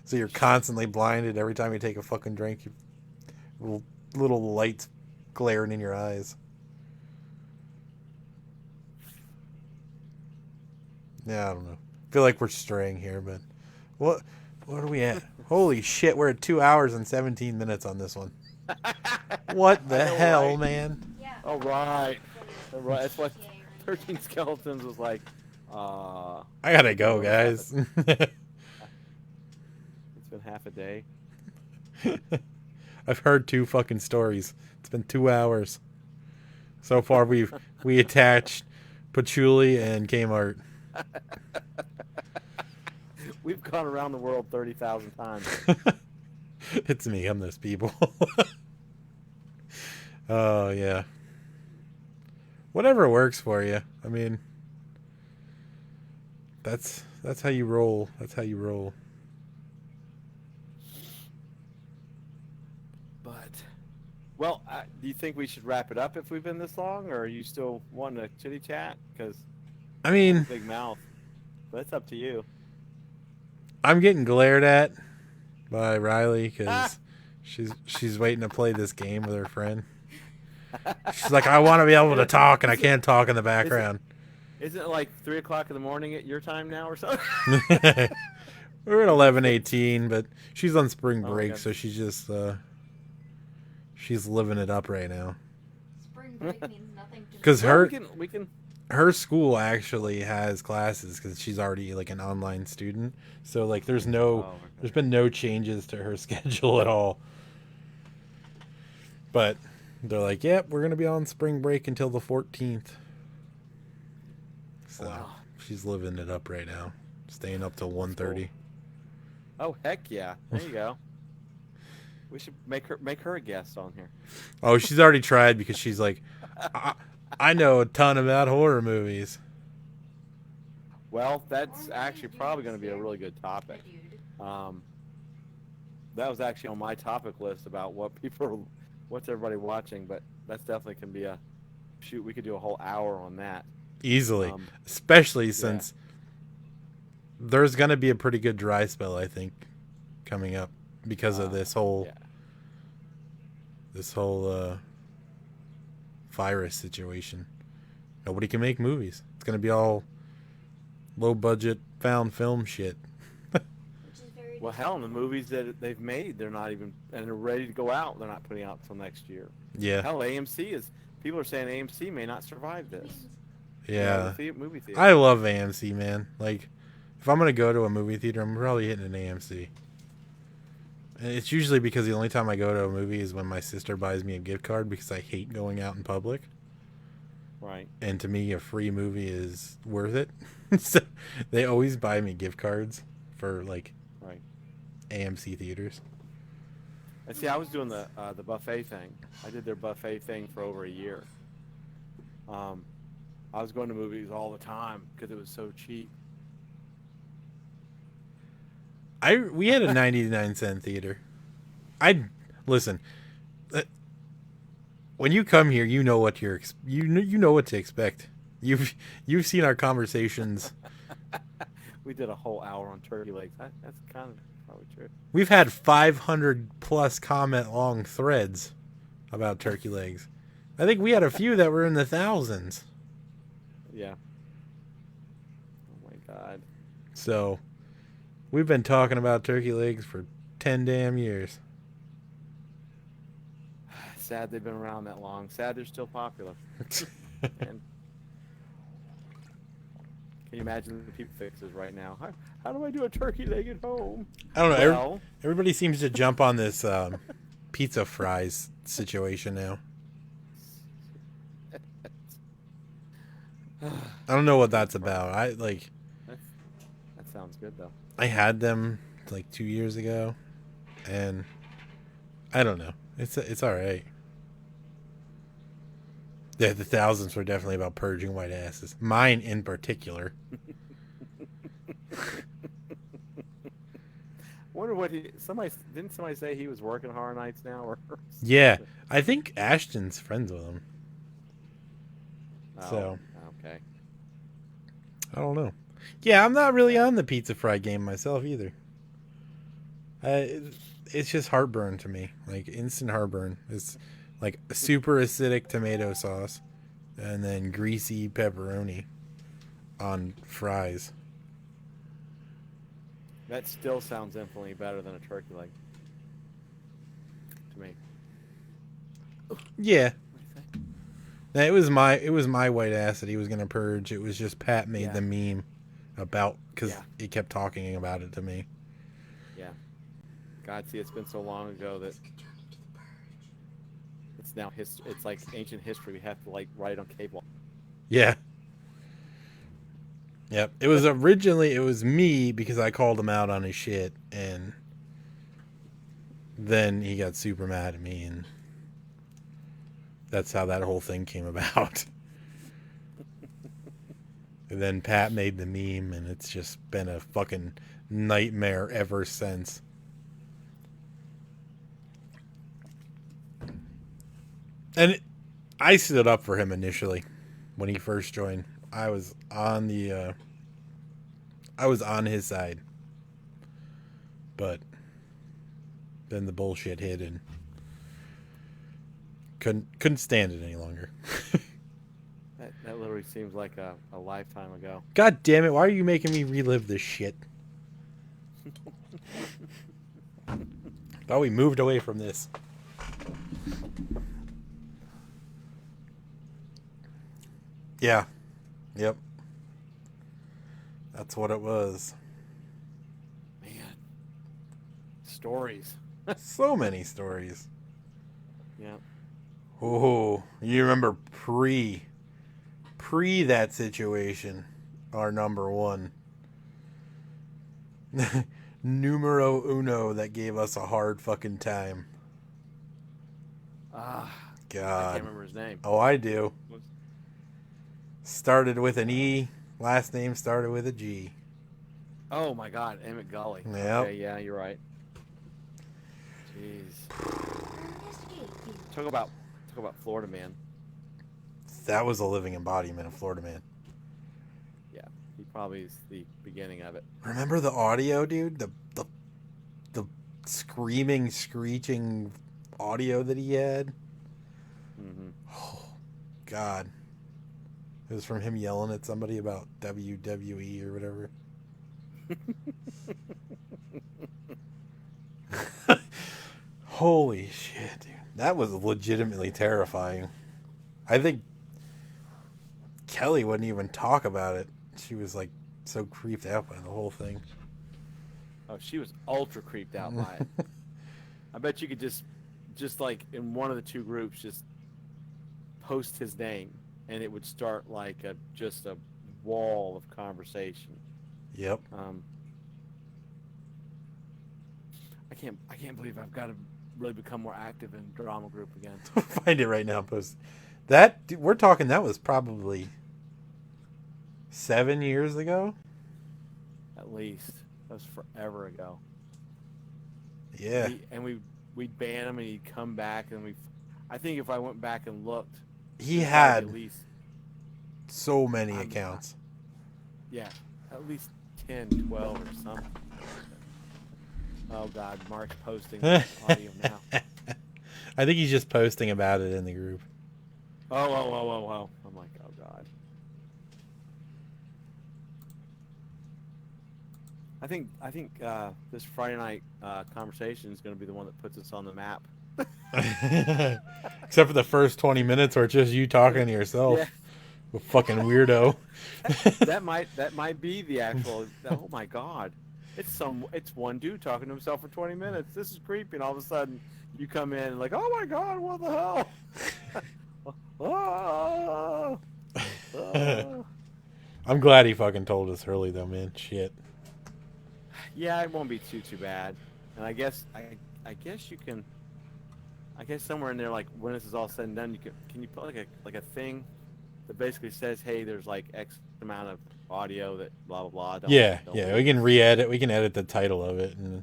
so you're constantly blinded every time you take a fucking drink. Little lights glaring in your eyes. Yeah, I don't know. I feel like we're straying here, but what are we at? Holy shit, we're at 2 hours and 17 minutes on this one. What the I know, hell, right? man? Yeah. All right. For Right, that's what GTA, right? 13 Skeletons was like. I gotta go, Well, it's guys. It's been half a day. I've heard 2 fucking stories. It's been 2 hours. So far, we attached Patchouli and Kmart. We've gone around the world 30,000 times. It's me. I'm those people. Oh yeah. Whatever works for you. I mean, that's how you roll. That's how you roll. But, well, do you think we should wrap it up if we've been this long, or are you still wanting to chitty chat? Because I mean, big mouth. But it's up to you. I'm getting glared at by Riley Ah! because she's waiting to play this game with her friend. She's like, I want to be able to talk, and I can't talk in the background. Isn't it like 3 o'clock in the morning at your time now or something? We're at 11:18, but she's on spring Oh, break, okay. so she's just she's living it up right now. Spring break means nothing to me. 'Cause Well, her- we can. Her school actually has classes because she's already like an online student. So like, there's Oh, okay. been no changes to her schedule at all. But they're like, yep, we're gonna be on spring break until the 14th. So Wow. she's living it up right now, staying up till 1:30. Oh, heck yeah. There you go. We should make her a guest on here. Oh, she's already tried because she's like, I know a ton about horror movies. Well, that's Or actually maybe probably do going to be a scare really good the topic. dude. That was actually on my topic list about what's everybody watching, but that's definitely can be a shoot. We could do a whole hour on that. Easily, Um, especially since there's gonna be a pretty good dry spell, I think, coming up because of this whole yeah. virus situation. Nobody can make movies. It's gonna be all low budget found film shit. Which is very Well, hell, in the movies that they've made, they're not even and they're ready to go out. They're not putting out until next year. Yeah, Hell, AMC is. People are saying AMC may not survive this. yeah. Movie theater. I love AMC, man. Like, if I'm gonna go to a movie theater, I'm probably hitting an AMC. And it's usually because the only time I go to a movie is when my sister buys me a gift card because I hate going out in public. Right. And to me, a free movie is worth it. So they always buy me gift cards for like Right. AMC theaters. And see, I was doing the buffet thing. I did their buffet thing for over a year. I was going to movies all the time because it was so cheap. We had a 99-cent theater. Listen. When you come here, you know what you know what to expect. You've seen our conversations. We did a whole hour on turkey legs. That's kind of probably true. We've had 500 plus comment long threads about turkey legs. I think we had a few that were in the thousands. Yeah. Oh my God. So, we've been talking about turkey legs for 10 damn years. Sad they've been around that long. Sad they're still popular. And Can you imagine the people fixes right now? How do I do a turkey leg at home? I don't know. Well, Everybody seems to jump on this pizza fries situation now. I don't know what that's about. that sounds good though. I had them like 2 years ago, and I don't know. It's all right. Yeah, the thousands were definitely about purging white asses. Mine in particular. Wonder what somebody didn't somebody say he was working Horror Nights now or Yeah, I think Ashton's friends with him. Oh, So okay. I don't know. Yeah, I'm not really on the pizza fry game myself either. It's just heartburn to me, like instant heartburn. It's like super acidic tomato sauce, and then greasy pepperoni on fries. That still sounds infinitely better than a turkey leg to me. Yeah, What do you think? now, it was my white ass that he was gonna purge. It was just Pat made Yeah. the meme about because Yeah. he kept talking about it to me. Yeah. God, see, it's been so long ago that it's now it's like ancient history. We have to like write it on cave wall. Yeah. Yep. It was me because I called him out on his shit, and then he got super mad at me, and that's how that whole thing came about. And then Pat made the meme, and it's just been a fucking nightmare ever since. And I stood up for him initially when he first joined. I was on his side. But then the bullshit hit and couldn't stand it any longer. That literally seems like a lifetime ago. God damn it, why are you making me relive this shit? Thought we moved away from this. Yeah. Yep. That's what it was. Man, stories. So many stories. Yeah. Oh, you remember pre that situation, our number one. Numero uno that gave us a hard fucking time. I God. can't remember his name. Oh, I do. Started with an E, last name started with a G. Oh my God, Emmett Gully. Yep. Okay, yeah, you're right. Jeez. Investigate you. Talk about Florida man. That was a living embodiment of Florida Man. Yeah, he probably is the beginning of it. Remember the audio, dude? The screaming, screeching audio that he had? Mm-hmm. Oh, God. It was from him yelling at somebody about WWE or whatever. Holy shit, dude. That was legitimately terrifying. I think Kelly wouldn't even talk about it. She was like so creeped out by the whole thing. Oh, she was ultra creeped out by it. I bet you could just like in one of the two groups, just post his name, and it would start like just a wall of conversation. Yep. I can't believe I've got to really become more active in drama group again. Find it right now. Post that. Dude, we're talking. That was probably 7 years ago. At least that was forever ago. Yeah. We'd ban him, and he'd come back, and I think if I went back and looked, He there's had probably at least so many accounts. yeah, at least 10, 12 or something. Oh God, Mark's posting audio now. I think he's just posting about it in the group. Oh. I'm like, oh God. I think this Friday night conversation is going to be the one that puts us on the map. Except for the first 20 minutes where it's just you talking to yourself. Yeah. A fucking weirdo. That might be the actual. Oh my God, it's one dude talking to himself for 20 minutes. This is creepy, and all of a sudden you come in and like, oh my God, what the hell? I'm glad he fucking told us early though, man. Shit. Yeah, it won't be too bad, and I guess you can. I guess somewhere in there, like when this is all said and done, can you put like a thing that basically says, hey, there's like X amount of audio that blah blah blah. Don't Yeah, don't yeah. leave We can this. re-edit. We can edit the title of it. And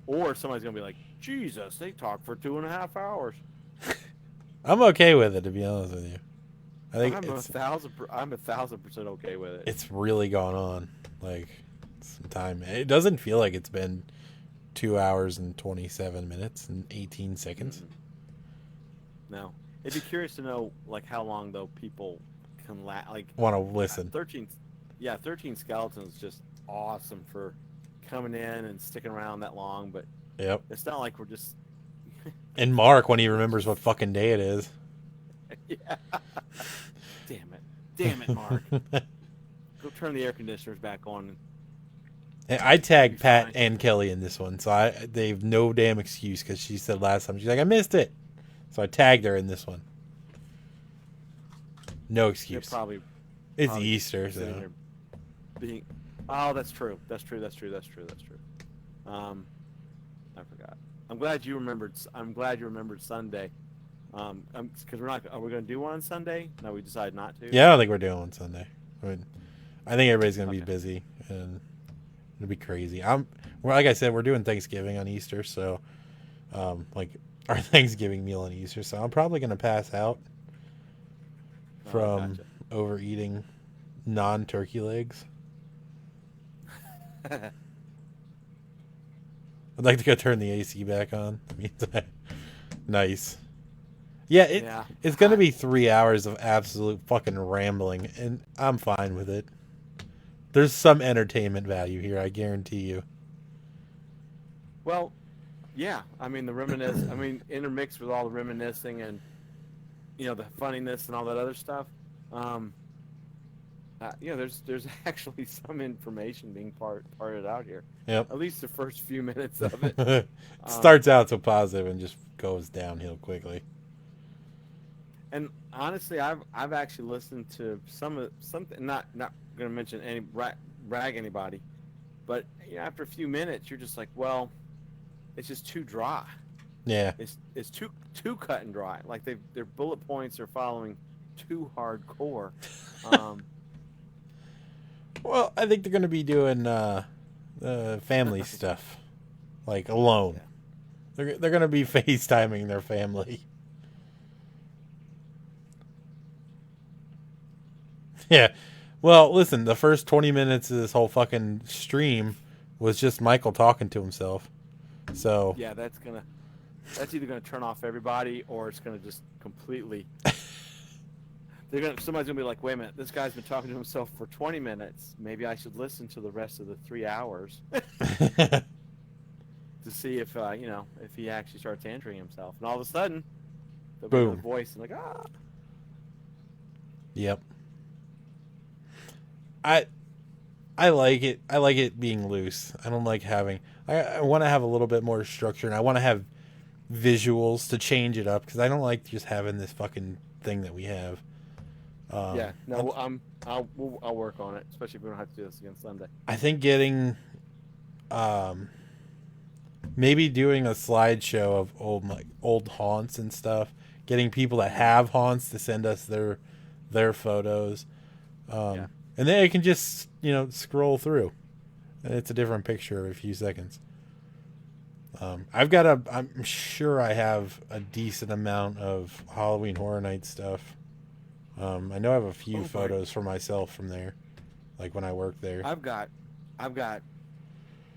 Or somebody's gonna be like, Jesus, they talked for 2.5 hours. I'm okay with it, to be honest with you. I think I'm 1,000% okay with it. it's really gone on like some time. It doesn't feel like it's been 2 hours and 27 minutes and 18 seconds. No, it'd be curious to know like how long though people can like Want to listen? 13. Yeah, 13 Skeletons just awesome for coming in and sticking around that long, but Yep. it's not like we're just And Mark, when he remembers what fucking day it is. yeah. Damn it, Mark. Go turn the air conditioners back on. And I tagged Be Pat fine. and Kelly in this one, so they have no damn excuse because she said last time she's like I missed it, so I tagged her in this one. No They're excuse. probably It's probably Easter, sitting so here being. Oh, that's true. That's true. I forgot. I'm glad you remembered. I'm glad you remembered Sunday. Because we're not. Are we going to do one on Sunday? No, we decided not to. yeah, I don't think we're doing one Sunday. I mean, I think everybody's gonna be Okay. busy and it'll be crazy. Well, like I said, we're doing Thanksgiving on Easter, so like our Thanksgiving meal on Easter, so I'm probably gonna pass out Oh, from gotcha. overeating non-turkey legs. I'd like to go turn the AC back on. Nice. Yeah, Yeah. it's gonna be 3 hours of absolute fucking rambling, and I'm fine with it. There's some entertainment value here, I guarantee you. Well, yeah. I mean, intermixed with all the reminiscing and the funniness and all that other stuff. There's actually some information being parted out here. Yep. At least the first few minutes of it. It starts out so positive and just goes downhill quickly. And honestly, I've actually listened to something. Not going to mention any rag anybody, but after a few minutes, you're just like, well, it's just too dry. Yeah. It's too cut and dry. Like their bullet points are following too hardcore. Well, I think they're going to be doing family stuff, like alone. Yeah. They're going to be FaceTiming their family. Yeah. Well, listen, the first 20 minutes of this whole fucking stream was just Michael talking to himself. So, Yeah, that's either gonna turn off everybody or it's gonna just completely. Somebody's gonna be like, wait a minute, this guy's been talking to himself for 20 minutes. Maybe I should listen to the rest of the 3 hours to see if if he actually starts answering himself. And all of a sudden, there'll be Boom. a voice and like, ah. Yep. I like it. I like it being loose. I don't like having. I want to have a little bit more structure, and I want to have visuals to change it up because I don't like just having this fucking thing that we have. Yeah, no, I'll work on it, especially if we don't have to do this again Sunday. I think getting, maybe doing a slideshow of old haunts and stuff. Getting people that have haunts to send us their photos, Yeah. and then it can just scroll through, and it's a different picture every few seconds. I'm sure I have a decent amount of Halloween Horror Night stuff. I know I have a few photos for myself from there, like when I worked there. I've got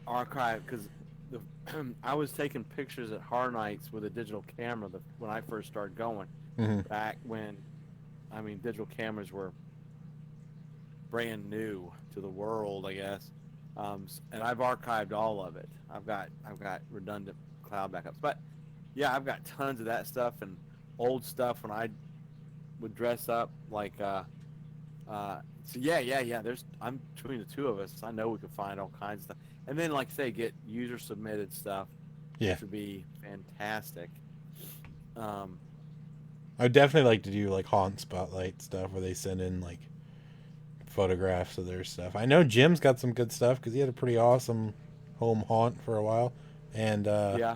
archive because I was taking pictures at Horror Nights with a digital camera when I first started going. Mm-hmm. Back when, digital cameras were brand new to the world, I guess. And I've archived all of it. I've got redundant cloud backups, but yeah, I've got tons of that stuff and old stuff when I would dress up like So yeah. I'm between the two of us. I know we could find all kinds of stuff, and then like I say, get user submitted stuff, Yeah. which would be fantastic. Um, I would definitely like to do like haunt spotlight stuff where they send in like photographs of their stuff. I know Jim's got some good stuff because he had a pretty awesome home haunt for a while, and yeah,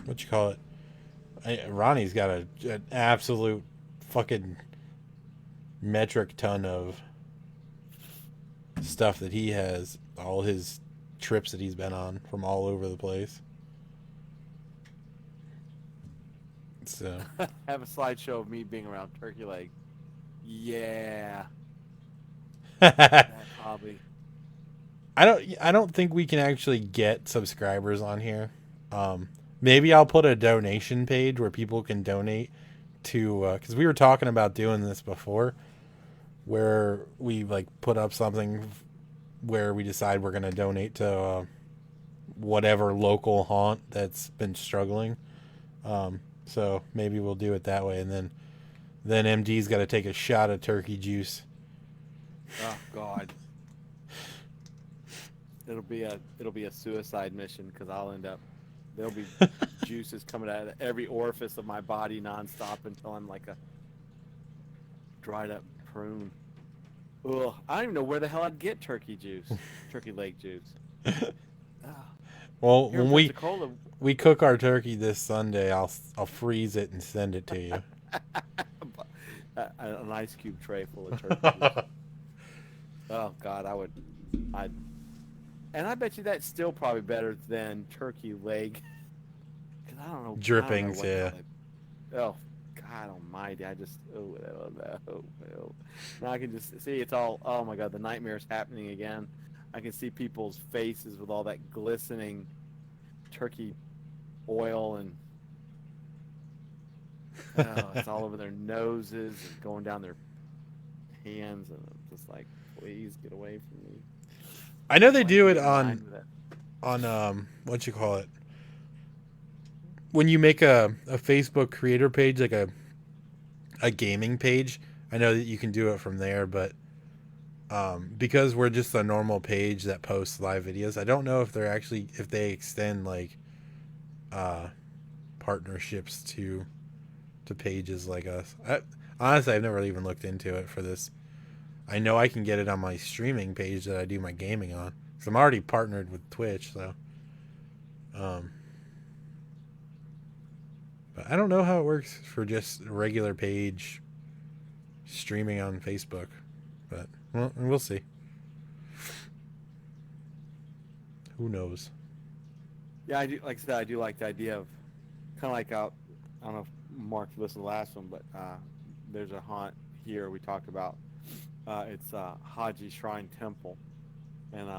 what you call it? Ronnie's got an absolute fucking metric ton of stuff that he has, all his trips that he's been on from all over the place. So have a slideshow of me being around Turkey Lake. Yeah, that probably. I don't think we can actually get subscribers on here. Maybe I'll put a donation page where people can donate to because we were talking about doing this before, where we like put up something where we decide we're gonna donate to whatever local haunt that's been struggling. So maybe we'll do it that way, and then MD's got to take a shot of turkey juice. Oh God. It'll be a suicide mission because there'll be juices coming out of every orifice of my body nonstop until I'm like a dried up prune. Ugh, I don't even know where the hell I'd get turkey lake juice. Well, Here in when Pensacola, we cook our turkey this Sunday, I'll freeze it and send it to you. an ice cube tray full of turkey juice. Oh God, and I bet you that's still probably better than turkey leg. Cause I don't know. Drippings, I don't know yeah. Oh, God Almighty! Oh. Now I can just see it's all. Oh my God, the nightmare's happening again. I can see people's faces with all that glistening turkey oil and it's all over their noses and going down their hands, and I'm just like, please get away from me. I know they Why do you it get in line with that? on what you call it, when you make a Facebook creator page, like a gaming page. I know that you can do it from there, but because we're just a normal page that posts live videos, I don't know if they extend like partnerships to pages like us. Honestly, I've never even looked into it for this. I know I can get it on my streaming page that I do my gaming on, because I'm already partnered with Twitch. So, but I don't know how it works for just a regular page streaming on Facebook. But well, we'll see. Who knows? Yeah, I do. Like I said, I do like the idea of kind of like out. I don't know if Mark listened to the last one, but there's a haunt here we talked about. It's Haji Shrine Temple, and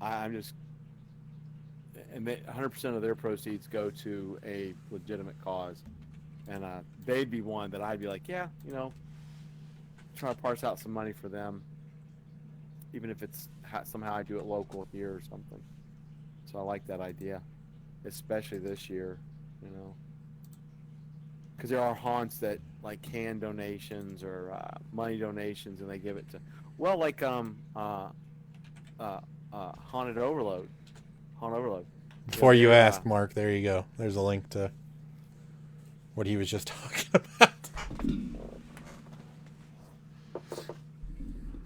I'm just, and 100% of their proceeds go to a legitimate cause, and they'd be one that I'd be like, yeah, try to parse out some money for them, even if it's somehow I do it local here or something. So I like that idea, especially this year, because there are haunts that like can donations or money donations, and they give it to, well, like Haunted Overload. Before you they're, ask, Mark, there you go. There's a link to what he was just talking about.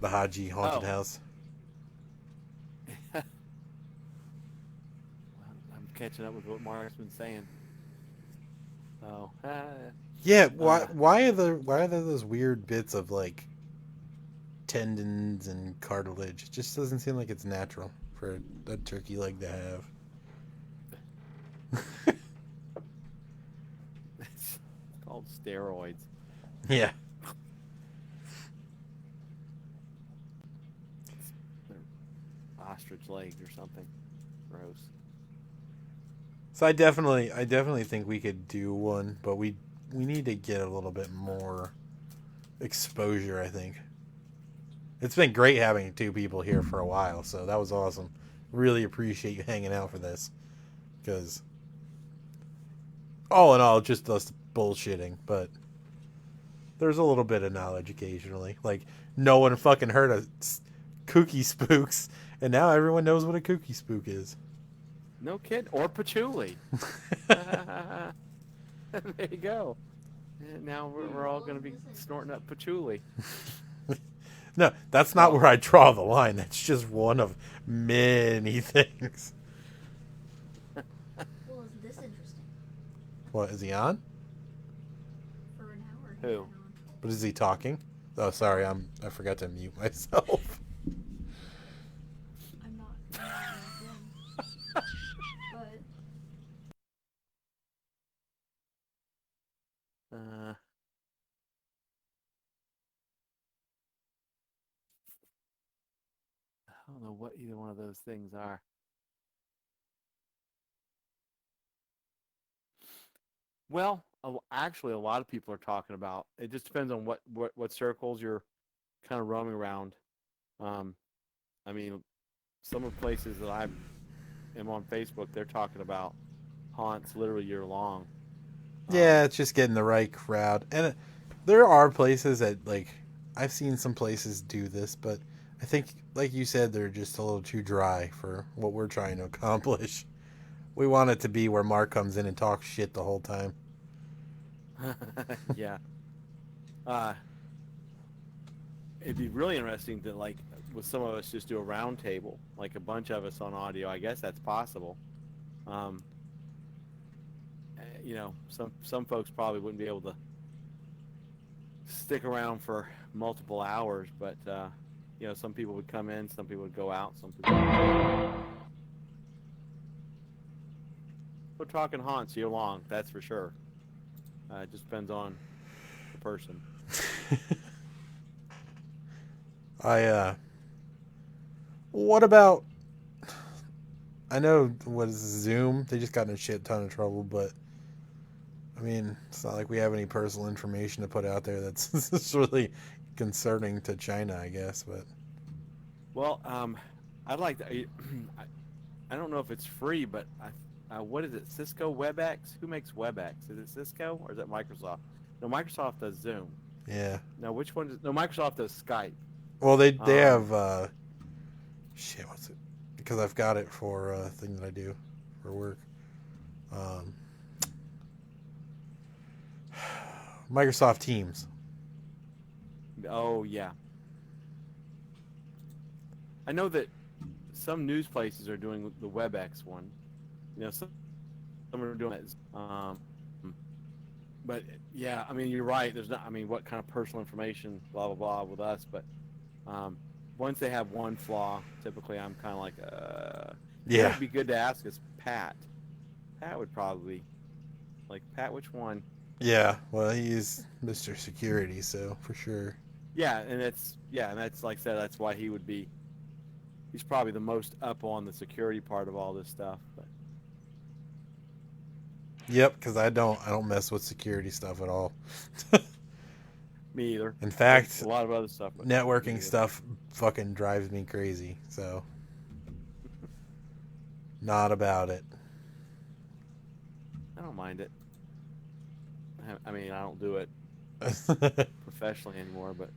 The Haji Haunted House. I'm catching up with what Mark's been saying. Oh, Yeah, why are there those weird bits of like tendons and cartilage? It just doesn't seem like it's natural for a turkey leg to have. it's called steroids. Yeah. Ostrich legs or something. Gross. So I definitely think we could do one, but we need to get a little bit more exposure, I think. It's been great having two people here for a while, so that was awesome. Really appreciate you hanging out for this, because all in all, just us bullshitting, but there's a little bit of knowledge occasionally. Like, no one fucking heard of kooky spooks, and now everyone knows what a kooky spook is. No kid or patchouli. There you go. And now we're all going to be snorting up patchouli. No, that's not where I draw the line. That's just one of many things. Well, isn't this interesting? What, is he on? For an hour. he's Who? been on. But is he talking? Oh, sorry, I forgot to mute myself. I'm not on LinkedIn. But I don't know what either one of those things are. Well, actually, a lot of people are talking about. It just depends on what circles you're kind of roaming around. I mean, some of the places that I am on Facebook, they're talking about haunts literally year long. Yeah, it's just getting the right crowd. And there are places that, like, I've seen some places do this, but I think, like you said, they're just a little too dry for what we're trying to accomplish. We want it to be where Mark comes in and talks shit the whole time. Yeah. It'd be really interesting to, like, with some of us just do a round table, like a bunch of us on audio. I guess that's possible. You know, some folks probably wouldn't be able to stick around for multiple hours, but you know, some people would come in, some people would go out, some people would... We're talking haunts year long, that's for sure. It just depends on the person. What about, I know, what is Zoom? They just got in a shit ton of trouble, but I mean, it's not like we have any personal information to put out there that's really concerning to China, I guess, but. Well, I'd like to, I don't know if it's free, but what is it, Cisco WebEx? Who makes WebEx? Is it Cisco or is it Microsoft? No, Microsoft does Zoom. Yeah. No, which one does, no, Microsoft does Skype. Well, they have, shit, what's it? Because I've got it for a thing that I do for work. Microsoft Teams. Oh, yeah. I know that some news places are doing the WebEx one. You know, some are doing it. But yeah, I mean, you're right. There's not. I mean, what kind of personal information, blah blah blah, with us. But once they have one flaw, typically I'm kind of like, Yeah. It'd be good to ask us Pat. Pat would probably, like, Pat, which one? Yeah. Well, he's Mr. Security, so for sure. Yeah, and that's like I said, that's why he would be. He's probably the most up on the security part of all this stuff. But Yep, because I don't mess with security stuff at all. me either. In fact, a lot of other stuff. But networking stuff fucking drives me crazy. So, not about it. I don't mind it. I mean, I don't do it professionally anymore, but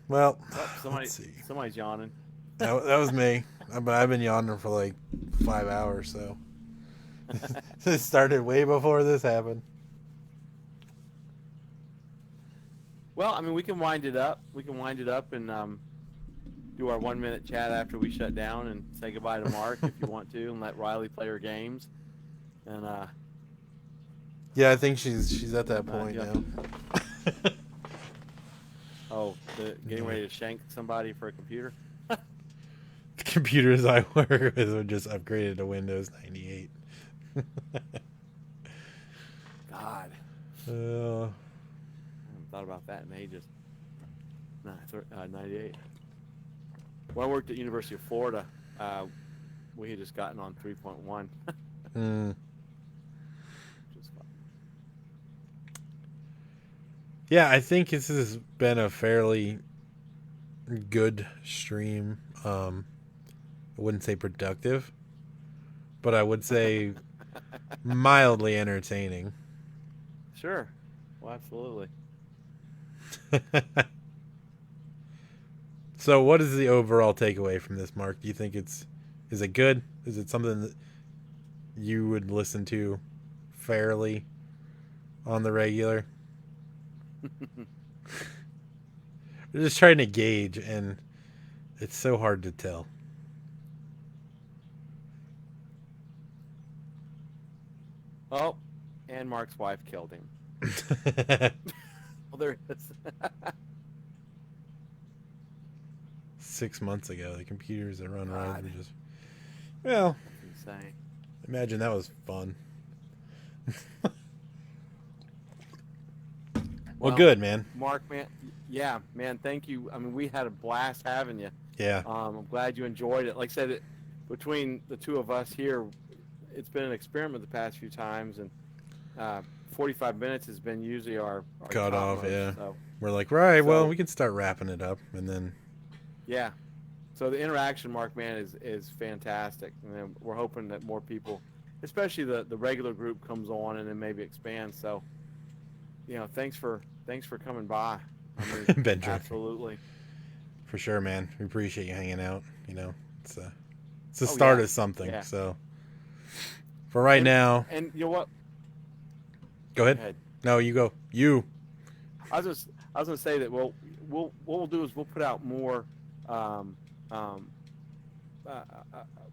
Well, somebody's yawning. that was me. But I've been yawning for like 5 hours, so it started way before this happened. Well, I mean, we can wind it up. We can wind it up and do our 1 minute chat after we shut down and say goodbye to Mark if you want to, and let Riley play her games. And yeah, I think she's at that point yeah. now. Oh, getting ready to shank somebody for a computer. The computers I work with are just upgraded to Windows 98. God, I Uh, haven't thought about that in ages. 98. When I worked at University of Florida, we had just gotten on 3.1. mm. Just fun. Yeah, I think this has been a fairly good stream. I wouldn't say productive, but I would say mildly entertaining. Sure. Well, absolutely. So, what is the overall takeaway from this, Mark? Do you think is it good? Is it something that you would listen to fairly on the regular? We're just trying to gauge, and it's so hard to tell. Oh, and Mark's wife killed him. Well, there it is. 6 months ago, the computers that run God. Ryzen just. Well, That's insane. imagine that was fun. Well, good, man. Mark, man. Yeah, man. Thank you. I mean, we had a blast having you. Yeah. I'm glad you enjoyed it. Like I said, between the two of us here, it's been an experiment the past few times, and 45 minutes has been usually our Cut off, topmost, yeah. So, We're like, right, well, So- we can start wrapping it up, and then yeah. So the interaction, Mark, man, is fantastic, and then we're hoping that more people, especially the regular group, comes on and then maybe expands. So, thanks for coming by. I mean, Benjamin. absolutely. For sure, man. We appreciate you hanging out. It's the Oh, start yeah. of something. Yeah. So for right And- now, And you know what? go Go ahead. ahead. No, you go. You. I was gonna say that what we'll do is we'll put out more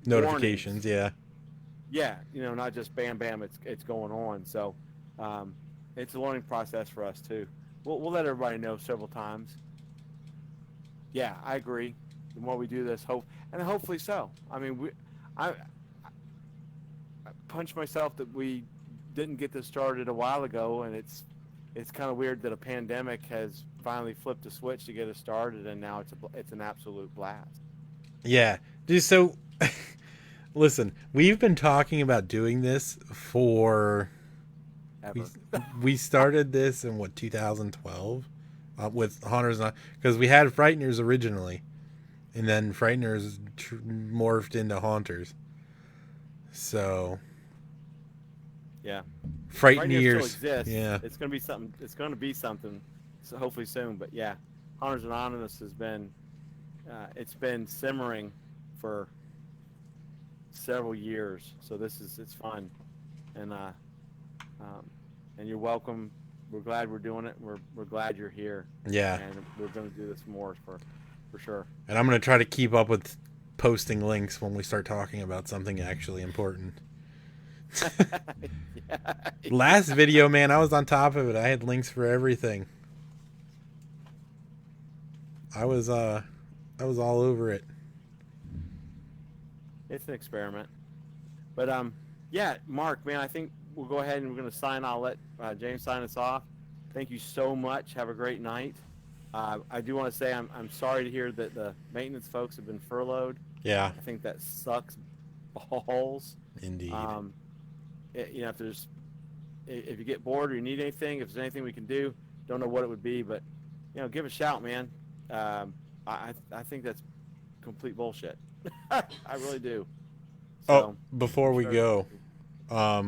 Notifications. warnings. Yeah. Yeah, not just bam bam, it's going on. So it's a learning process for us too. We'll let everybody know several times. Yeah, I agree. The more we do this, hopefully so. I mean, I punch myself that we didn't get this started a while ago, and it's kind of weird that a pandemic has finally flipped a switch to get us started, and now it's an absolute blast. Yeah. Dude, so listen, we've been talking about doing this for Ever. we started this in 2012 with Haunters, because we had Frighteners originally, and then Frighteners morphed into Haunters. So Yeah. Frighteners Right here still exists. Yeah. It's gonna be something. It's gonna be something. So hopefully soon. But yeah, Hunters Anonymous has been. It's been simmering for several years. So it's fun, and you're welcome. We're glad we're doing it. We're glad you're here. Yeah. And we're gonna do this more for sure. And I'm going to try to keep up with posting links when we start talking about something actually important. Yeah. Last video, man, I was on top of it. I had links for everything. I was all over it. It's an experiment. But yeah, Mark, man, I think we'll go ahead and we're going to sign. I'll let James sign us off. Thank you so much. Have a great night. I do want to say I'm sorry to hear that the maintenance folks have been furloughed. Yeah, I think that sucks balls. indeed. If you get bored or you need anything, if there's anything we can do, don't know what it would be, but give a shout, man. I think that's complete bullshit. I really do. Oh, before we go, uh,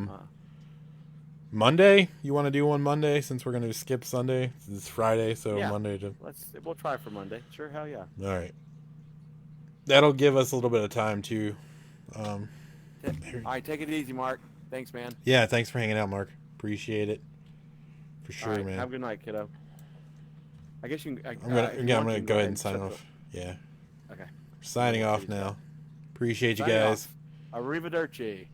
Monday, you want to do one Monday since we're going to skip Sunday? It's Friday, so Yeah. Monday. we'll try for Monday. Sure, hell yeah. All right. That'll give us a little bit of time to. All right, take it easy, Mark. Thanks, man. Yeah, thanks for hanging out, Mark. Appreciate it. For sure, All right, man. have a good night, kiddo. I guess you can. I'm gonna go ahead and sign off. Yeah. Okay. Signing off now. Appreciate you Signing guys. off. Arrivederci.